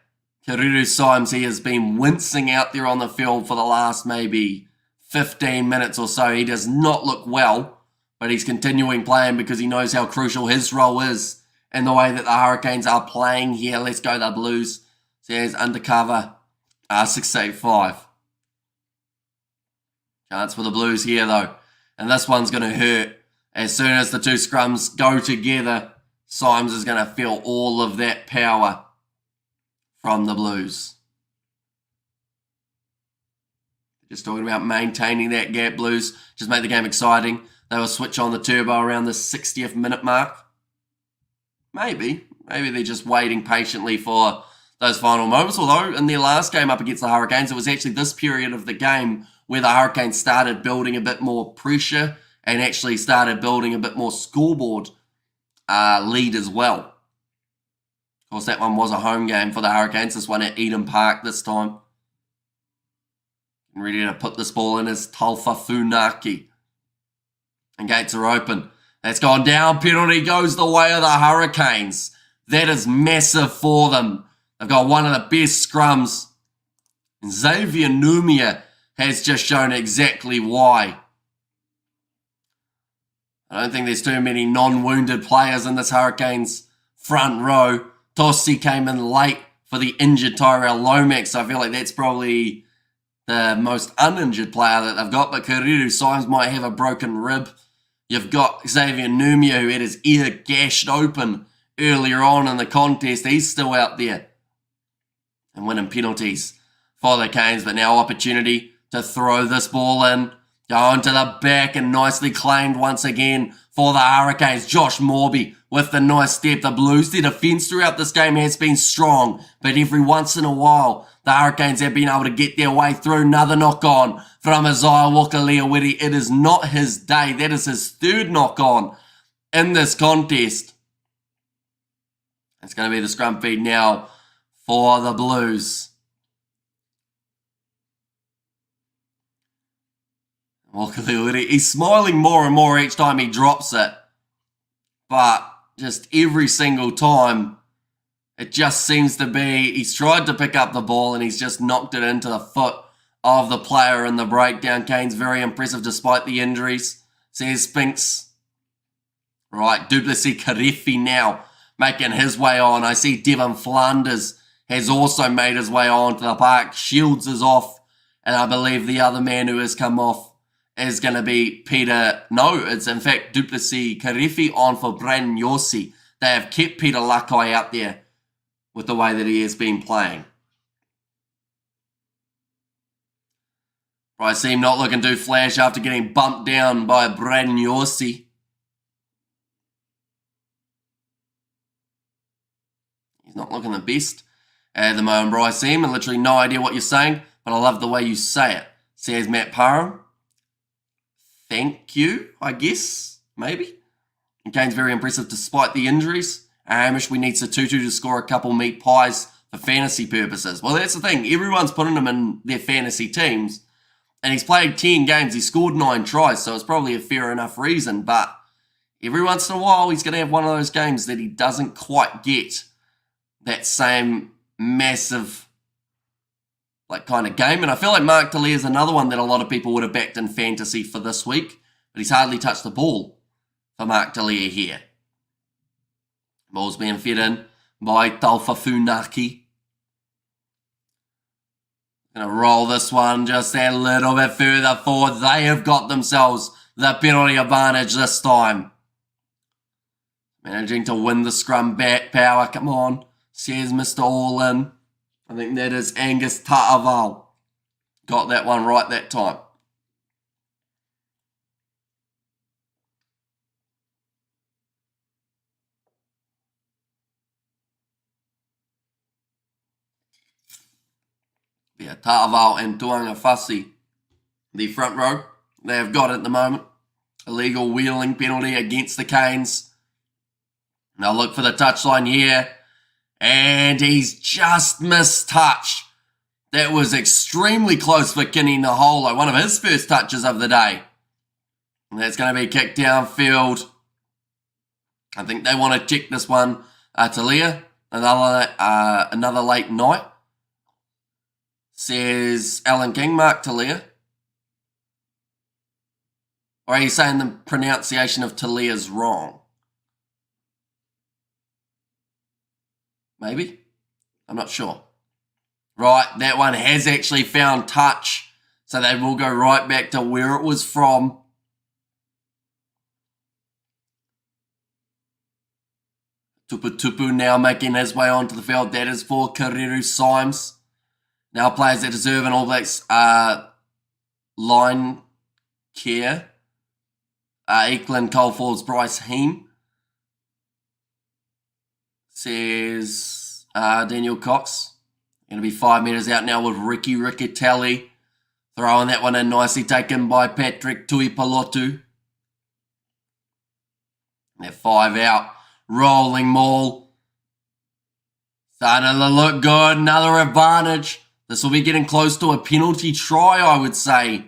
Kiriru Symes, he has been wincing out there on the field for the last maybe 15 minutes or so. He does not look well, but he's continuing playing because he knows how crucial his role is in the way that the Hurricanes are playing here. Let's go the Blues, says Undercover 685. Chance for the Blues here though. And this one's going to hurt. As soon as the 2 scrums go together, Symes is going to feel all of that power from the Blues. Just talking about maintaining that gap, Blues. Just make the game exciting. They will switch on the turbo around the 60th minute mark. Maybe they're just waiting patiently for those final moments. Although in their last game up against the Hurricanes, it was actually this period of the game where the Hurricanes started building a bit more pressure and actually started building a bit more scoreboard lead as well. Of course, that one was a home game for the Hurricanes. This one at Eden Park this time. And ready to put this ball in is Talfa Funaki. And gates are open. That's gone down. Penalty goes the way of the Hurricanes. That is massive for them. They've got one of the best scrums. And Xavier Numia has just shown exactly why. I don't think there's too many non-wounded players in this Hurricanes front row. Tossi came in late for the injured Tyrell Lomax. So I feel like that's probably the most uninjured player that they've got. But Kiriru Symes might have a broken rib. You've got Xavier Numia, who had his ear gashed open earlier on in the contest. He's still out there and winning penalties for the Canes. But now opportunity to throw this ball in. Going to the back and nicely claimed once again for the Hurricanes. Josh Morby with the nice step. The Blues, their defence throughout this game has been strong, but every once in a while, the Hurricanes have been able to get their way through. Another knock on from Isaiah Walker-Leawiti. It is not his day. That is his third knock on in this contest. It's going to be the scrum feed now for the Blues. Walker-Leawiti, he's smiling more and more each time he drops it. But just every single time, it just seems to be, he's tried to pick up the ball and he's just knocked it into the foot of the player in the breakdown. Kane's very impressive despite the injuries, says Spinks. Right, Duplessis Karefi now making his way on. I see Devon Flanders has also made his way on to the park. Shields is off, and I believe the other man who has come off is going to be Peter. No, it's in fact Duplessis Karefi on for Brandon Yossi. They have kept Peter Lakai out there with the way that he has been playing. I see him not looking too flash after getting bumped down by Brandon Yossi. He's not looking the best at the moment, bro. I see him and literally no idea what you're saying, but I love the way you say it. Says Matt Parham. Thank you, I guess, maybe. And Kane's very impressive despite the injuries. Hamish, we need Satutu to score a couple meat pies for fantasy purposes. Well, that's the thing. Everyone's putting him in their fantasy teams. And he's played 10 games. He scored 9 tries, so it's probably a fair enough reason. But every once in a while, he's going to have one of those games that he doesn't quite get that same massive kind of game. And I feel like Mark Talia is another one that a lot of people would have backed in fantasy for this week. But he's hardly touched the ball for Mark Talia here. Ball's being fed in by Taufa Funaki. Going to roll this one just a little bit further forward. They have got themselves the penalty advantage this time. Managing to win the scrum back. Power, come on. Says Mr. All-In. I think that is Angus Ta'aval. Got that one right that time. Yeah, Ta'aval and Tuangafasi, the front row, they have got it at the moment. Illegal wheeling penalty against the Canes. Now look for the touchline here. And he's just missed touch. That was extremely close for Kinney Naholo, one of his first touches of the day. And that's going to be kicked downfield. I think they want to check this one. Talia, another late night. Says Alan King, Mark Talia. Or are you saying the pronunciation of Talia's wrong? Maybe? I'm not sure. Right, that one has actually found touch. So they will go right back to where it was from. Tupu now making his way onto the field. That is for Kareru Symes. Now players that deserve an All Blacks line care. Auckland, Coalford's Bryce Heem. Says Daniel Cox. Going to be 5 metres out now with Ricky Riccatelli. Throwing that one in nicely, taken by Patrick Tuipalotu. They're 5 out. Rolling maul. Starting to look good. Another advantage. This will be getting close to a penalty try, I would say,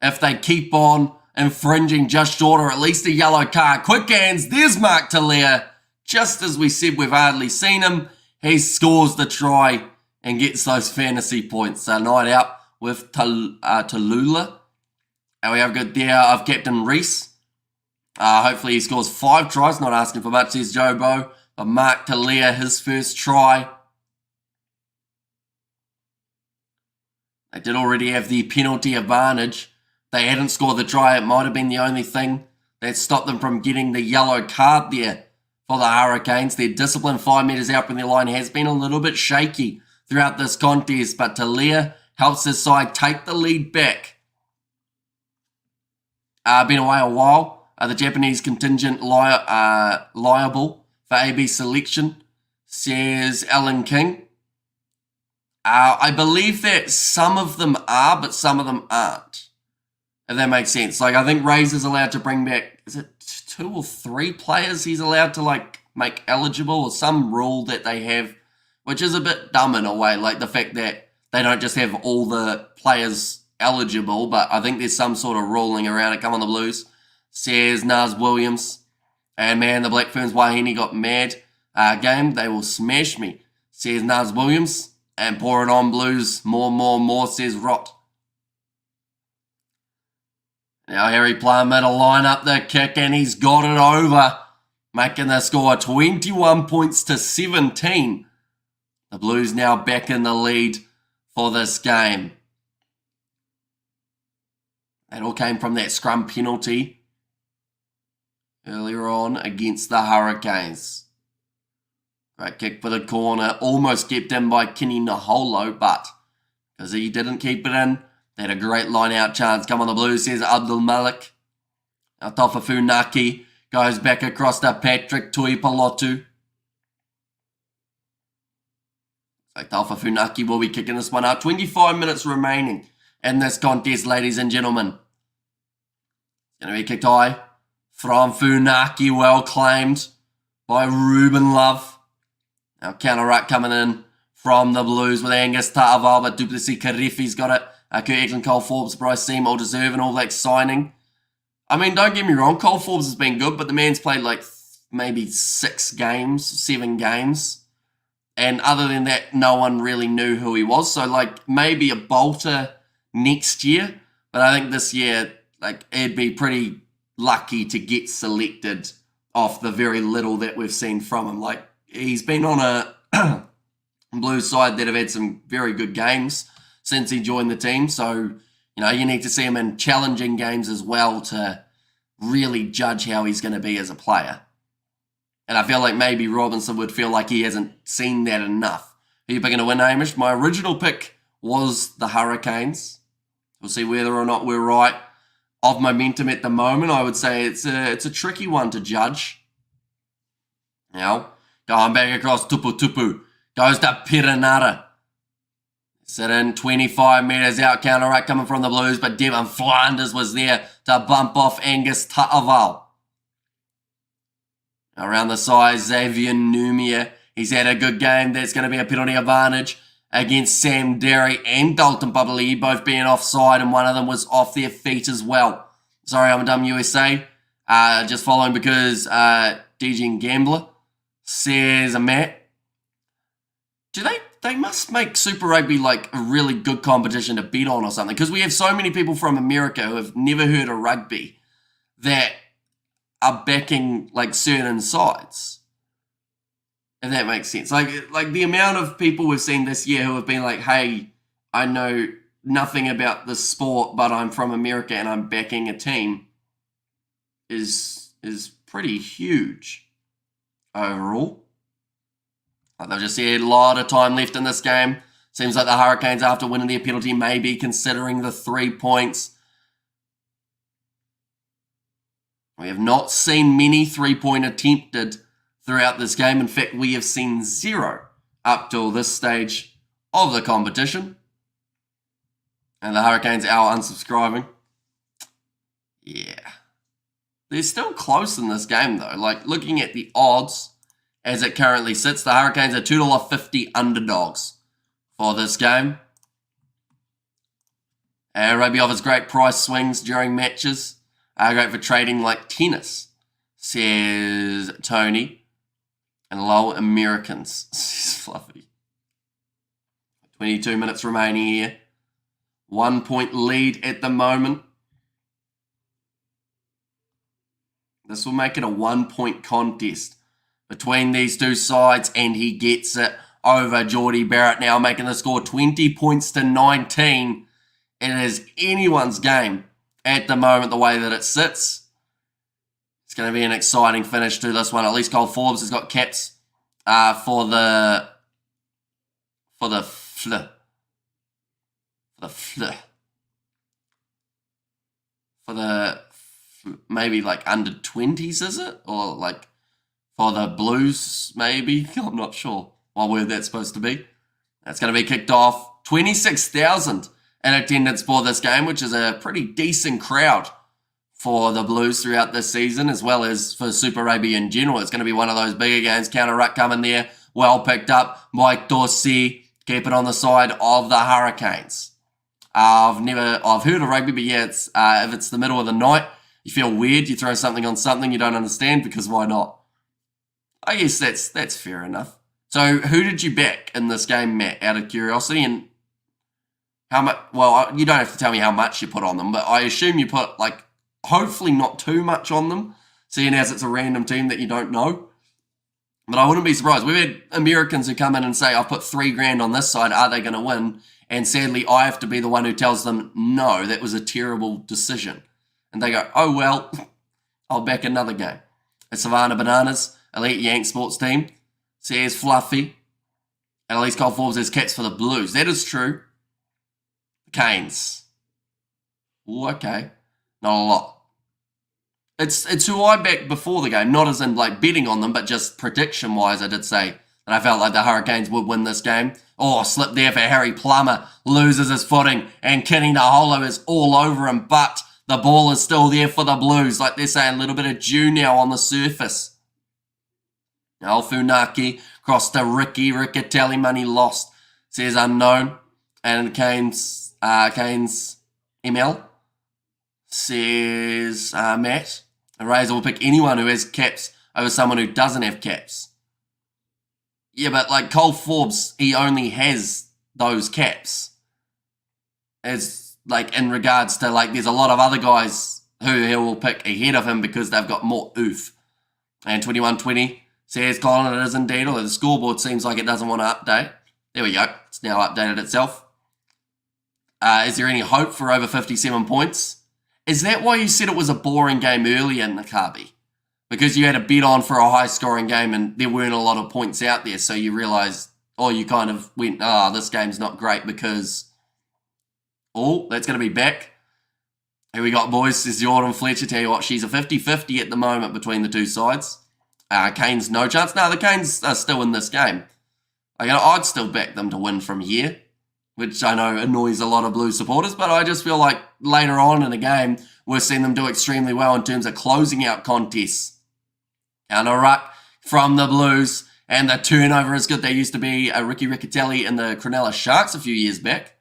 if they keep on infringing just short, or at least a yellow card. Quick hands. There's Mark Talia. Just as we said, we've hardly seen him. He scores the try and gets those fantasy points. So night out with Tallulah. And we have got there of Captain Reese. Hopefully he scores 5 tries. Not asking for much, says Jobo. But Mark Talia, his first try. They did already have the penalty advantage. They hadn't scored the try. It might have been the only thing that stopped them from getting the yellow card there for the Hurricanes. Their discipline 5 metres out from their line has been a little bit shaky throughout this contest, but Talia helps his side take the lead back. been away a while. The Japanese contingent liable for AB selection, says Alan King. I believe that some of them are, but some of them aren't. If that makes sense. Like, I think Razor's allowed to bring back, is it 2 or 3 players he's allowed to, like, make eligible, or some rule that they have, which is a bit dumb in a way. Like, the fact that they don't just have all the players eligible, but I think there's some sort of ruling around it. Come on, the Blues, says Naz Williams. And man, the Black Ferns Wahine got mad. Game, they will smash me, says Naz Williams. And pour it on, Blues. More, says Rot. Now Harry Plummer to line up the kick, and he's got it over, making the score 21 points to 17. The Blues now back in the lead for this game. That all came from that scrum penalty earlier on against the Hurricanes. Great kick for the corner, almost kept in by Kenny Naholo, but because he didn't keep it in, they had a great line-out chance. Come on, the Blues, says Abdul Malik. Now Tofa Funaki goes back across to Patrick Tuipalotu. So Tofa Funaki will be kicking this one out. 25 minutes remaining in this contest, ladies and gentlemen. It's going to be kicked high from Funaki, well claimed by Ruben Love. Now counter-ruck coming in from the Blues with Angus Ta'aval, but Duplessis Karifi's got it. Kurt Eklund, Cole Forbes, Bryce Seam, all deserve and all that signing. I mean, don't get me wrong, Cole Forbes has been good, but the man's played like maybe 7 games. And other than that, no one really knew who he was. So, like, maybe a bolter next year. But I think this year, like, it'd be pretty lucky to get selected off the very little that we've seen from him. Like, he's been on a Blues side that have had some very good games since he joined the team. So, you know, you need to see him in challenging games as well to really judge how he's going to be as a player. And I feel like maybe Robinson would feel like he hasn't seen that enough. Who are you picking to win, Hamish? My original pick was the Hurricanes. We'll see whether or not we're right. Of momentum at the moment, I would say it's a tricky one to judge. Now, going back across Tupu. Goes to Piranara. Sit in 25 metres out, counter-ruck coming from the Blues, but Devon Flanders was there to bump off Angus Ta'aval. Around the side, Xavier Numia. He's had a good game. That's going to be a penalty advantage against Sam Derry and Dalton Papali'i, both being offside, and one of them was off their feet as well. Sorry, I'm a dumb USA. Just following because DG Gambler says, Matt, do they must make Super Rugby like a really good competition to bet on or something, because we have so many people from America who have never heard of rugby that are backing like certain sides. If that makes sense. Like the amount of people we've seen this year who have been like, hey, I know nothing about the sport, but I'm from America and I'm backing a team is pretty huge overall. They've just said a lot of time left in this game. Seems like the Hurricanes, after winning their penalty, may be considering the 3 points. We have not seen many 3-point attempted throughout this game. In fact, we have seen 0 up till this stage of the competition. And the Hurricanes are unsubscribing. Yeah. They're still close in this game, though. Like, looking at the odds as it currently sits, the Hurricanes are $2.50 underdogs for this game. And rugby offers great price swings during matches. Great for trading like tennis, says Tony. And low Americans, says Fluffy. 22 minutes remaining here. 1 point lead at the moment. This will make it a 1 point contest between these two sides, and he gets it over Geordie Barrett now, making the score 20 points to 19. It is anyone's game at the moment, the way that it sits. It's going to be an exciting finish to this one. At least Cole Forbes has got caps for the maybe like under 20s, is it? Or like for the Blues, maybe? I'm not sure what word that's supposed to be. That's going to be kicked off. 26,000 in attendance for this game, which is a pretty decent crowd for the Blues throughout this season, as well as for Super Rugby in general. It's going to be one of those bigger games. Counter ruck coming there. Well picked up. Mike Dorsey keep it on the side of the Hurricanes. I've heard of rugby, but yeah, it's, if it's the middle of the night, you feel weird, you throw something on something you don't understand, because why not? I guess that's fair enough. So who did you back in this game, Matt, out of curiosity? And how much? Well, you don't have to tell me how much you put on them, but I assume you put, like, hopefully not too much on them, seeing as it's a random team that you don't know. But I wouldn't be surprised. We've had Americans who come in and say, I've put $3,000 on this side, are they going to win? And sadly, I have to be the one who tells them, no, that was a terrible decision. And they go, oh, well, I'll back another game. It's Savannah Bananas, elite Yank sports team, says Fluffy, and at least Cole Forbes has caps for the Blues. That is true. Canes. Ooh, okay. Not a lot. It's who I backed before the game, not as in like betting on them, but just prediction-wise, I did say that I felt like the Hurricanes would win this game. Oh, slip there for Harry Plummer, loses his footing, and Kenny Naholo is all over him, but the ball is still there for the Blues, like they're saying, a little bit of dew now on the surface. Now Funaki crossed to Ricky Riccatelli, money lost, says unknown, and Canes ML says Matt. And Razor will pick anyone who has caps over someone who doesn't have caps. Yeah, but like Cole Forbes, he only has those caps. As like in regards to like, there's a lot of other guys who he will pick ahead of him because they've got more oof. And 2120 says Colin, it is indeed, although the scoreboard seems like it doesn't want to update. There we go. It's now updated itself. Is there any hope for over 57 points? Is that why you said it was a boring game earlier in the Nakabi? Because you had a bet on for a high-scoring game and there weren't a lot of points out there, so you realised, or you kind of went, this game's not great because, that's going to be back. Here we got, boys, says Jordan Fletcher. Tell you what, she's a 50-50 at the moment between the two sides. Canes, no chance. No, the Canes are still in this game. I'd still back them to win from here, which I know annoys a lot of Blues supporters, but I just feel like later on in the game, we're seeing them do extremely well in terms of closing out contests. And a ruck from the Blues, and the turnover is good. There used to be a Ricky Riccatelli in the Cronulla Sharks a few years back.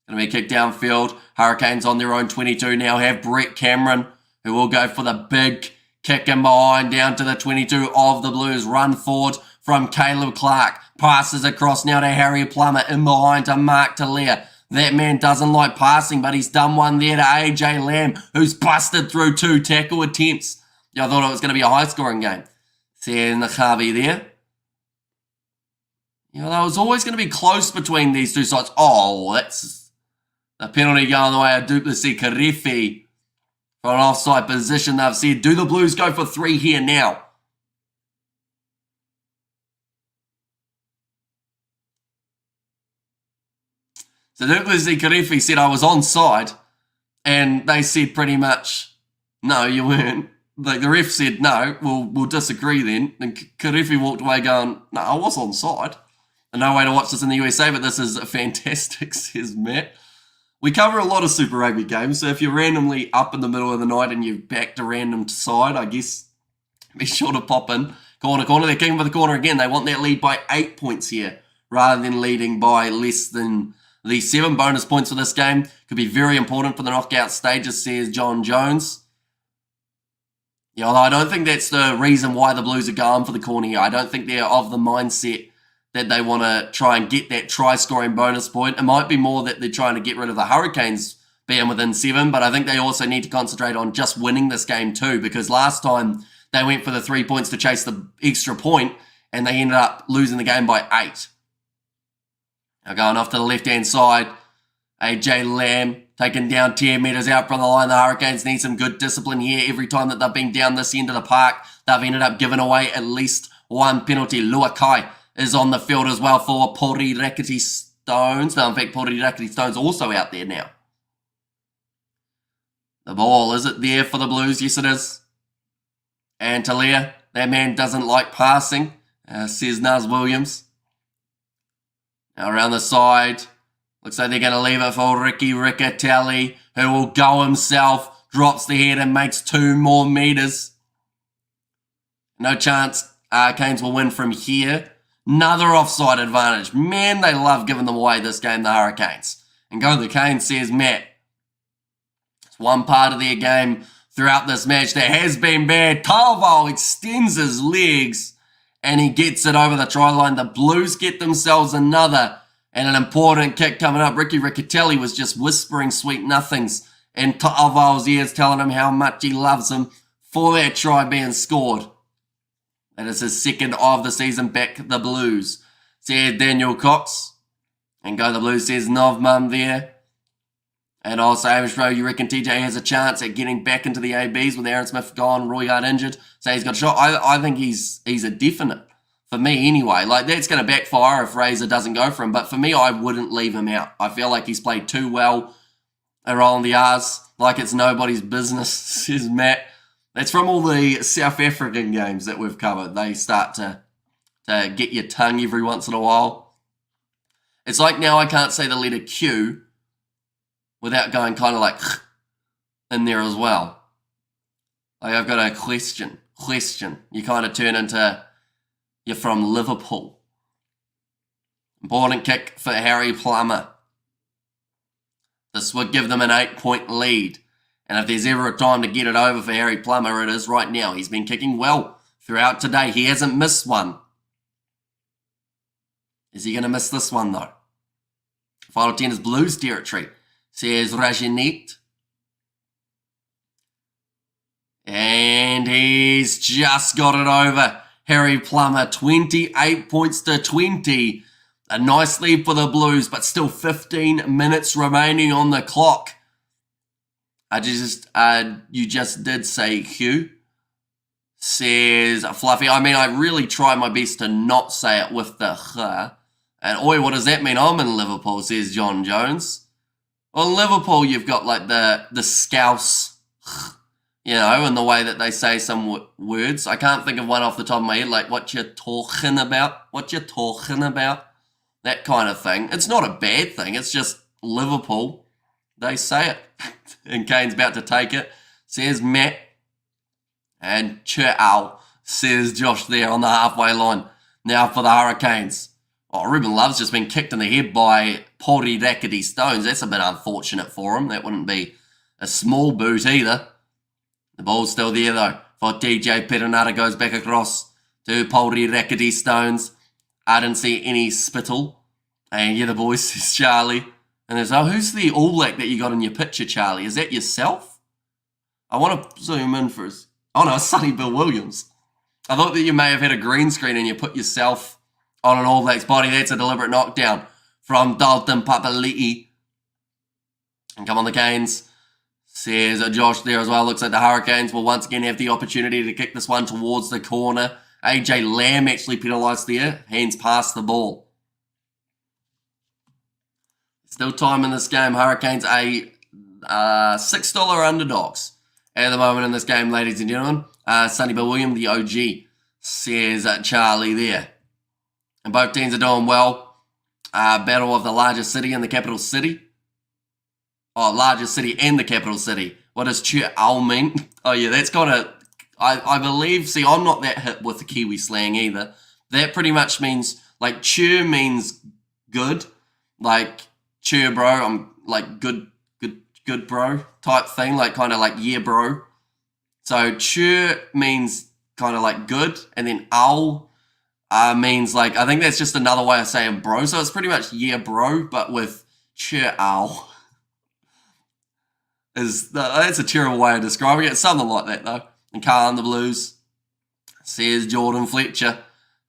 Going to be kicked downfield. Hurricanes on their own 22 now have Brett Cameron, who will go for the big kick in behind down to the 22 of the Blues. Run forward from Caleb Clark. Passes across now to Harry Plummer, in behind to Mark Talia. That man doesn't like passing, but he's done one there to AJ Lamb, who's busted through 2 tackle attempts. Yeah, I thought it was going to be a high-scoring game. Seeing the Nakabi there. That was always going to be close between these two sides. Oh, that's the penalty going the way of Duplessis Karefi for an offside position. They've said, do the Blues go for 3 here now? So Duplessis Karefi said I was onside, and they said pretty much, no, you weren't. Like the ref said, no, we'll disagree then. And Karefi walked away going, no, I was onside. And no way to watch this in the USA, but this is fantastic, says Matt. We cover a lot of Super Rugby games, so if you're randomly up in the middle of the night and you've backed a random side, I guess be sure to pop in. Corner, they're kicking for the corner again. They want that lead by 8 points here, rather than leading by less than the 7 bonus points for this game. Could be very important for the knockout stages, says John Jones. Yeah, although I don't think that's the reason why the Blues are going for the corner here. I don't think they're of the mindset that they want to try and get that try-scoring bonus point. It might be more that they're trying to get rid of the Hurricanes being within 7, but I think they also need to concentrate on just winning this game too, because last time they went for the 3 points to chase the extra point, and they ended up losing the game by 8. Now going off to the left-hand side, AJ Lamb taken down 10 metres out from the line. The Hurricanes need some good discipline here. Every time that they've been down this end of the park, they've ended up giving away at least 1 penalty. Lakai is on the field as well for Pori Rakiti Stones. No, in fact, Pori Rakiti Stones also out there now. The ball, is it there for the Blues? Yes, it is. And Talia, that man doesn't like passing, says Naz Williams. Now around the side, looks like they're going to leave it for Ricky Riccatelli, who will go himself, drops the head and makes 2 more meters. No chance Canes will win from here. Another offside advantage. Man, they love giving them away this game, the Hurricanes. And go the Canes, says Matt. It's one part of their game throughout this match that has been bad. Talvo extends his legs and he gets it over the try line. The Blues get themselves another and an important kick coming up. Ricky Riccatelli was just whispering sweet nothings in Talvo's ears, telling him how much he loves him for that try being scored. That is his second of the season. Back the Blues, says Daniel Cox. And go the Blues, says Novmum there. And also, Amish Bro, you reckon TJ has a chance at getting back into the ABs with Aaron Smith gone, Roy Hart injured? So he's got a shot. I think he's a definite. For me, anyway. Like, that's going to backfire if Razor doesn't go for him. But for me, I wouldn't leave him out. I feel like he's played too well at rolling the R's like it's nobody's business, says Matt. That's from all the South African games that we've covered. They start to get your tongue every once in a while. It's like now I can't say the letter Q without going kind of like in there as well. Like I've got a question. You kind of turn into, you're from Liverpool. Important kick for Harry Plummer. This would give them an 8-point lead. And if there's ever a time to get it over for Harry Plummer, it is right now. He's been kicking well throughout today. He hasn't missed one. Is he going to miss this one, though? Final 10 is Blues territory, says Rajanit. And he's just got it over. Harry Plummer, 28 points to 20. A nice lead for the Blues, but still 15 minutes remaining on the clock. You just did say Hugh, says Fluffy. I mean, I really try my best to not say it with the h. And oi, what does that mean? I'm in Liverpool, says John Jones. Well, in Liverpool, you've got like the scouse, you know, and the way that they say some words. I can't think of one off the top of my head, like what you're talking about, that kind of thing. It's not a bad thing. It's just Liverpool. They say it. And Kane's about to take it, says Matt. And Churl, says Josh there on the halfway line. Now for the Hurricanes. Oh, Ruben Love's just been kicked in the head by Pori Rackety Stones. That's a bit unfortunate for him. That wouldn't be a small boot either. The ball's still there though. For TJ Perenara goes back across to Pori Rackety Stones. I didn't see any spittle. And yeah, the boys, says Charlie. And there's, oh, who's the All Black that you got in your picture, Charlie? Is that yourself? I want to zoom in for us. Oh no, it's Sonny Bill Williams. I thought that you may have had a green screen and you put yourself on an All Blacks body. That's a deliberate knockdown from Dalton Papali'i. And come on the Canes, says Josh there as well. Looks like the Hurricanes will once again have the opportunity to kick this one towards the corner. AJ Lamb actually penalised there. Hands past the ball. Still time in this game. Hurricanes a $6 underdogs at the moment in this game, ladies and gentlemen. Sonny Bill Williams, the OG, says Charlie there. And both teams are doing well. Battle of the largest city and the capital city. Oh, largest city and the capital city. What does Churl mean? Oh yeah, that's kind of, I believe, see, I'm not that hip with the Kiwi slang either. That pretty much means, like, chur means good. Like, cheer bro, I'm like good bro type thing, like kind of like yeah bro. So cheer means kind of like good, and then owl means like, I think that's just another way of saying bro. So it's pretty much yeah bro, but with cheer owl. That's a terrible way of describing it. Something like that though. And Carl and the Blues, says Jordan Fletcher,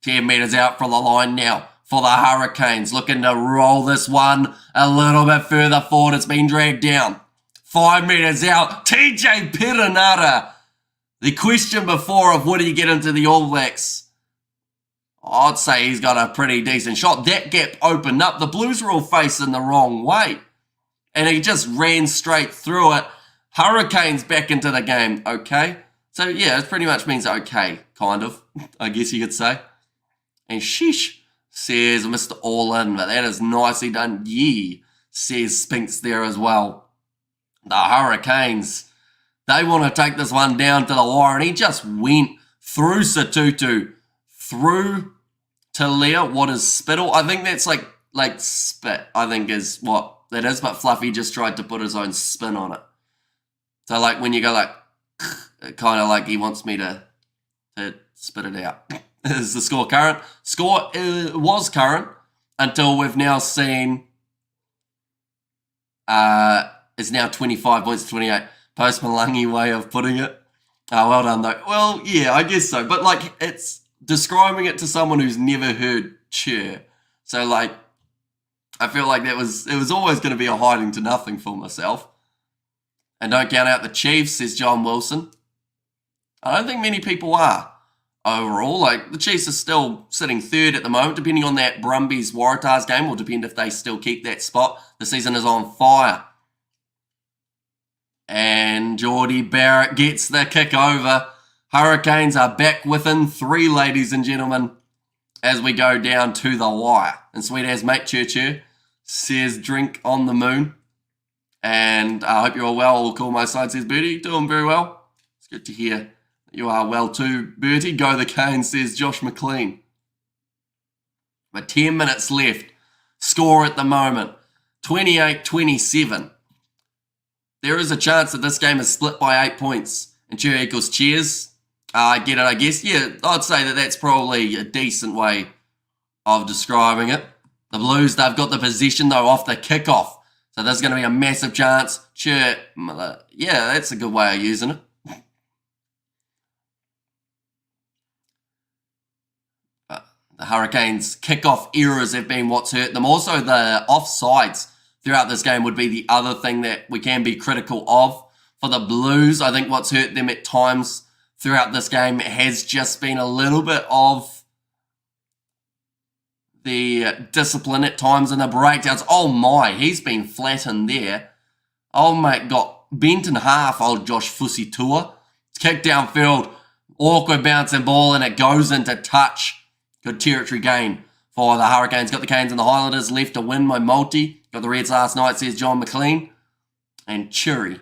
10 metres out from the line now. For the Hurricanes, looking to roll this one a little bit further forward. It's been dragged down. 5 metres out. TJ Perenara. The question before of would he get into the All Blacks? I'd say he's got a pretty decent shot. That gap opened up. The Blues were all facing the wrong way. And he just ran straight through it. Hurricanes back into the game, okay? So, yeah, it pretty much means okay, kind of, I guess you could say. And sheesh, says Mr. All In, but that is nicely done. Yeah, says Spinks there as well. The Hurricanes, they want to take this one down to the wire, and he just went through Satutu, through to Leah. What is spittle? I think that's like spit, I think is what that is, but Fluffy just tried to put his own spin on it. So like when you go like, kind of like he wants me to spit it out. Is the score current? Score was current until we've now seen it's now 25 points to 28. Post Malangi way of putting it. Well done though. Well, yeah, I guess so. But like it's describing it to someone who's never heard cheer. So like I feel like it was always going to be a hiding to nothing for myself. And don't count out the Chiefs, says John Wilson. I don't think many people are. Overall, like the Chiefs are still sitting third at the moment, depending on that Brumbies Waratahs game, will depend if they still keep that spot. The season is on fire. And Geordie Barrett gets the kick over. Hurricanes are back within 3, ladies and gentlemen, as we go down to the wire. And sweet as mate Church says drink on the moon. And I hope you're all well. All cool my side, says Bertie. Doing very well. It's good to hear. You are well too, Bertie. Go the Canes, says Josh McLean. But 10 minutes left. Score at the moment, 28-27. There is a chance that this game is split by 8 points. And cheer equals cheers. I get it, I guess. Yeah, I'd say that that's probably a decent way of describing it. The Blues, they've got the possession, though, off the kickoff. So there's going to be a massive chance. Cheer, yeah, that's a good way of using it. The Hurricanes' kickoff errors have been what's hurt them. Also, the offsides throughout this game would be the other thing that we can be critical of. For the Blues, I think what's hurt them at times throughout this game has just been a little bit of the discipline at times and the breakdowns. Oh my, he's been flattened there. Oh mate, got bent in half, old Josh Fusitua. It's kicked downfield, awkward bouncing ball, and it goes into touch. Good territory gain for the Hurricanes. Got the Canes and the Highlanders left to win my multi. Got the Reds last night, says John McLean. And Churi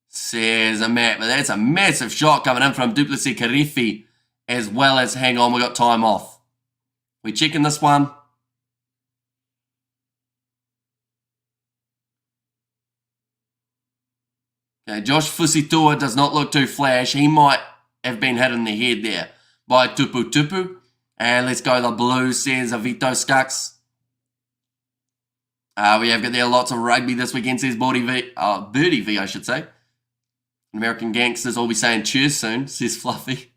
says a Matt. But that's a massive shot coming in from Duplessis Karifi. As well as, hang on, we got time off. We checking this one. Okay, Josh Fusitua does not look too flash. He might have been hit in the head there by Tupu Tupu. And let's go the Blues, says Avito Skux. We have got there lots of rugby this weekend, says Birdie V, I should say. American Gangsters will be saying cheers soon, says Fluffy.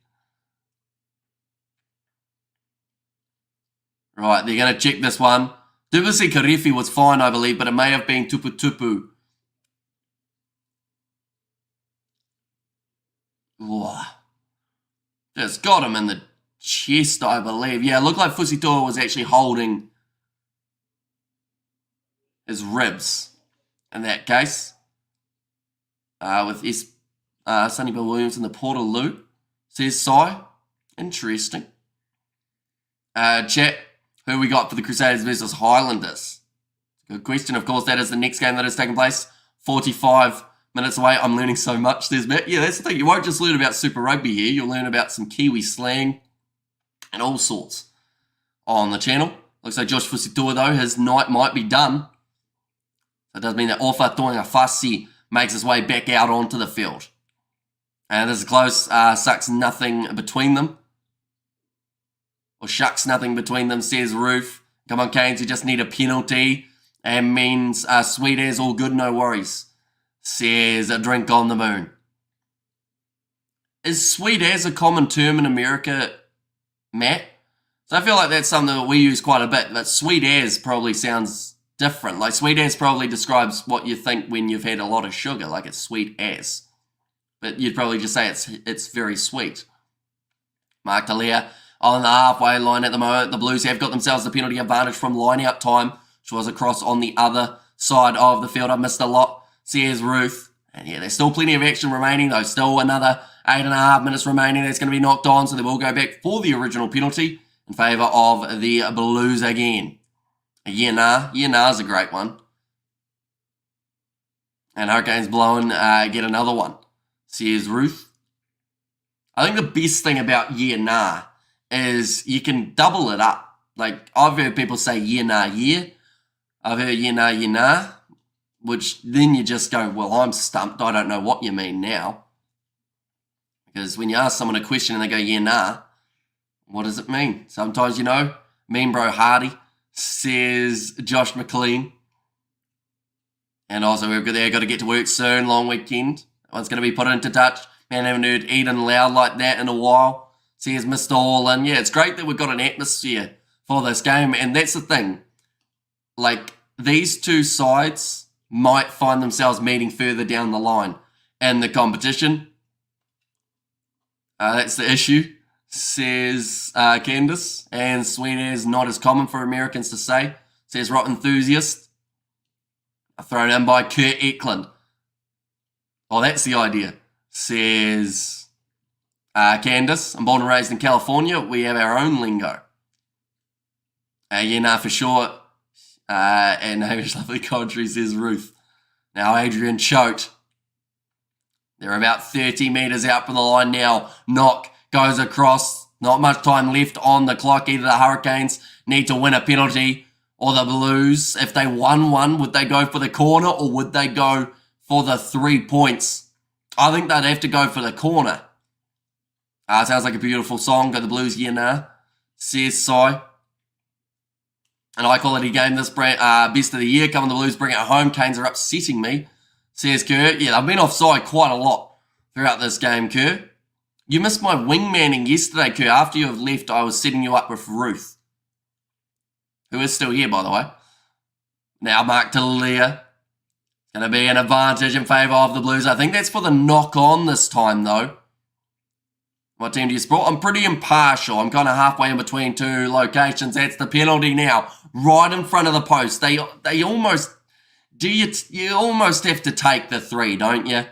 Right, they're going to check this one. Dubusi Karifi was fine, I believe, but it may have been Tupu Tupu. Ooh. Just got him in the chest, I believe. Yeah, it looked like Fusitua was actually holding his ribs in that case. With Sonny Bill Williams in the Portaloo, says Sai. Interesting. Chat, who we got for the Crusaders versus Highlanders? Good question. Of course, that is the next game that is taking place. 45 minutes away. I'm learning so much. There's Matt. Yeah, that's the thing. You won't just learn about Super Rugby here. You'll learn about some Kiwi slang and all sorts on the channel. Looks like Josh Fusitua, though, his night might be done. That does mean that Ofa Toinga Fasi makes his way back out onto the field. And this is close. Sucks nothing between them. Or shucks nothing between them, says Roof. Come on, Canes, you just need a penalty. And means sweet as all good, no worries. Says a drink on the moon. Is sweet as a common term in America, Matt? So I feel like that's something that we use quite a bit. But sweet as probably sounds different. Like sweet as probably describes what you think when you've had a lot of sugar. Like it's sweet as. But you'd probably just say it's very sweet. Mark Talia on the halfway line at the moment. The Blues have got themselves the penalty advantage from line-out time, which was across on the other side of the field. I missed a lot. Says Ruth. And yeah, there's still plenty of action remaining, though. Still another 8.5 minutes remaining. That's going to be knocked on, so they will go back for the original penalty in favour of the Blues again. Yeah, nah is a great one. And Hurricanes blowing, get another one. Says Ruth. I think the best thing about yeah, nah is you can double it up. Like, I've heard people say yeah, nah, yeah. I've heard yeah, nah, which then you just go, well, I'm stumped. I don't know what you mean now. Because when you ask someone a question and they go, yeah, nah, what does it mean? Sometimes, you know, mean bro Hardy, says Josh McLean. And also, we've got to get to work soon, long weekend. One's going to be put into touch. Man, I haven't heard Eden loud like that in a while. Says Mr. All-In. Yeah, it's great that we've got an atmosphere for this game. And that's the thing. Like, these two sides might find themselves meeting further down the line in the competition. That's the issue, says Candice. And sweet as not as common for Americans to say, says Rock Enthusiast. Thrown in by Kurt Eklund. Oh, that's the idea, says Candice. I'm born and raised in California. We have our own lingo. Yeah, nah, for sure. And Hamish Lovely Country, says Ruth. Now, Adrian Choate. They're about 30 metres out from the line now. Knock goes across. Not much time left on the clock. Either the Hurricanes need to win a penalty or the Blues. If they won one, would they go for the corner or would they go for the 3 points? I think they'd have to go for the corner. Sounds like a beautiful song. Got the Blues, yeah, nah, says Cy. An high-quality game this best of the year. Coming the Blues, bring it home. Canes are upsetting me, says Kurt. Yeah, they've been offside quite a lot throughout this game, Kurt. You missed my wingmanning yesterday, Kurt. After you have left, I was setting you up with Ruth, who is still here, by the way. Now Mark Talia. Going to be an advantage in favour of the Blues. I think that's for the knock-on this time, though. What team do you support? I'm pretty impartial. I'm kind of halfway in between two locations. That's the penalty now. Right in front of the post. They almost... You almost have to take the 3, don't you?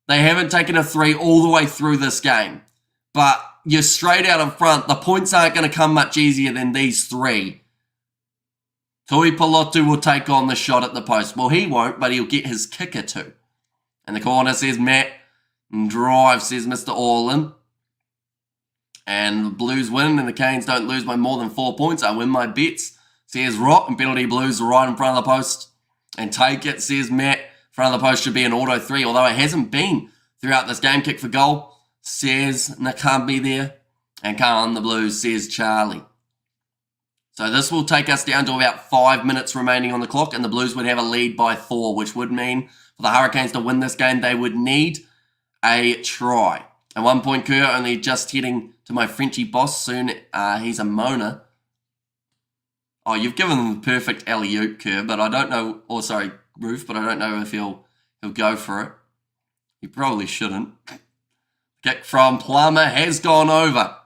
They haven't taken a 3 all the way through this game. But you're straight out in front. The points aren't going to come much easier than these 3. Tui Pilotu will take on the shot at the post. Well, he won't, but he'll get his kicker too. And the corner, says Matt. And drive, says Mr. All-In. And the Blues win, and the Canes don't lose by more than 4 points. I win my bets, says Rock. And penalty Blues right in front of the post. And take it, says Matt. Front of the post should be an auto 3, although it hasn't been throughout this game. Kick for goal, says Nakambi there. And come on the Blues, says Charlie. So this will take us down to about 5 minutes remaining on the clock, and the Blues would have a lead by 4, which would mean for the Hurricanes to win this game, they would need a try. At 1 point, Kerr only just heading to my Frenchy boss soon. He's a moaner. Oh, you've given him the perfect alley-oop, Kerr, but I don't know, or sorry, Roof, but I don't know if he'll go for it. He probably shouldn't. Kick from Plummer has gone over.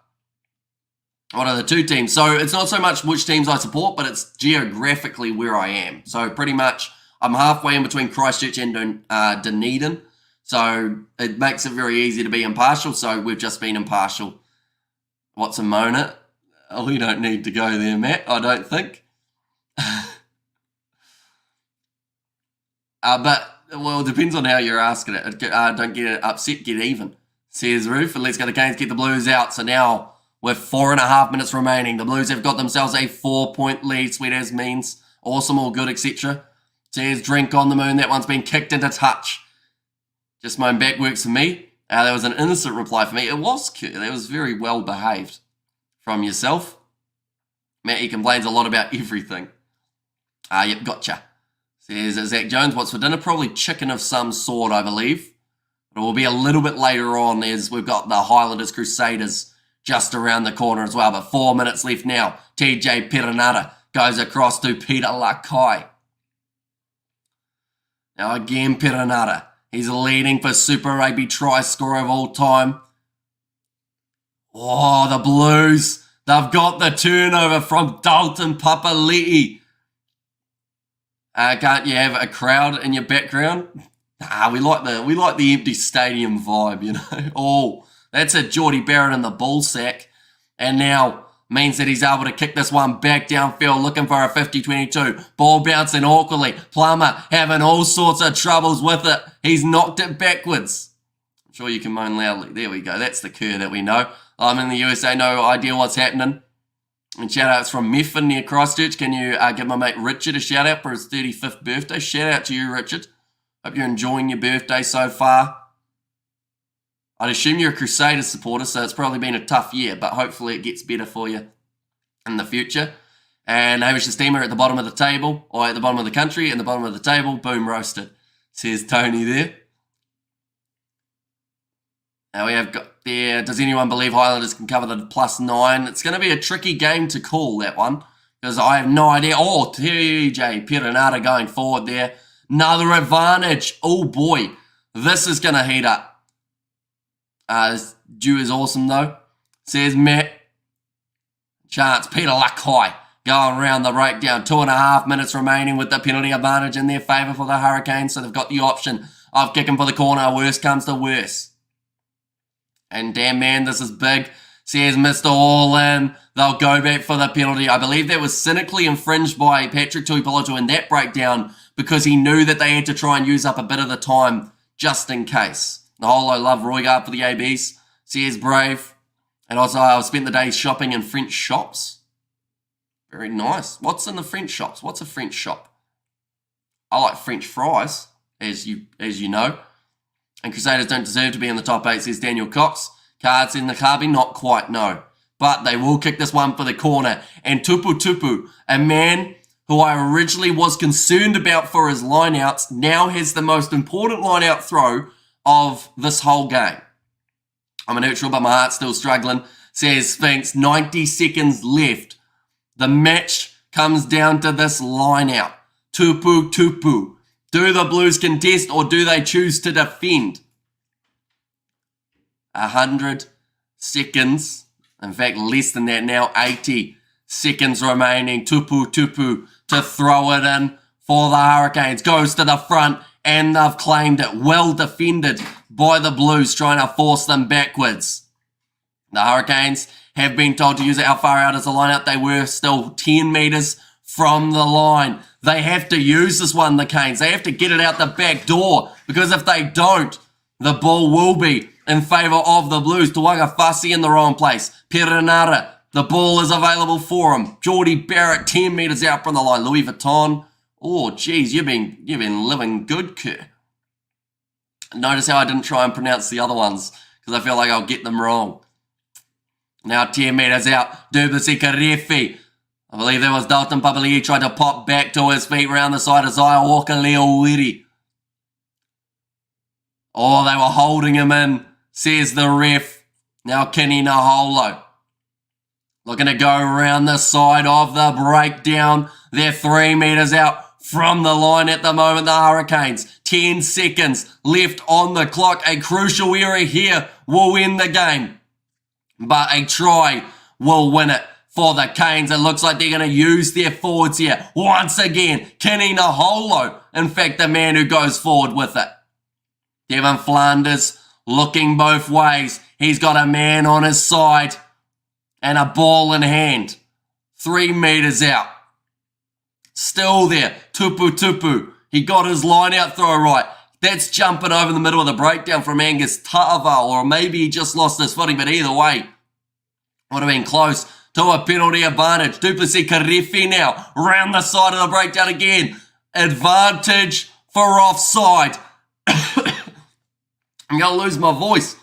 One of the two teams. So it's not so much which teams I support, but it's geographically where I am. So pretty much I'm halfway in between Christchurch and Dunedin. So it makes it very easy to be impartial. So we've just been impartial. What's a Mona? Oh, we don't need to go there, Matt, I don't think. But, well, it depends on how you're asking it. Don't get upset, get even, says Roof. And let's go the Canes get the Blues out. So now, with 4.5 minutes remaining, the Blues have got themselves a 4-point lead. Sweet as means. Awesome, all good, etc. Says Drink on the Moon. That one's been kicked into touch. Just moan back works for me. There was an innocent reply for me. It was cute. That was very well behaved from yourself. Matt, he complains a lot about everything. Yep, gotcha. Says Zach Jones, what's for dinner? Probably chicken of some sort, I believe. But it will be a little bit later on as we've got the Highlanders Crusaders just around the corner as well. But 4 minutes left now. TJ Perenara goes across to Peter Lakai. Now again, Perenara. He's leading for Super Rugby try scorer of all time. Oh, the Blues. They've got the turnover from Dalton Papali'i. Can't you have a crowd in your background? We like the empty stadium vibe, you know. Oh, that's a Geordie Barrett in the ball sack. And now means that he's able to kick this one back downfield, looking for a 50-22. Ball bouncing awkwardly. Plummer having all sorts of troubles with it. He's knocked it backwards. I'm sure you can moan loudly. There we go. That's the Kerr that we know. I'm in the USA, no idea what's happening. And shout-outs from Meffin near Christchurch. Can you give my mate Richard a shout-out for his 35th birthday? Shout-out to you, Richard. Hope you're enjoying your birthday so far. I'd assume you're a Crusaders supporter, so it's probably been a tough year, but hopefully it gets better for you in the future. And Hamish the Steamer at the bottom of the table, or at the bottom of the country, and the bottom of the table, boom, roasted, says Tony there. Now we have got there, does anyone believe Highlanders can cover the +9? It's going to be a tricky game to call, that one, because I have no idea. Oh, TJ Perenara going forward there. Another advantage. Oh boy, this is going to heat up. Dew is awesome though, says Matt. Chance, Peter Lakai going around the breakdown. 2.5 minutes remaining with the penalty advantage in their favour for the Hurricanes, so they've got the option of kicking for the corner. Worst comes to worst. And damn man, this is big, says Mr. All-In. They'll go back for the penalty. I believe that was cynically infringed by Patrick Tuipulotu in that breakdown because he knew that they had to try and use up a bit of the time just in case. The whole I love Roygard for the ABs, says Brave. And also I've spent the day shopping in French shops. Very nice. What's in the French shops? What's a French shop? I like French fries, as you know. And Crusaders don't deserve to be in the top 8, says Daniel Cox. Cards in the Carby? Not quite, no. But they will kick this one for the corner. And Tupu, a man who I originally was concerned about for his lineouts, now has the most important lineout throw of this whole game. I'm a neutral, but my heart's still struggling, says Sphinx. 90 seconds left. The match comes down to this lineout. Tupu. Do the Blues contest or do they choose to defend? 100 seconds. In fact, less than that now. 80 seconds remaining. Tupu to throw it in for the Hurricanes. Goes to the front and they've claimed it. Well defended by the Blues, trying to force them backwards. The Hurricanes have been told to use it. How far out is the line out? They were still 10 metres from the line. They have to use this one, the Canes. They have to get it out the back door, because if they don't, the ball will be in favour of the Blues. Tuaga Fassi in the wrong place. Perenara, the ball is available for him. Geordie Barrett 10 metres out from the line. Louis Vuitton. Oh, geez, you've been living good, Kerr. Notice how I didn't try and pronounce the other ones, because I feel like I'll get them wrong. Now 10 metres out. Duplessis Karefi. I believe that was Dalton Papali'i tried to pop back to his feet round the side of Zaya Walker Leowiri. Oh, they were holding him in, says the ref. Now Kenny Naholo. Looking to go around the side of the breakdown. They're 3 metres out from the line at the moment, the Hurricanes. 10 seconds left on the clock. A crucial area here will end the game. But a try will win it for the Canes. It looks like they're going to use their forwards here. Once again, Kenny Naholo, in fact, the man who goes forward with it. Devon Flanders looking both ways. He's got a man on his side and a ball in hand. 3 metres out. Still there. Tupu. He got his line out throw right. That's jumping over the middle of the breakdown from Angus Tava, or maybe he just lost his footing, but either way, would have been close to a penalty advantage. Duplessis Karefi now, round the side of the breakdown again. Advantage for offside. I'm going to lose my voice.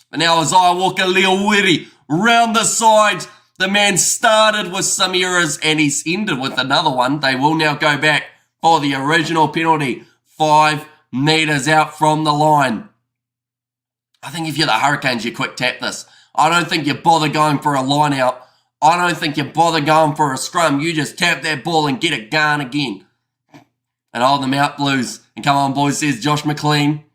But now Isaiah Walker Leowiri, round the side. The man started with some errors and he's ended with another one. They will now go back for the original penalty. 5 metres out from the line. I think if you're the Hurricanes, you quick tap this. I don't think you bother going for a line out. I don't think you bother going for a scrum. You just tap that ball and get it going again. And hold them out, Blues. And come on, boys, says Josh McLean.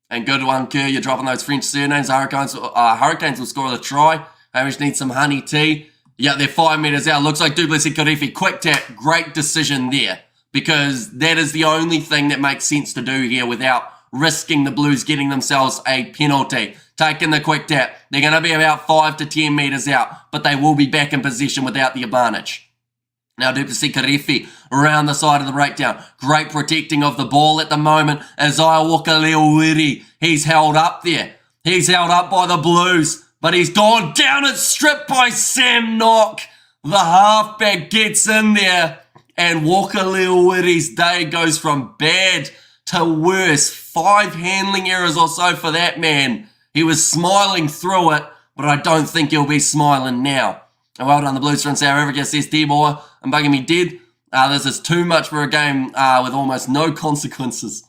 And good one, Kerr. You're dropping those French surnames. Hurricanes will score the try. Hamish needs some honey tea. Yeah, they're 5 metres out. Looks like Duplessis Karefi. Quick tap. Great decision there. Because that is the only thing that makes sense to do here without risking the Blues getting themselves a penalty. Taking the quick tap. They're going to be about 5 to 10 metres out, but they will be back in position without the advantage. Now Duplessis Karefi around the side of the breakdown. Great protecting of the ball at the moment. Isaiah Walker-Leawiri, he's held up there. He's held up by the Blues, but he's gone down and stripped by Sam Nock. The halfback gets in there, and Walker-Leawiri's day goes from bad to worse. 5 handling errors or so for that man. He was smiling through it, but I don't think he'll be smiling now. And well done, the Blues from South Africa, says D-Boy. I'm bugging me dead. This is too much for a game with almost no consequences,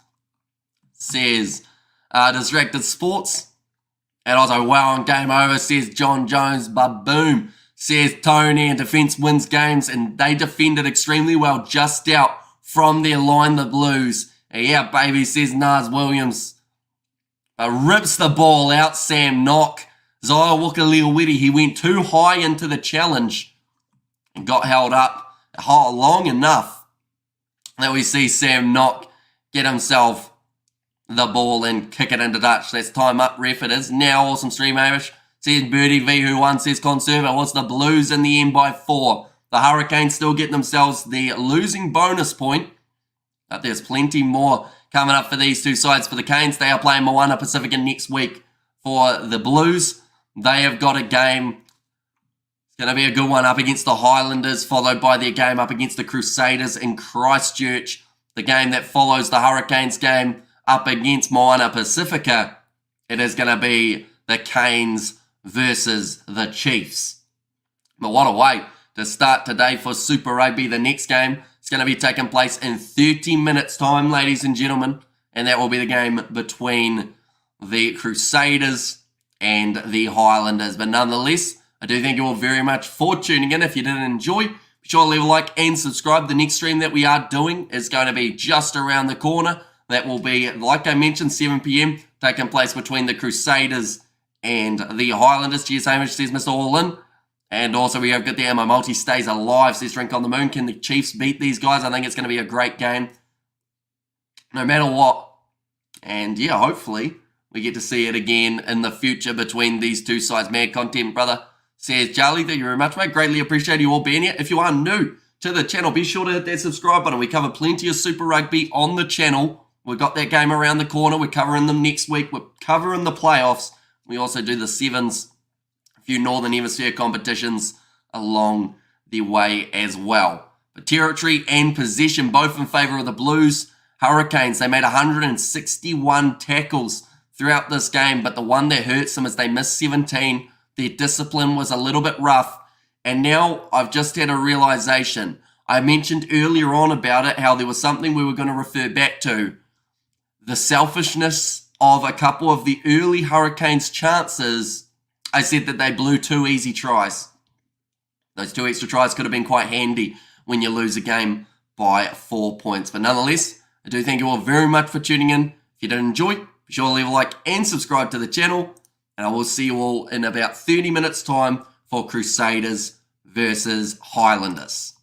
says Distracted Sports. And also, wow, game over, says John Jones. Baboom, says Tony. And defence wins games, and they defended extremely well just out from their line, the Blues. And yeah, baby, says Nars Williams. Rips the ball out, Sam Nock. Zaya Walker-Leawiri, he went too high into the challenge and got held up long enough that we see Sam Nock get himself the ball and kick it into touch. That's time up, ref it is. Now, awesome stream, Amish. Says Birdie V, who won, says Conserva. What's the Blues in the end by 4? The Hurricanes still get themselves the losing bonus point, but there's plenty more coming up for these two sides. For the Canes, they are playing Moana Pacific next week. For the Blues, they have got a game. It's going to be a good one up against the Highlanders, followed by their game up against the Crusaders in Christchurch. The game that follows the Hurricanes game up against Moana Pacifica. It is going to be the Canes versus the Chiefs. But what a way to start today for Super Rugby. The next game is going to be taking place in 30 minutes time, ladies and gentlemen. And that will be the game between the Crusaders and the Highlanders. But nonetheless, I do thank you all very much for tuning in. If you did enjoy, be sure to leave a like and subscribe. The next stream that we are doing is going to be just around the corner. That will be, like I mentioned, 7 p.m. taking place between the Crusaders and the Highlanders. Cheers, Hamish, says Mr. All-In. And also we have got the my multi stays alive, says Drink on the Moon. Can the Chiefs beat these guys? I think it's going to be a great game, no matter what. And yeah, hopefully we get to see it again in the future between these two sides. Mad content, brother, says Charlie. Thank you very much, mate. Greatly appreciate you all being here. If you are new to the channel, be sure to hit that subscribe button. We cover plenty of Super Rugby on the channel. We've got that game around the corner. We're covering them next week. We're covering the playoffs. We also do the sevens, a few Northern Hemisphere competitions along the way as well. But territory and possession, both in favour of the Blues. Hurricanes, they made 161 tackles throughout this game, but the one that hurts them is they missed 17. Their discipline was a little bit rough. And now I've just had a realisation. I mentioned earlier on about it, how there was something we were going to refer back to. The selfishness of a couple of the early Hurricanes chances. I said that they blew 2 easy tries. Those 2 extra tries could have been quite handy when you lose a game by 4 points. But nonetheless, I do thank you all very much for tuning in. If you did enjoy, be sure to leave a like and subscribe to the channel. And I will see you all in about 30 minutes time for Crusaders versus Highlanders.